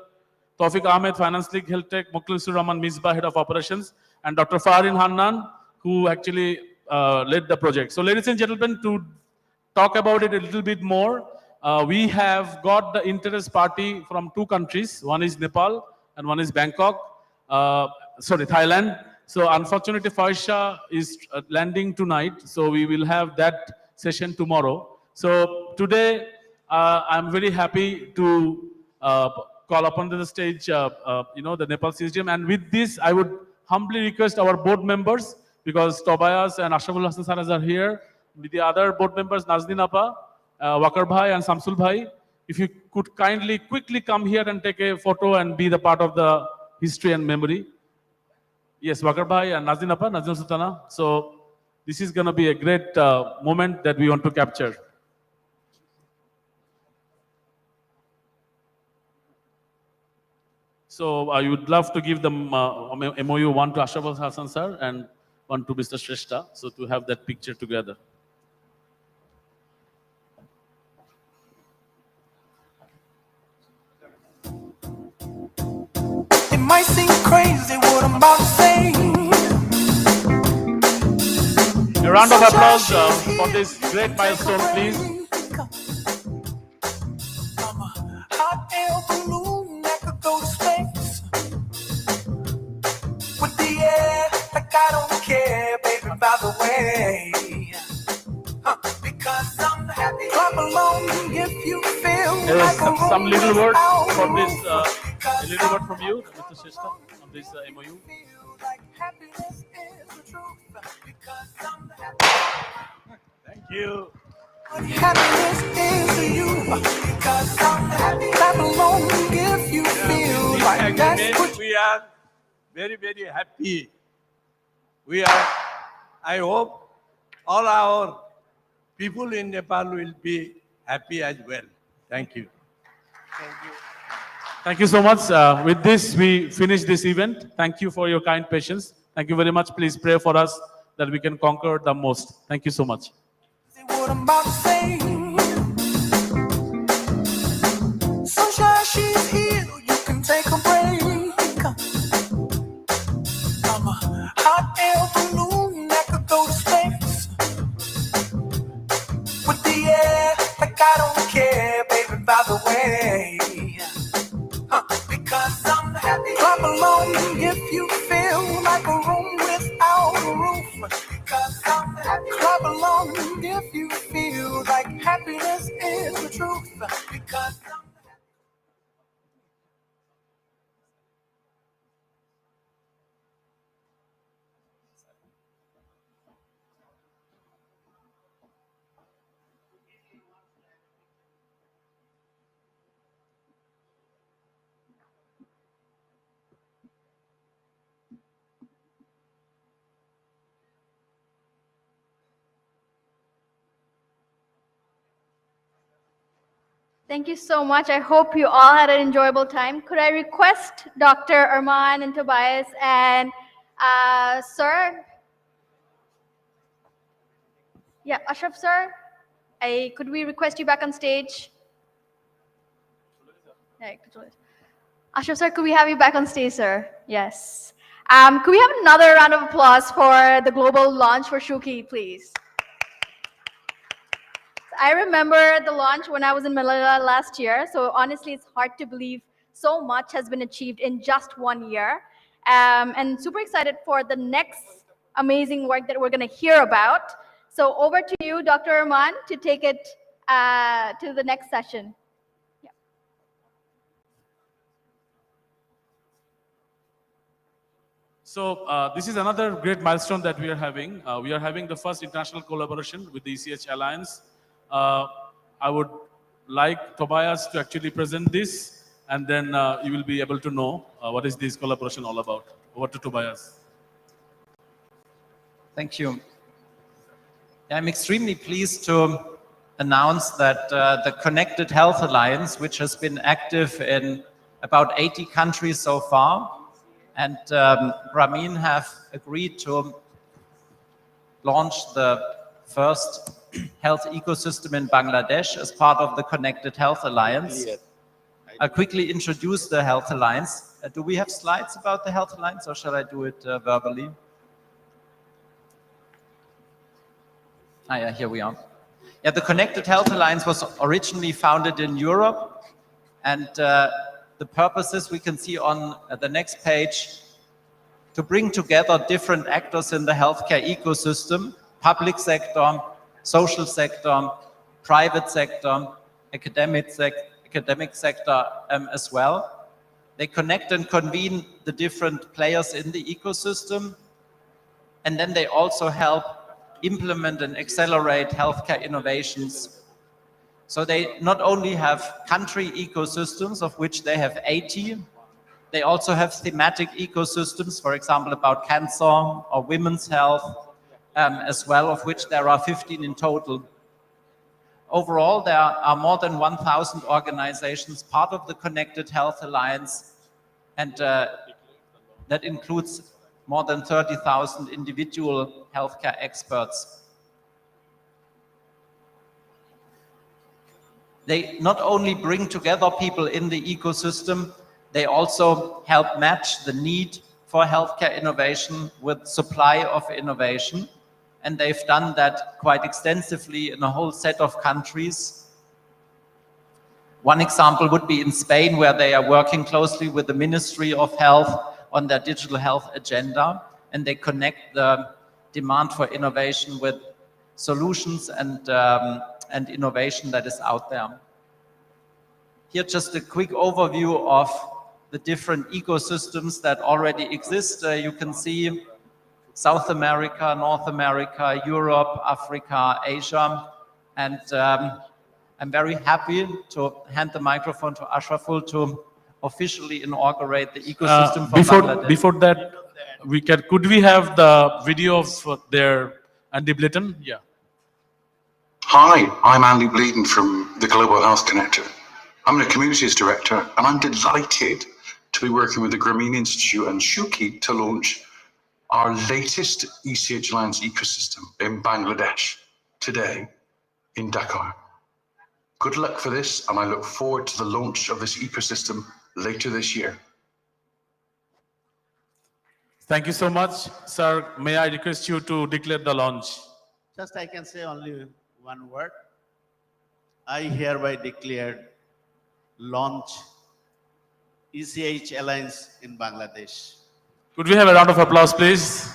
Tawfiq Ahmed, Finance League Health Tech, Mukhlisur Rahman Misbah, Head of Operations, and Dr. Farin Hannan, who actually led the project. So ladies and gentlemen, to talk about it a little bit more, we have got the interest party from 2 countries. One is Nepal and one is Bangkok, Thailand. So unfortunately, Faisha is landing tonight. So we will have that session tomorrow. So today, I'm very happy to call upon to the stage, the Nepal CSDM. And with this, I would humbly request our board members, because Tobias and Ashraful Hassan Saraz are here, with the other board members, Nazdin Appa, Wakar Bhai and Samsul Bhai, if you could kindly quickly come here and take a photo and be the part of the history and memory. Yes, Wakar Bhai and Nazdin Appa, Nazdin Sultana. So this is going to be a great moment that we want to capture. So I would love to give them MOU 1 to Ashraf Hassan sir and 1 to Mr. Shrestha, so to have that picture together. It might seem crazy what I'm about to say. A round of applause for this great milestone, please. I'm a hot air balloon that could go to space. With the air, like I don't care, baby, by the way. Because I'm happy. Clap along if you feel like Some little words for this, a little word from you, Mr. Shrestha, on this MOU. Thank you. Happiness is to you. Because I'm happy. Clap along if you feel like that's what we are very, very happy. We are, I hope all our people in Nepal will be happy as well. Thank you. Thank you. Thank you so much. With this, we finish this event. Thank you for your kind patience. Thank you very much. Please pray for us that we can conquer the most. Thank you so much. What I'm about to say. Sunshine, she's here. You can take a break. I'm a hot air balloon that could go to space. With the air, like I don't care, baby, by the way. Because I'm happy. Clap along if you feel like a room without a roof. Because I'm happy. Clap along if you feel like happiness is the truth. Because I'm Thank you so much. I hope you all had an enjoyable time. Could I request Dr. Arman and Tobias and Sir? Yeah, Ashraf, sir. Could we request you back on stage? Ashraf, sir, could we have you back on stage, sir? Yes. Could we have another round of applause for the global launch for Shuki, please? I remember the launch when I was in Manila last year. So honestly, it's hard to believe so much has been achieved in just 1 year. And super excited for the next amazing work that we're going to hear about. So over to you, Dr. Arman, to take it to the next session. Yeah. So this is another great milestone that we are having. We are having the first international collaboration with the ECH Alliance. I would like Tobias to actually present this, and then you will be able to know what is this collaboration all about. Over to Tobias. Thank you. I'm extremely pleased to announce that the Connected Health Alliance, which has been active in about 80 countries so far, and Ramin have agreed to launch the first health ecosystem in Bangladesh as part of the Connected Health Alliance. I'll quickly introduce the Health Alliance. Do we have slides about the Health Alliance, or shall I do it verbally? Yeah, here we are. Yeah, the Connected Health Alliance was originally founded in Europe, and the purposes we can see on the next page: to bring together different actors in the healthcare ecosystem, public sector, social sector, private sector, academic sector as well. They connect and convene the different players in the ecosystem, and then they also help implement and accelerate healthcare innovations. So they not only have country ecosystems, of which they have 80, they also have thematic ecosystems, for example, about cancer or women's health as well, of which there are 15 in total. Overall, there are more than 1,000 organizations part of the Connected Health Alliance, and that includes more than 30,000 individual healthcare experts. They not only bring together people in the ecosystem, they also help match the need for healthcare innovation with supply of innovation. And they've done that quite extensively in a whole set of countries. One example would be in Spain, where they are working closely with the Ministry of Health on their digital health agenda, and they connect the demand for innovation with solutions and innovation that is out there. Here, just a quick overview of the different ecosystems that already exist. You can see South America, North America, Europe, Africa, Asia, and I'm very happy to hand the microphone to Ashraful to officially inaugurate the ecosystem for Bangladesh. Before that, could we have the video of their Andy Blyton? Yeah. Hi, I'm Andy Bleeden from the Global Health Connector. I'm a communities director, and I'm delighted to be working with the Grameen Institute and Shuki to launch our latest ECH Alliance ecosystem in Bangladesh today in Dhaka. Good luck for this, and I look forward to the launch of this ecosystem later this year. Thank you so much, sir. May I request you to declare the launch? Just I can say only one word. I hereby declare launch ECH Alliance in Bangladesh. Could we have a round of applause, please?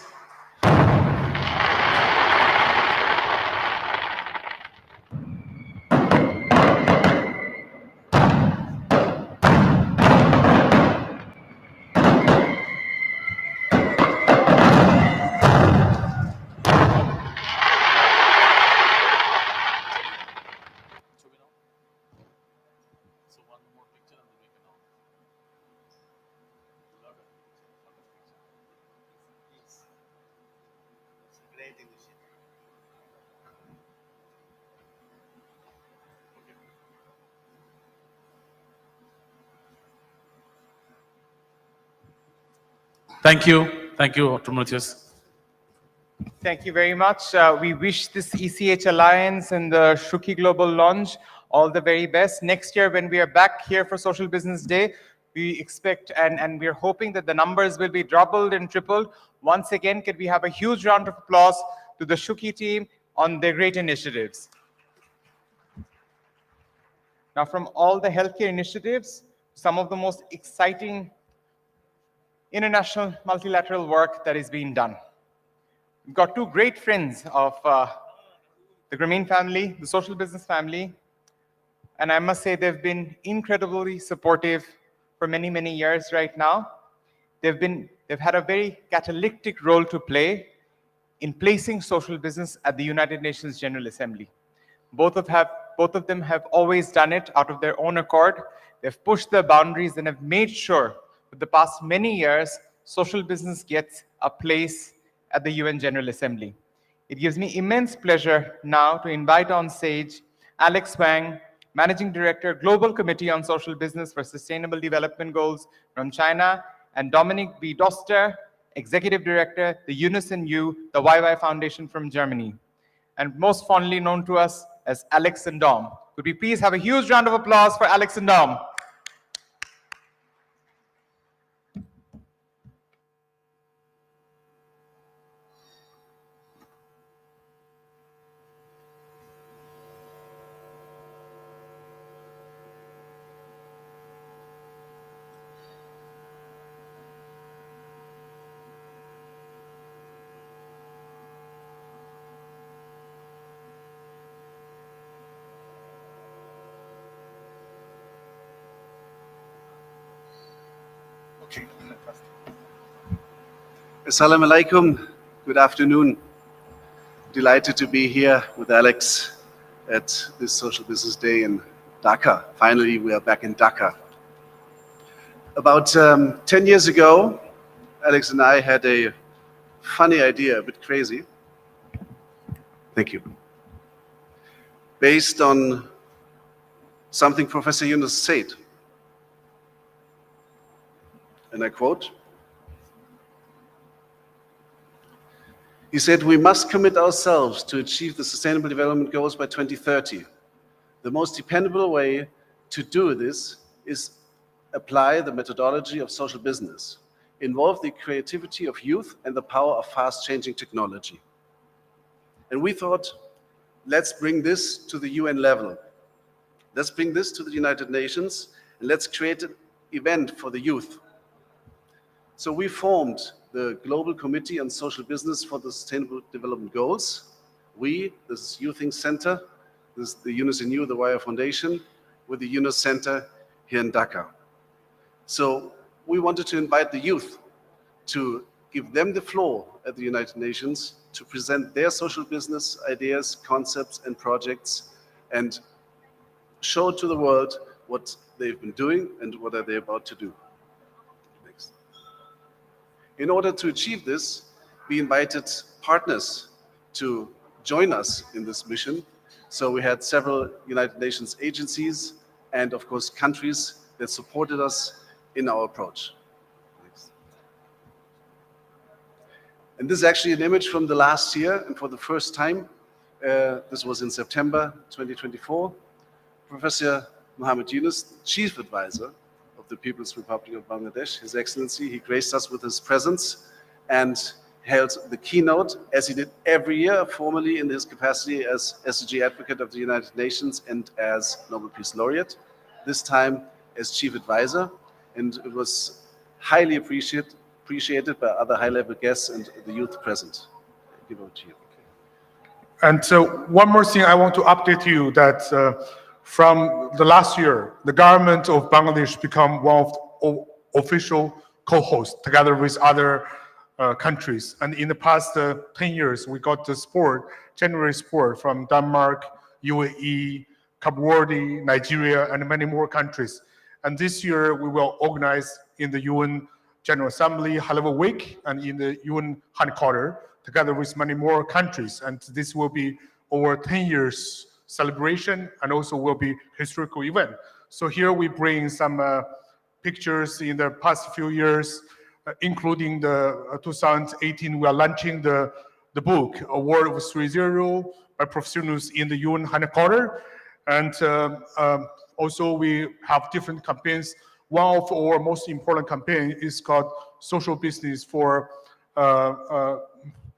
Thank you. Thank you, Dr. Matthias. Thank you very much. We wish this ECH Alliance and the Shuki Global launch all the very best. Next year, when we are back here for Social Business Day, we expect and we're hoping that the numbers will be doubled and tripled. Once again, can we have a huge round of applause to the Shuki team on their great initiatives. Now, from all the healthcare initiatives, some of the most exciting international multilateral work that is being done. We've got two great friends of the Grameen family, the social business family, and I must say they've been incredibly supportive for many, many years right now. They've had a very catalytic role to play in placing social business at the United Nations General Assembly. Both of them have always done it out of their own accord. They've pushed the boundaries and have made sure for the past many years, social business gets a place at the UN General Assembly. It gives me immense pleasure now to invite on stage Alex Wang, Managing Director, Global Committee on Social Business for Sustainable Development Goals from China, and Dominic B. Doster, Executive Director, the Unison U, the YY Foundation from Germany, and most fondly known to us as Alex and Dom. Could we please have a huge round of applause for Alex and Dom? Assalamu alaikum. Good afternoon. Delighted to be here with Alex at this Social Business Day in Dhaka. Finally, we are back in Dhaka. About 10 years ago, Alex and I had a funny idea, a bit crazy. Thank you. Based on something Professor Yunus said. And I quote, he said, "We must commit ourselves to achieve the Sustainable Development Goals by 2030. The most dependable way to do this is apply the methodology of social business, involve the creativity of youth and the power of fast-changing technology." And we thought, let's bring this to the UN level. Let's bring this to the United Nations, and let's create an event for the youth. So we formed the Global Committee on Social Business for the Sustainable Development Goals. This is Youth Think Center, this is the Yunus and You, the Wire Foundation, with the Yunus Center here in Dhaka. So we wanted to invite the youth to give them the floor at the United Nations to present their social business ideas, concepts, and projects, and show to the world what they've been doing and what are they about to do. Next. In order to achieve this, we invited partners to join us in this mission. So we had several United Nations agencies and, of course, countries that supported us in our approach. Next. And this is actually an image from the last year, and for the first time, this was in September 2024, Professor Muhammad Yunus, Chief Advisor of the People's Republic of Bangladesh, His Excellency, he graced us with his presence and held the keynote, as he did every year, formally in his capacity as SDG Advocate of the United Nations and as Nobel Peace Laureate, this time as Chief Advisor, and it was highly appreciated by other high-level guests and the youth present. I give over to you. And so one more thing I want to update you that from the last year, the government of Bangladesh become one of the official co-hosts together with other countries. And in the past 10 years, we got the support, generous support from Denmark, UAE, Cabo Verde, Nigeria, and many more countries. And this year, we will organize in the UN General Assembly high-level week and in the UN headquarters, together with many more countries. And this will be over 10 years celebration and also will be historical event. So here we bring some pictures in the past few years, including the 2018, we are launching the book, A World of 3.0 by Professor Yunus in the UN headquarters. And also we have different campaigns. One of our most important campaign is called Social Business for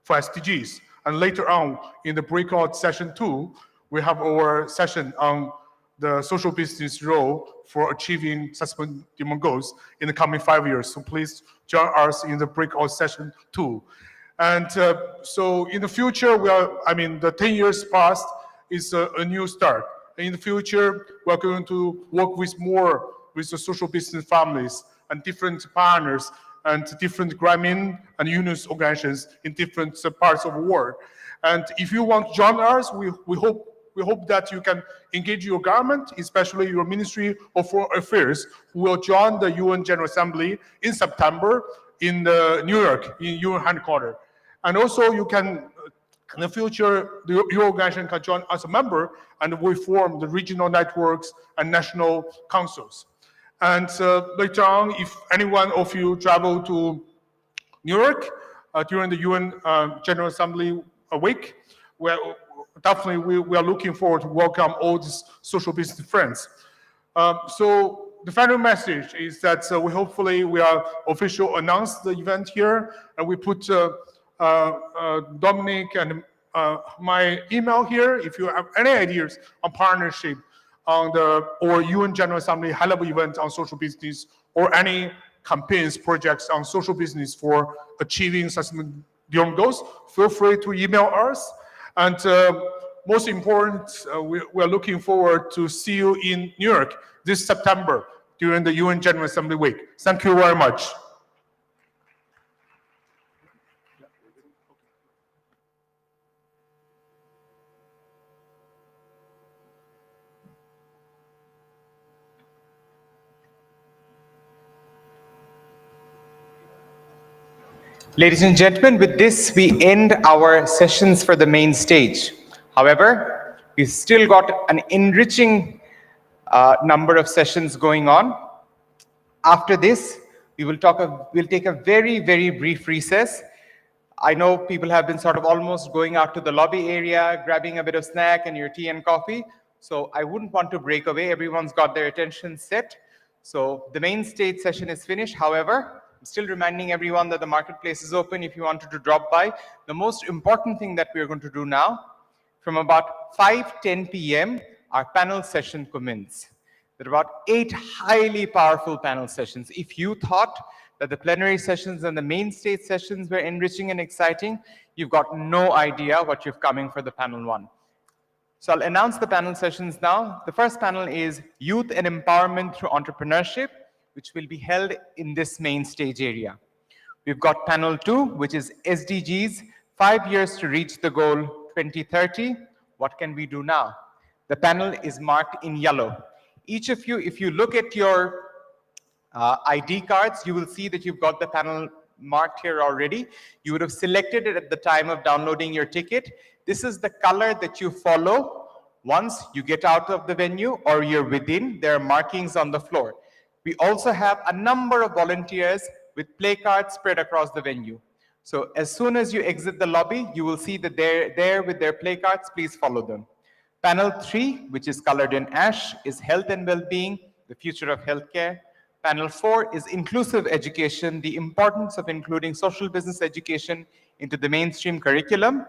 SDGs. And later on in the breakout session 2, we have our session on the social business role for achieving Sustainable Development Goals in the coming 5 years. So please join us in the breakout session 2. And so in the future, the 10 years past is a new start. In the future, we're going to work with the social business families and different partners and different Grameen and Yunus organizations in different parts of the world. And if you want to join us, we hope that you can engage your government, especially your Ministry of Foreign Affairs, who will join the UN General Assembly in September in New York, in UN headquarters. And also you can, in the future, your organization can join as a member, and we form the regional networks and national councils. And later on, if any one of you travel to New York during the UN General Assembly week, definitely we are looking forward to welcome all these social business friends. So the final message is that we are officially announced the event here, and we put Dominic and my email here. If you have any ideas on partnership on or UN General Assembly high-level event on social business, or any campaigns, projects on social business for achieving Sustainable Development Goals, feel free to email us. And most important, we are looking forward to see you in New York this September during the UN General Assembly week. Thank you very much. Ladies and gentlemen, with this, we end our sessions for the main stage. However, we've still got an enriching number of sessions going on. After this, we'll take a very, very brief recess. I know people have been sort of almost going out to the lobby area, grabbing a bit of snack and your tea and coffee. So I wouldn't want to break away. Everyone's got their attention set. So the main stage session is finished. However, I'm still reminding everyone that the marketplace is open if you wanted to drop by. The most important thing that we're going to do now, from about 5:10 p.m., our panel session commences. There are about 8 highly powerful panel sessions. If you thought that the plenary sessions and the main stage sessions were enriching and exciting, you've got no idea what you've coming for the panel 1. So I'll announce the panel sessions now. The first panel is Youth and Empowerment Through Entrepreneurship, which will be held in this main stage area. We've got panel 2, which is SDGs, 5 years to reach the goal 2030. What can we do now? The panel is marked in yellow. Each of you, if you look at your ID cards, you will see that you've got the panel marked here already. You would have selected it at the time of downloading your ticket. This is the color that you follow once you get out of the venue or you're within. There are markings on the floor. We also have a number of volunteers with play cards spread across the venue. So as soon as you exit the lobby, you will see that they're there with their play cards. Please follow them. Panel 3, which is colored in ash, is Health and Well-being, the future of healthcare. Panel 4 is Inclusive Education, the importance of including social business education into the mainstream curriculum.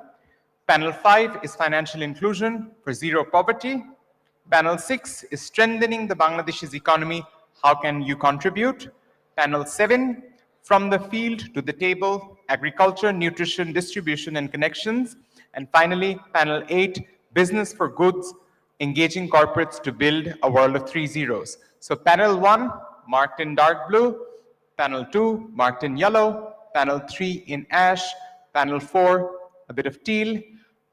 Panel 5 is Financial Inclusion for Zero Poverty. Panel 6 is Strengthening the Bangladeshi's Economy, How Can You Contribute? Panel 7, From the Field to the Table, Agriculture, Nutrition, Distribution and Connections. And finally, Panel 8, Business for Goods, Engaging Corporates to Build a World of 3 Zeros. So panel 1, marked in dark blue, panel 2, marked in yellow, panel 3 in ash, panel 4, a bit of teal,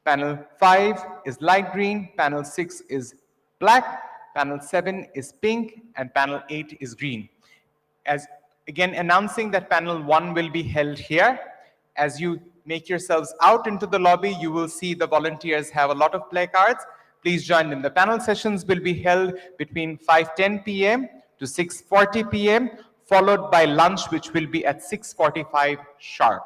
panel 5 is light green, panel 6 is black, panel 7 is pink, and panel 8 is green. As again, announcing that panel 1 will be held here. As you make yourselves out into the lobby, you will see the volunteers have a lot of play cards. Please join them. The panel sessions will be held between 5:10 p.m. to 6:40 p.m., followed by lunch, which will be at 6:45 sharp.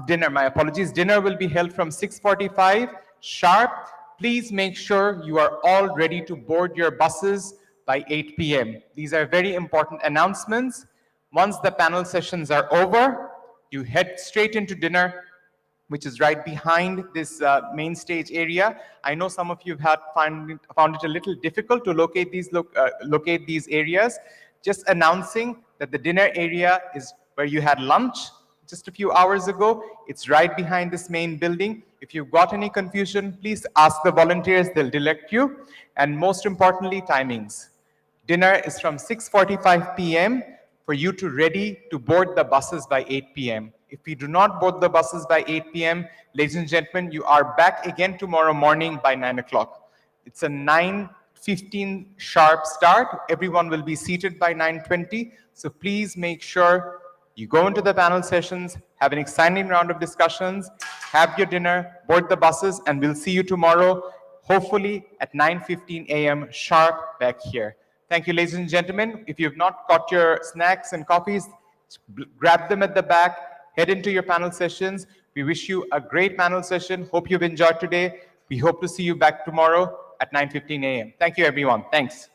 Dinner will be held from 6:45 sharp. Please make sure you are all ready to board your buses by 8 p.m. These are very important announcements. Once the panel sessions are over, you head straight into dinner, which is right behind this main stage area. I know some of you have found it a little difficult to locate these areas. Just announcing that the dinner area is where you had lunch just a few hours ago. It's right behind this main building. If you've got any confusion, please ask the volunteers, they'll direct you. And most importantly, timings. Dinner is from 6:45 p.m. for you to ready to board the buses by 8 p.m. If we do not board the buses by 8 p.m., ladies and gentlemen, you are back again tomorrow morning by 9 o'clock. It's a 9:15 sharp start. Everyone will be seated by 9:20. So please make sure you go into the panel sessions, have an exciting round of discussions, have your dinner, board the buses, and we'll see you tomorrow, hopefully at 9:15 a.m. sharp back here. Thank you, ladies and gentlemen. If you've not got your snacks and coffees, grab them at the back, head into your panel sessions. We wish you a great panel session. Hope you've enjoyed today. We hope to see you back tomorrow at 9:15 a.m. Thank you, everyone. Thanks.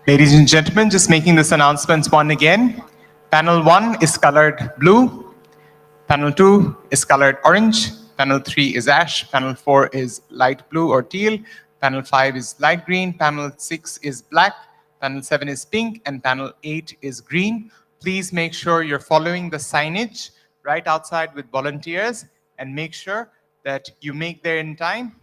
Ladies and gentlemen, just making this announcement one again. Panel 1 is colored blue. Panel 2 is colored orange. Panel 3 is ash. Panel 4 is light blue or teal. Panel 5 is light green. Panel 6 is black. Panel 7 is pink. And panel 8 is green. Please make sure you're following the signage right outside with volunteers and make sure that you make there in time.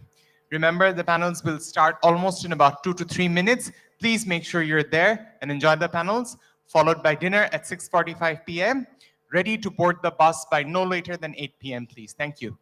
Remember, the panels will start almost in about 2 to 3 minutes. Please make sure you're there and enjoy the panels, followed by dinner at 6:45 p.m. Ready to board the bus by no later than 8 p.m., please. Thank you.